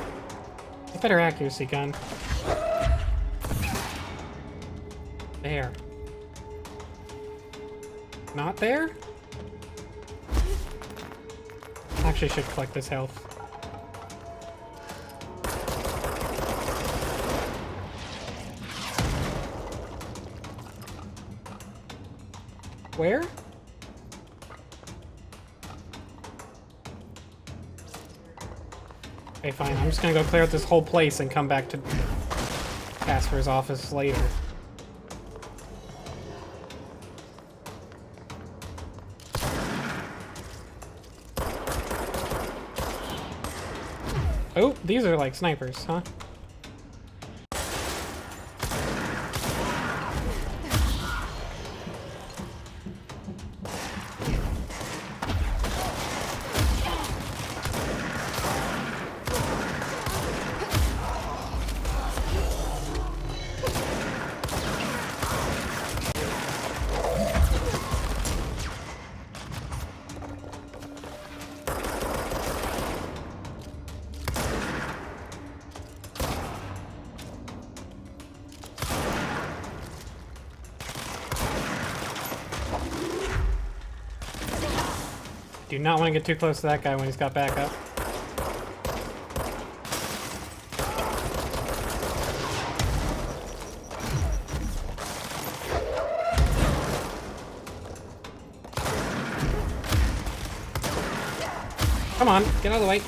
Get better accuracy, gun. There. Not there? Actually should collect this health. Where? Okay, fine. I'm just gonna go clear out this whole place and come back to Casper's office later. Oh, these are like snipers, huh? Do not want to get too close to that guy when he's got backup. Come on, get out of the way.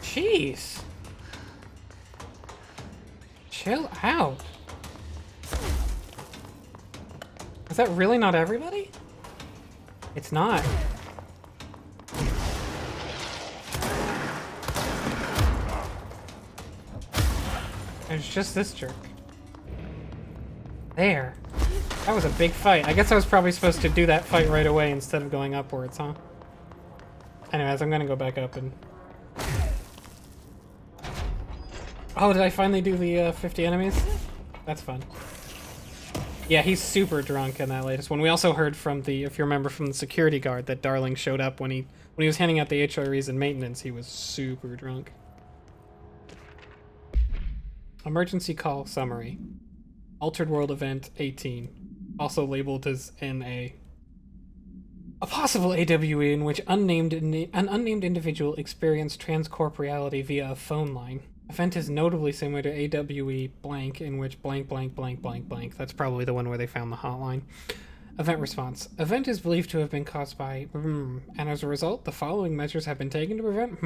Jeez. Chill out. Is that really not everybody? It's not. There's just this jerk. There. That was a big fight. I guess I was probably supposed to do that fight right away instead of going upwards, huh? Anyways, I'm gonna go back up and... Oh, did I finally do the 50 enemies? That's fun. Yeah, he's super drunk in that latest one. We also heard from the, if you remember, from the security guard that Darling showed up when he was handing out the HREs and maintenance. He was super drunk. Emergency call summary. Altered World Event 18. Also labeled as NA. A possible AWE in which an unnamed individual experienced transcorporeality via a phone line. Event is notably similar to AWE blank, in which blank blank blank blank blank. That's probably the one where they found the hotline. Event response. Event is believed to have been caused by and as a result, the following measures have been taken to prevent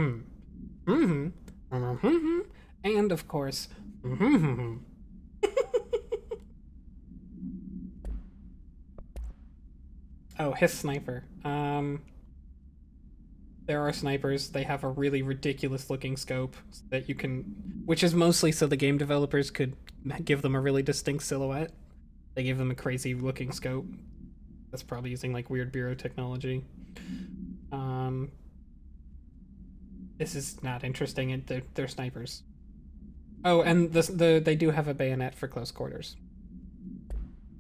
and of course Oh, his sniper. There are snipers. They have a really ridiculous looking scope that you can, which is mostly so the game developers could give them a really distinct silhouette. They gave them a crazy looking scope. That's probably using like weird bureau technology. This is not interesting. They're snipers. Oh, and they do have a bayonet for close quarters.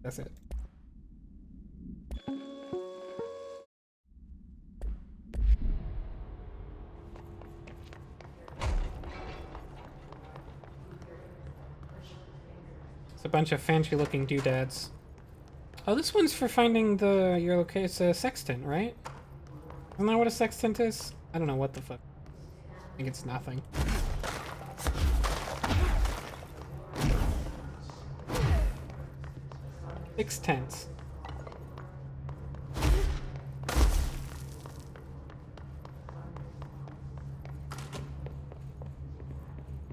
That's it. It's a bunch of fancy looking doodads. Oh, this one's for finding your location. It's a sextant, right? Isn't that what a sextant is? I don't know what the fuck. I think it's nothing. Six-tenths.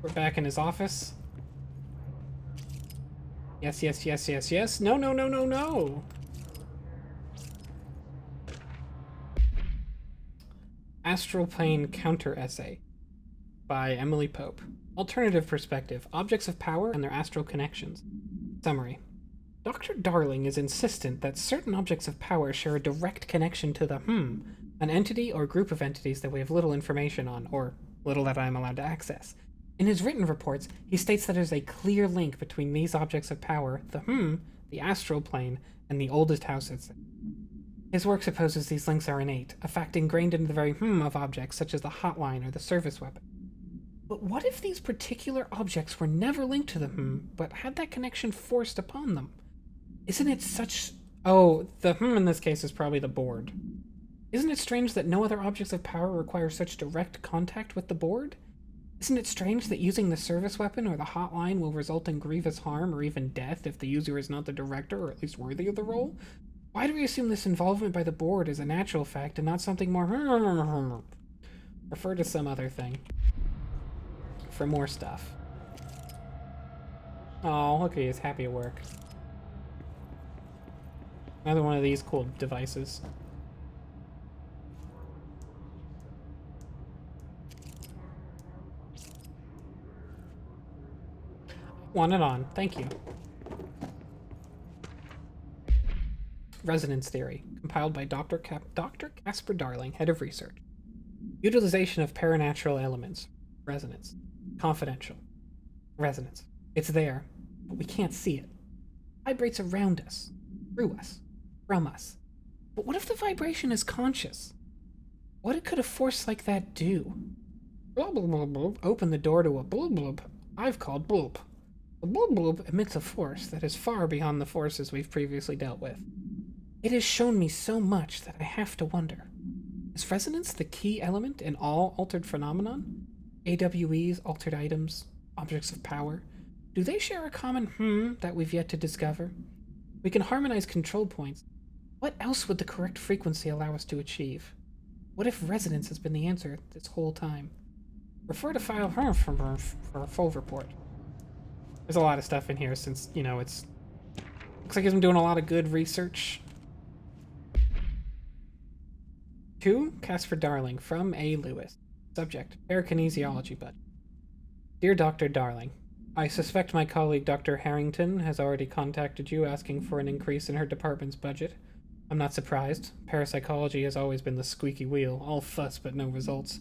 We're back in his office. Yes, yes, yes, yes, yes. No, no, no, no, no. Astral Plane Counter Essay by Emily Pope. Alternative perspective. Objects of power and their astral connections. Summary. Dr. Darling is insistent that certain objects of power share a direct connection to the an entity or group of entities that we have little information on, or little that I am allowed to access. In his written reports, he states that there's a clear link between these objects of power, the astral plane, and the oldest house itself. His work supposes these links are innate, a fact ingrained into the very of objects such as the hotline or the service weapon. But what if these particular objects were never linked to the but had that connection forced upon them? Isn't it such... Oh, the in this case is probably the board. Isn't it strange that no other objects of power require such direct contact with the board? Isn't it strange that using the service weapon or the hotline will result in grievous harm or even death if the user is not the director or at least worthy of the role? Why do we assume this involvement by the board is a natural fact and not something more... Refer to some other thing. For more stuff. Oh, look at he is happy at work. Another one of these cool devices. Want it on. Thank you. Resonance theory, compiled by Dr. Casper Darling, head of research. Utilization of paranatural elements. Resonance. Confidential. Resonance. It's there, but we can't see it. It vibrates around us, through us, from us. But what if the vibration is conscious? What could a force like that do? Blub, blub, blub, blub. Open the door to a blub blub I've called bloop. The blub blub emits a force that is far beyond the forces we've previously dealt with. It has shown me so much that I have to wonder. Is resonance the key element in all altered phenomenon? AWEs, altered items, objects of power? Do they share a common that we've yet to discover? We can harmonize control points. What else would the correct frequency allow us to achieve? What if resonance has been the answer this whole time? Refer to file for a full report. There's a lot of stuff in here since, you know, it's... Looks like he's been doing a lot of good research. To Casper Darling, from A. Lewis. Subject, parakinesiology bud. Dear Dr. Darling, I suspect my colleague Dr. Harrington has already contacted you asking for an increase in her department's budget. I'm not surprised. Parapsychology has always been the squeaky wheel, all fuss but no results.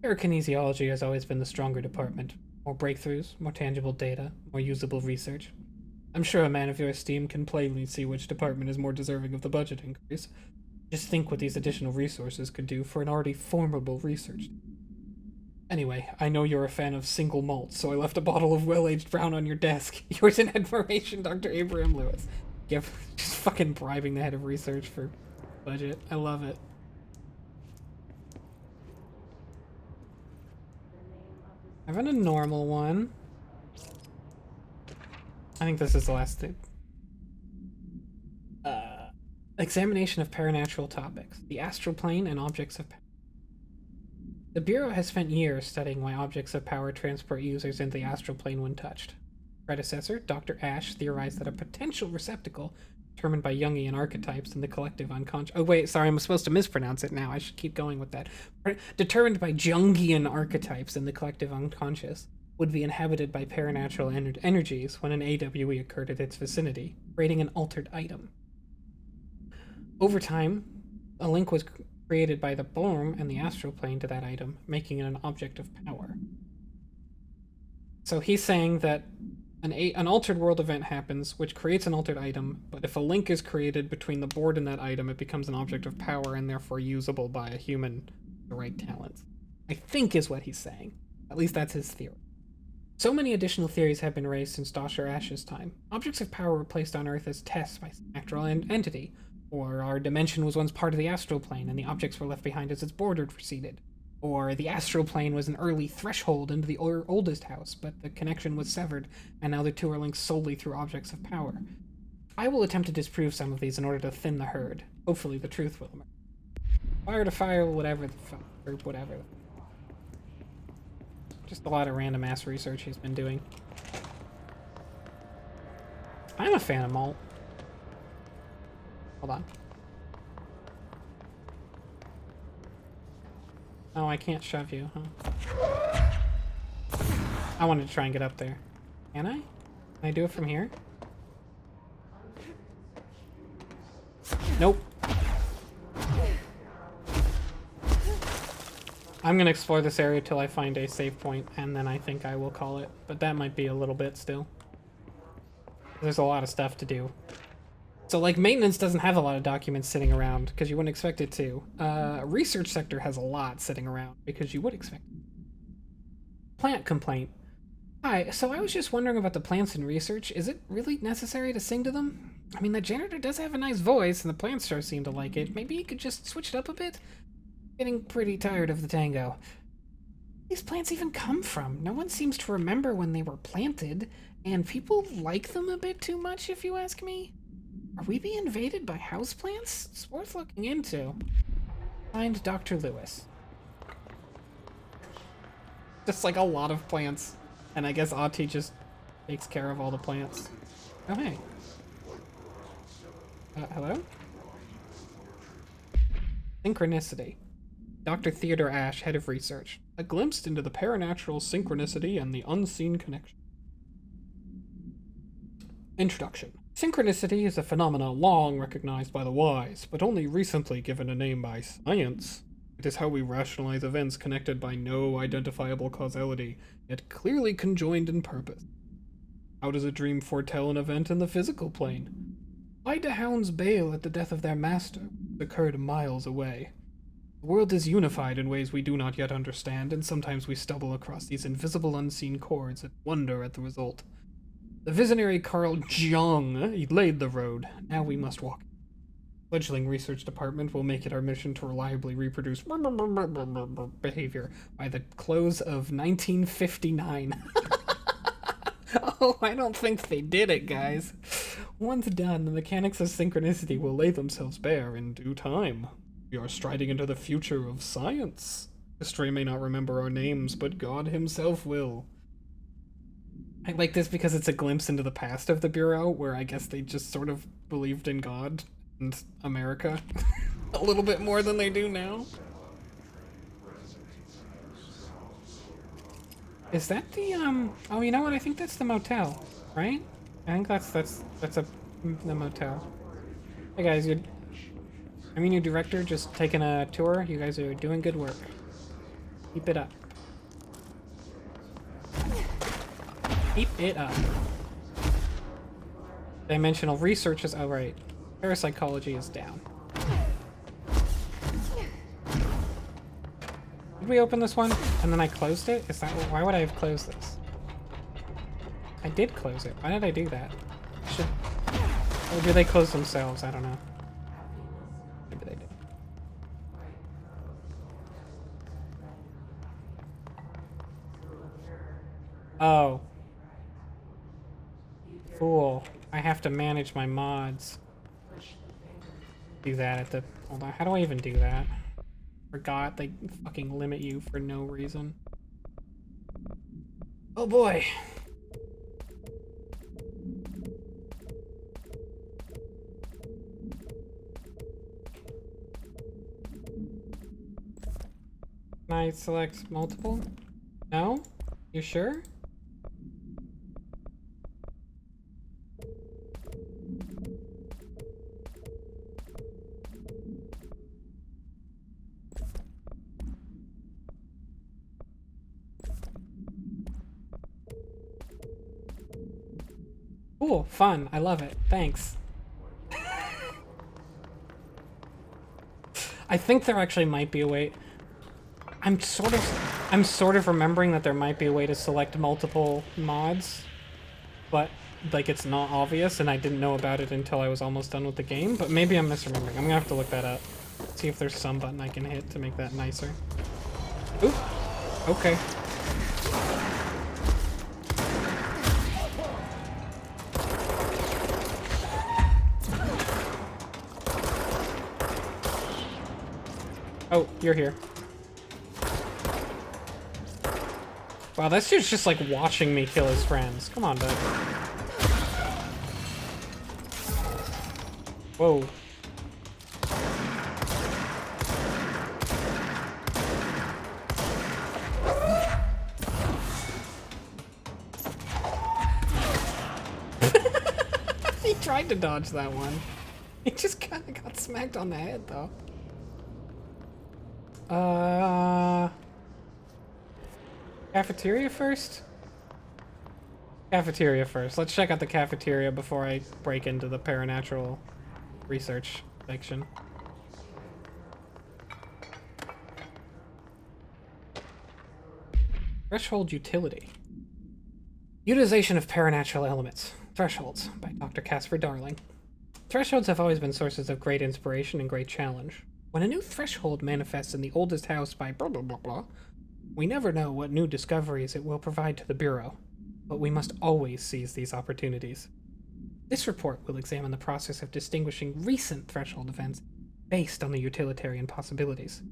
Parakinesiology has always been the stronger department. More breakthroughs, more tangible data, more usable research. I'm sure a man of your esteem can plainly see which department is more deserving of the budget increase. Just think what these additional resources could do for an already formidable research. Anyway, I know you're a fan of single malt, so I left a bottle of well-aged brown on your desk. Yours in admiration, Dr. Abraham Lewis. Just fucking bribing the head of research for budget. I love it. I run a normal one. I think this is the last thing. Examination of paranatural topics. The astral plane and objects of power. The Bureau has spent years studying why objects of power transport users into the astral plane when touched. Predecessor, Dr. Ash, theorized that a potential receptacle determined by Jungian archetypes in the collective unconscious— oh wait, sorry, I'm supposed to mispronounce it now. I should keep going with that. Determined by Jungian archetypes in the collective unconscious would be inhabited by paranatural energies when an AWE occurred at its vicinity, creating an altered item. Over time, a link was created by the Borm and the astral plane to that item, making it an object of power. So he's saying that an altered world event happens, which creates an altered item, but if a link is created between the board and that item, it becomes an object of power and therefore usable by a human with the right talents. I think is what he's saying. At least that's his theory. So many additional theories have been raised since Dr. Ash's time. Objects of power were placed on Earth as tests by some natural entity, or our dimension was once part of the astral plane and the objects were left behind as its border receded. Or the astral plane was an early threshold into the oldest house, but the connection was severed, and now the two are linked solely through objects of power. I will attempt to disprove some of these in order to thin the herd. Hopefully the truth will emerge. Fire to fire, whatever the fuck, or whatever. Just a lot of random ass research he's been doing. I'm a fan of malt. Hold on. Oh, I can't shove you, huh? I wanted to try and get up there. Can I? Can I do it from here? Nope. I'm gonna explore this area till I find a save point, and then I think I will call it. But that might be a little bit still. There's a lot of stuff to do. So, like, maintenance doesn't have a lot of documents sitting around, because you wouldn't expect it to. Research sector has a lot sitting around, because you would expect it. Plant complaint. Hi, so I was just wondering about the plants in research. Is it really necessary to sing to them? I mean, the janitor does have a nice voice, and the plants sure seem to like it. Maybe you could just switch it up a bit? Getting pretty tired of the tango. Where do these plants even come from? No one seems to remember when they were planted, and people like them a bit too much, if you ask me. Are we being invaded by houseplants? It's worth looking into. Find Dr. Lewis. Just like a lot of plants. And I guess Ahti just takes care of all the plants. Oh, hey. Hello? Synchronicity. Dr. Theodore Ash, head of research. A glimpse into the paranatural synchronicity and the unseen connection. Introduction. Synchronicity is a phenomenon long recognized by the wise, but only recently given a name by science. It is how we rationalize events connected by no identifiable causality, yet clearly conjoined in purpose. How does a dream foretell an event in the physical plane? Why do hounds bail at the death of their master, which occurred miles away? The world is unified in ways we do not yet understand, and sometimes we stumble across these invisible unseen chords and wonder at the result. The visionary Carl Jung laid the road. Now we must walk. Fledgling research department will make it our mission to reliably reproduce behavior by the close of 1959. Oh, I don't think they did it, guys. Once done, the mechanics of synchronicity will lay themselves bare in due time. We are striding into the future of science. History may not remember our names, but God himself will. I like this because it's a glimpse into the past of the Bureau, where I guess they just sort of believed in God and America a little bit more than they do now. Is that the oh, you know what? I think that's the motel, right? I think that's the motel. Hey guys, I'm your new director, just taking a tour. You guys are doing good work. Keep it up. Keep it up. Dimensional research is, oh right. Parapsychology is down. Did we open this one and then I closed it? Is that, why would I have closed this? I did close it. Why did I do that? Or do they close themselves? I don't know. Maybe they did. Oh. Fool. I have to manage my mods. Do that at the... Hold on. How do I even do that? Forgot they fucking limit you for no reason. Oh boy. Can I select multiple? No? You sure? Cool, fun, I love it, thanks. I think there actually might be a way. I'm sort of remembering that there might be a way to select multiple mods, but like it's not obvious and I didn't know about it until I was almost done with the game, but maybe I'm misremembering. I'm gonna have to look that up. See if there's some button I can hit to make that nicer. Oop, okay. Oh, you're here. Wow, this dude's just like watching me kill his friends. Come on, bud. Whoa. He tried to dodge that one. He just kind of got smacked on the head, though. Cafeteria first? Cafeteria first. Let's check out the cafeteria before I break into the paranatural research section. Threshold utility. Utilization of paranatural elements. Thresholds by Dr. Casper Darling. Thresholds have always been sources of great inspiration and great challenge. When a new threshold manifests in the oldest house by blah blah blah blah, we never know what new discoveries it will provide to the Bureau, but we must always seize these opportunities. This report will examine the process of distinguishing recent threshold events based on the utilitarian possibilities.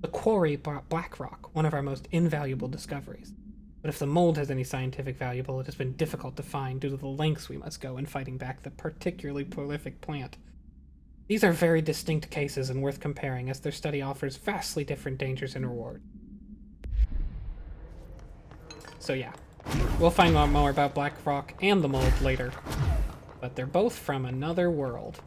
The quarry brought black rock, one of our most invaluable discoveries. But if the mold has any scientific value, it has been difficult to find due to the lengths we must go in fighting back the particularly prolific plant. These are very distinct cases and worth comparing, as their study offers vastly different dangers and rewards. So yeah, we'll find out more about black rock and the mold later, but they're both from another world.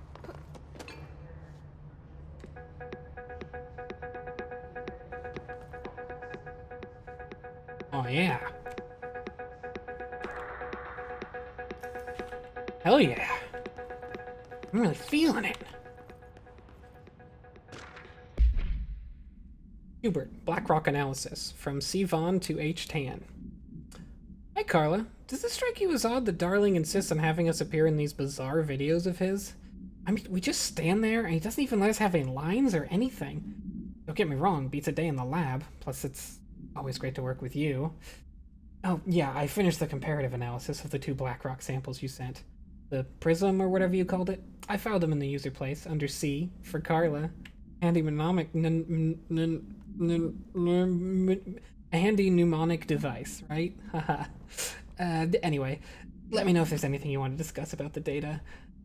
Oh yeah. Hell yeah. I'm really feeling it. Hubert, black rock analysis, from C. Vaughn to H. Tan. Hi Carla, does it strike you as odd that Darling insists on having us appear in these bizarre videos of his? I mean, we just stand there and he doesn't even let us have any lines or anything. Don't get me wrong, beats a day in the lab, plus it's always great to work with you. Oh yeah, I finished the comparative analysis of the 2 black rock samples you sent. The prism or whatever you called it, I filed them in the user place under C for Carla. Handy mnemonic device, right? Haha. Anyway, let me know if there's anything you want to discuss about the data.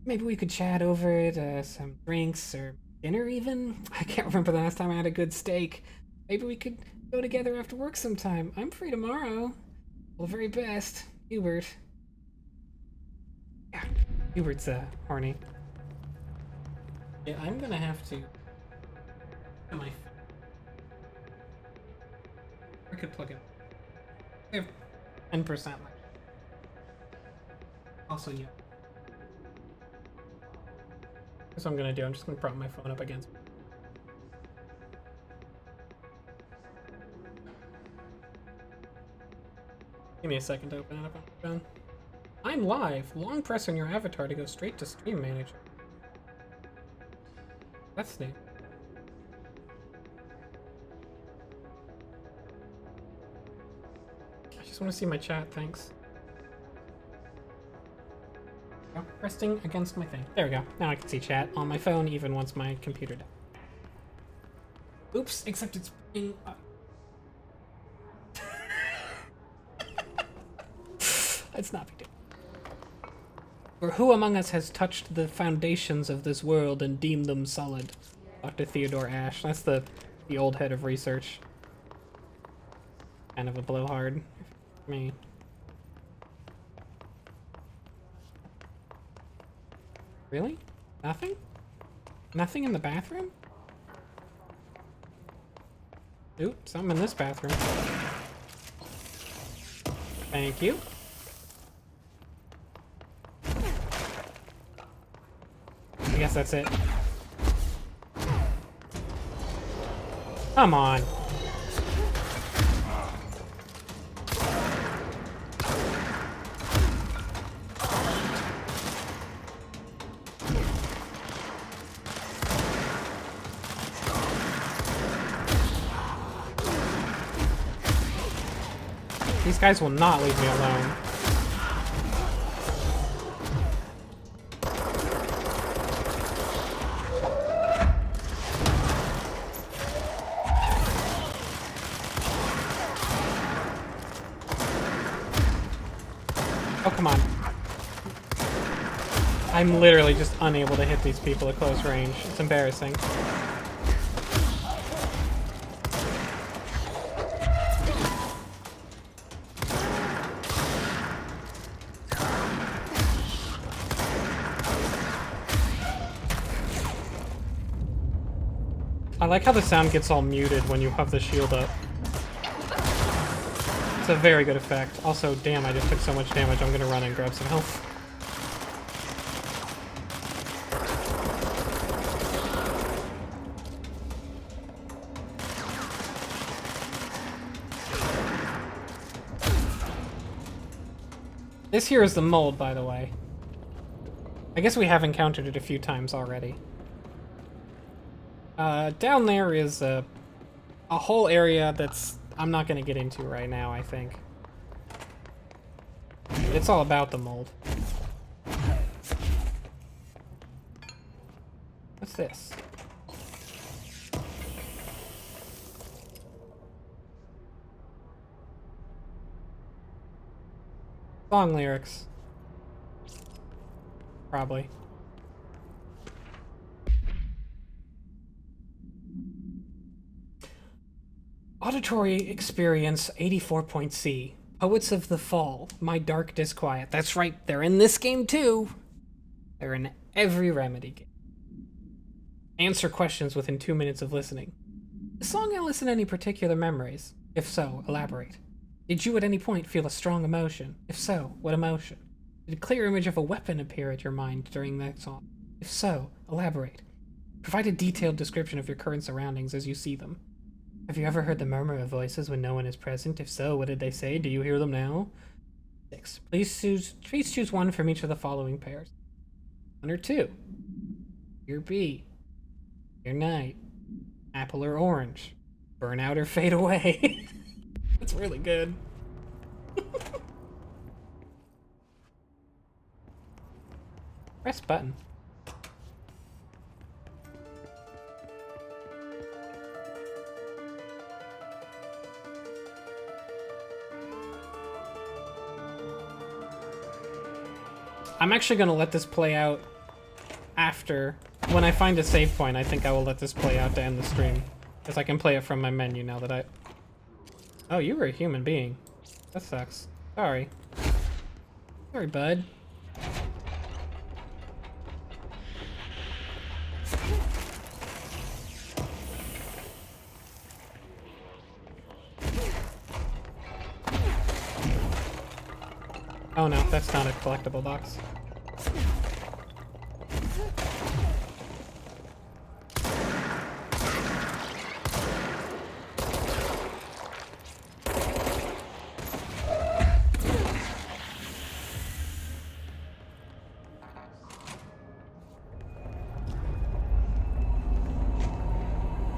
Maybe we could chat over it, some drinks or dinner even? I can't remember the last time I had a good steak. Maybe we could go together after work sometime. I'm free tomorrow. Well, very best. Hubert. Yeah, Hubert's horny. Yeah, I'm gonna have to... I could plug it. I have 10% left. Also, yeah. That's what I'm gonna do. I'm just gonna prop my phone up against. Give me a second to open it up on my phone. I'm live. Long press on your avatar to go straight to Stream Manager. That's neat. I just want to see my chat, thanks. Oh, resting against my thing. There we go. Now I can see chat on my phone even once my computer died. Oops, except it's being up. It's not big deal. Or who among us has touched the foundations of this world and deemed them solid? Dr. Theodore Ash. That's the old head of research. Kind of a blowhard. Me. Really? Nothing? Nothing in the bathroom? Ooh, something in this bathroom. Thank you. I guess that's it. Come on. These guys will not leave me alone. Oh, come on. I'm literally just unable to hit these people at close range. It's embarrassing. I like how the sound gets all muted when you have the shield up. It's a very good effect. Also, damn, I just took so much damage, I'm gonna run and grab some health. This here is the mold, by the way. I guess we have encountered it a few times already. Down there is a whole area that's I'm not gonna get into right now, I think. It's all about the mold. What's this? Song lyrics. Probably. Auditory Experience 84.C. Poets of the Fall. My Dark Disquiet. That's right, they're in this game too. They're in every Remedy game. Answer questions within 2 minutes of listening. The song elicit any particular memories? If so, elaborate. Did you at any point feel a strong emotion? If so, what emotion? Did a clear image of a weapon appear at your mind during that song? If so, elaborate. Provide a detailed description of your current surroundings as you see them. Have you ever heard the murmur of voices when no one is present? If so, what did they say? Do you hear them now? 6. Please choose one from each of the following pairs. 1 or 2. Your B. Your night. Apple or orange. Burn out or fade away. That's really good. Press button. I'm actually going to let this play out after. When I find a save point, I think I will let this play out to end the stream. Because I can play it from my menu now that I... Oh, you were a human being. That sucks. Sorry. Sorry, bud. Oh no, that's not a collectible box.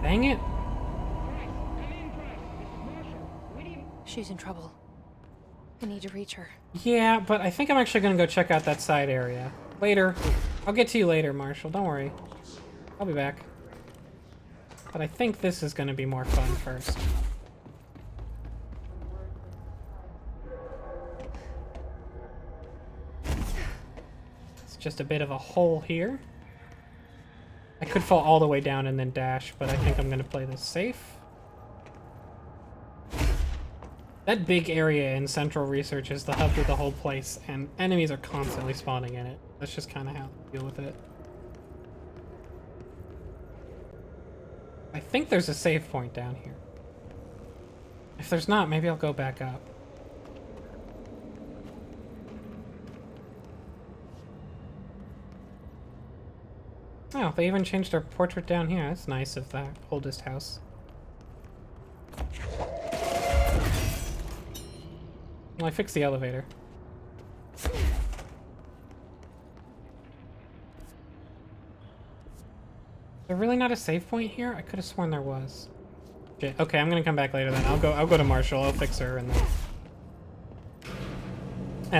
Dang it. She's in trouble. I need to reach her. Yeah, but I think I'm actually gonna go check out that side area. Later. I'll get to you later, Marshall. Don't worry. I'll be back. But I think this is gonna be more fun first. It's just a bit of a hole here. I could fall all the way down and then dash, but I think I'm gonna play this safe. That big area in Central Research is the hub of the whole place, and enemies are constantly spawning in it. That's just kind of how to deal with it. I think there's a save point down here. If there's not, maybe I'll go back up. Oh, they even changed our portrait down here. That's nice of the oldest house. Well, I fixed the elevator. Is there really not a save point here? I could have sworn there was. Shit. Okay, I'm gonna come back later then. I'll go to Marshall, I'll fix her, and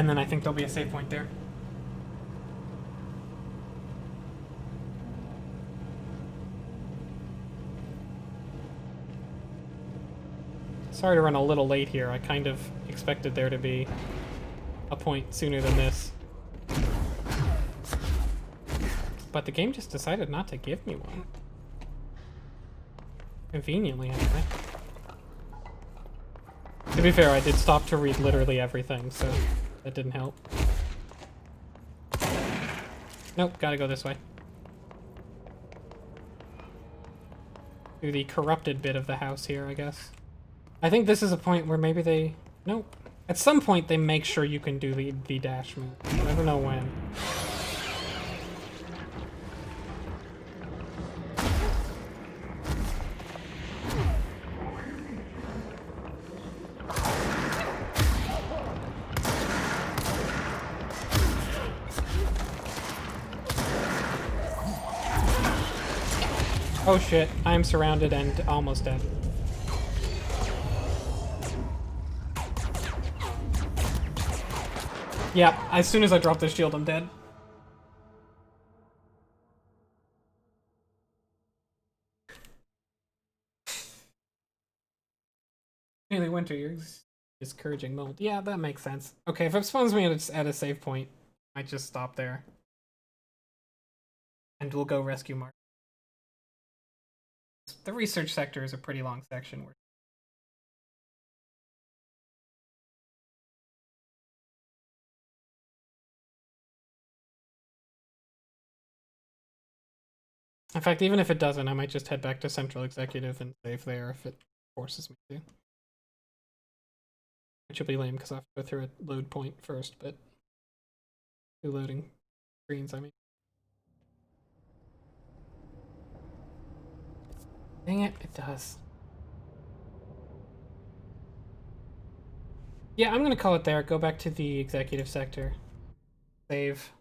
then I think there'll be a save point there. Sorry to run a little late here. I kind of expected there to be a point sooner than this. But the game just decided not to give me one. Conveniently, anyway. To be fair, I did stop to read literally everything, so that didn't help. Nope, gotta go this way. Through the corrupted bit of the house here, I guess. I think this is a point where maybe they... Nope. At some point, they make sure you can do the dash move. I never know when. Oh shit, I am surrounded and almost dead. Yeah, as soon as I drop this shield, I'm dead. Haley Winter, you're discouraging mold. Yeah, that makes sense. Okay, if it spawns me at a save point, I just stop there. And we'll go rescue Mark. The research sector is a pretty long section. In fact, even if it doesn't, I might just head back to Central Executive and save there if it forces me to. Which will be lame because I have to go through a load point first, but... Two loading screens, I mean. Dang it, it does. Yeah, I'm gonna call it there. Go back to the executive sector. Save.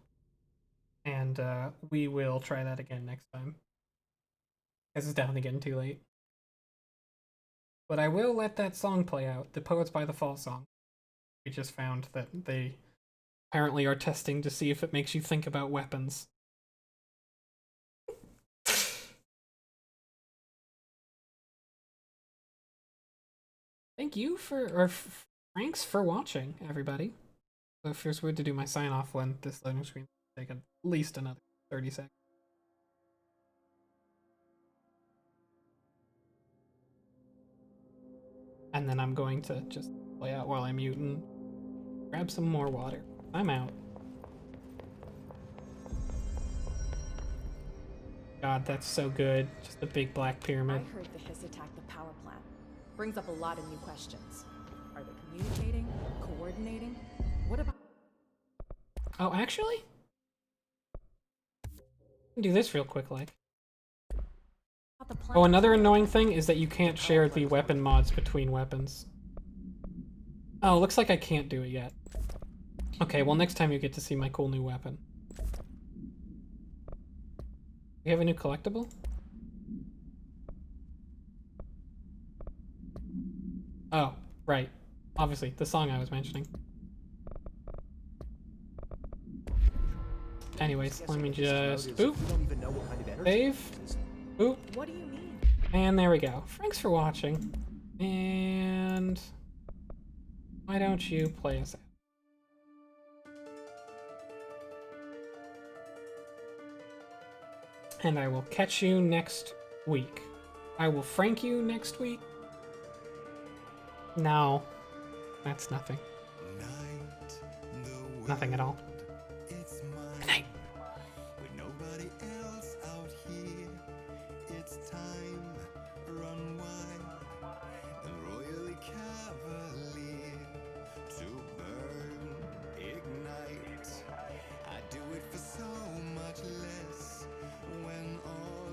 And we will try that again next time. Because it's definitely getting too late. But I will let that song play out. The Poets by the Fall song. We just found that they apparently are testing to see if it makes you think about weapons. Thank you thanks for watching, everybody. So it feels weird to do my sign off when this loading screen will take at least another 30 seconds. And then I'm going to just play out while I'm muting. grab some more water. I'm out. God, that's so good. Just a big black pyramid. I heard the Hiss attacked the power plant. Brings up a lot of new questions. Are they communicating? Coordinating? What about... Oh, actually? Do this real quick, like. Oh, another annoying thing is that you can't share the weapon mods between weapons. Oh, looks like I can't do it yet. Okay, well next time you get to see my cool new weapon. We have a new collectible? Oh, right. Obviously, the song I was mentioning. Anyways, let me just boop, save, boop, What do you mean? and there we go. Thanks for watching, and why don't you play us out? And I will catch you next week. I will frank you next week. No, that's nothing. Nothing at all. Good night. With nobody else out here, it's time run wild and royally cavalier to burn, ignite. I do it for so much less when all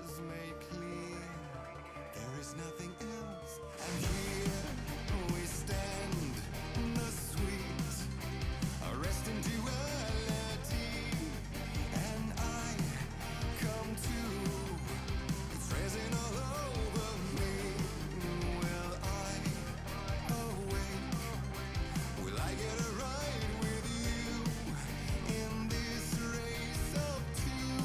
is made clear. There is nothing else, and here we stand, the sweet arrest in duality, and I come to, it's resin all over me. Will I awake? Will I get a ride with you in this race of two?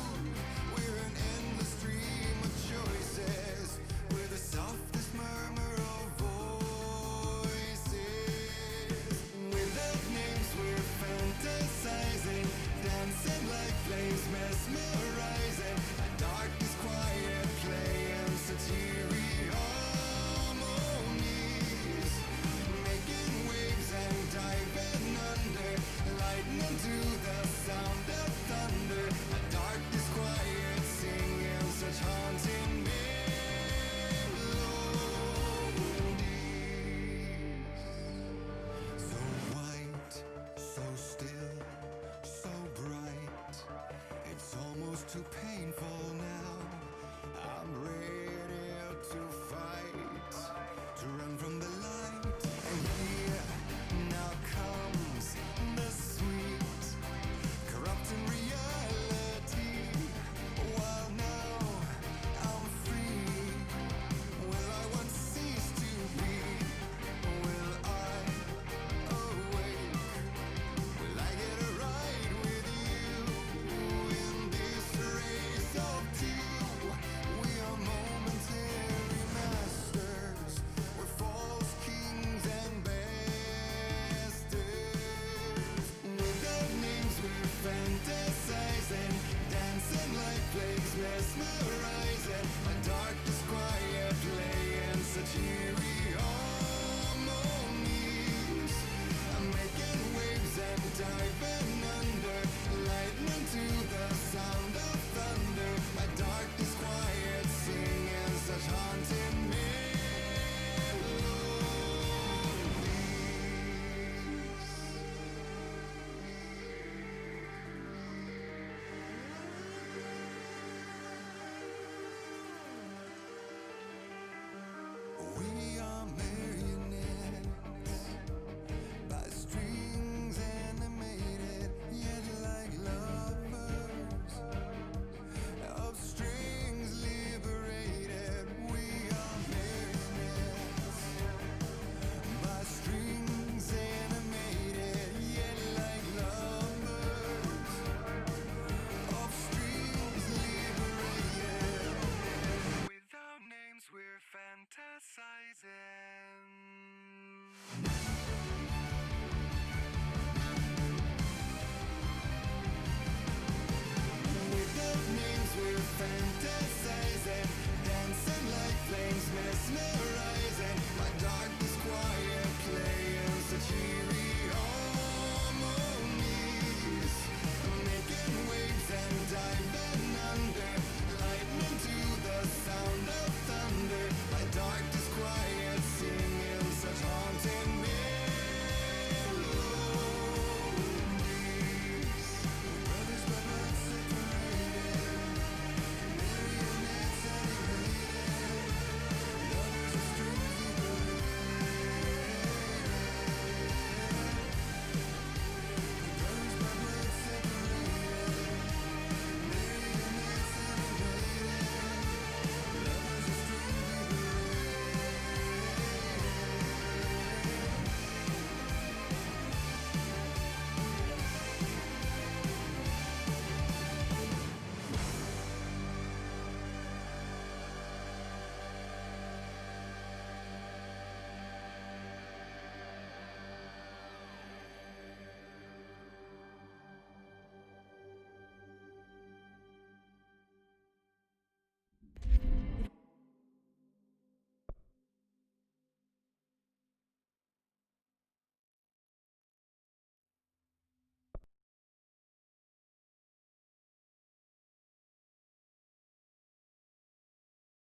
We're an endless stream of choices with the softest murmur of voices. Without names we're fantasizing, dancing like flames, mesmerizing. A darkness quiet play and satiric harmonies, making waves and diving under, lightning to the sound of thunder. A darkness quiet singing such haunting melodies. So white, so still, so bright. It's almost too painful now. I'm ready to fight, to run from the light. And here now comes the sweet, corrupting reality. While now I'm free, will I once cease to be? Will I awake? Will I get a ride with you in this race of two? We are momentary masters. We're false kings and bastards. Without names we're fantasizing, dancing like flames, mesmerizing. A dark disquiet playing such eerie harmonies. I'm making waves and diving under, lightning to the sound of thunder. My dark disquiet singing such haunting we are marionettes by strings animated, yet like lovers of strings liberated. We are marionettes by strings animated, yet like lovers of strings liberated. Without names we're fantasizing.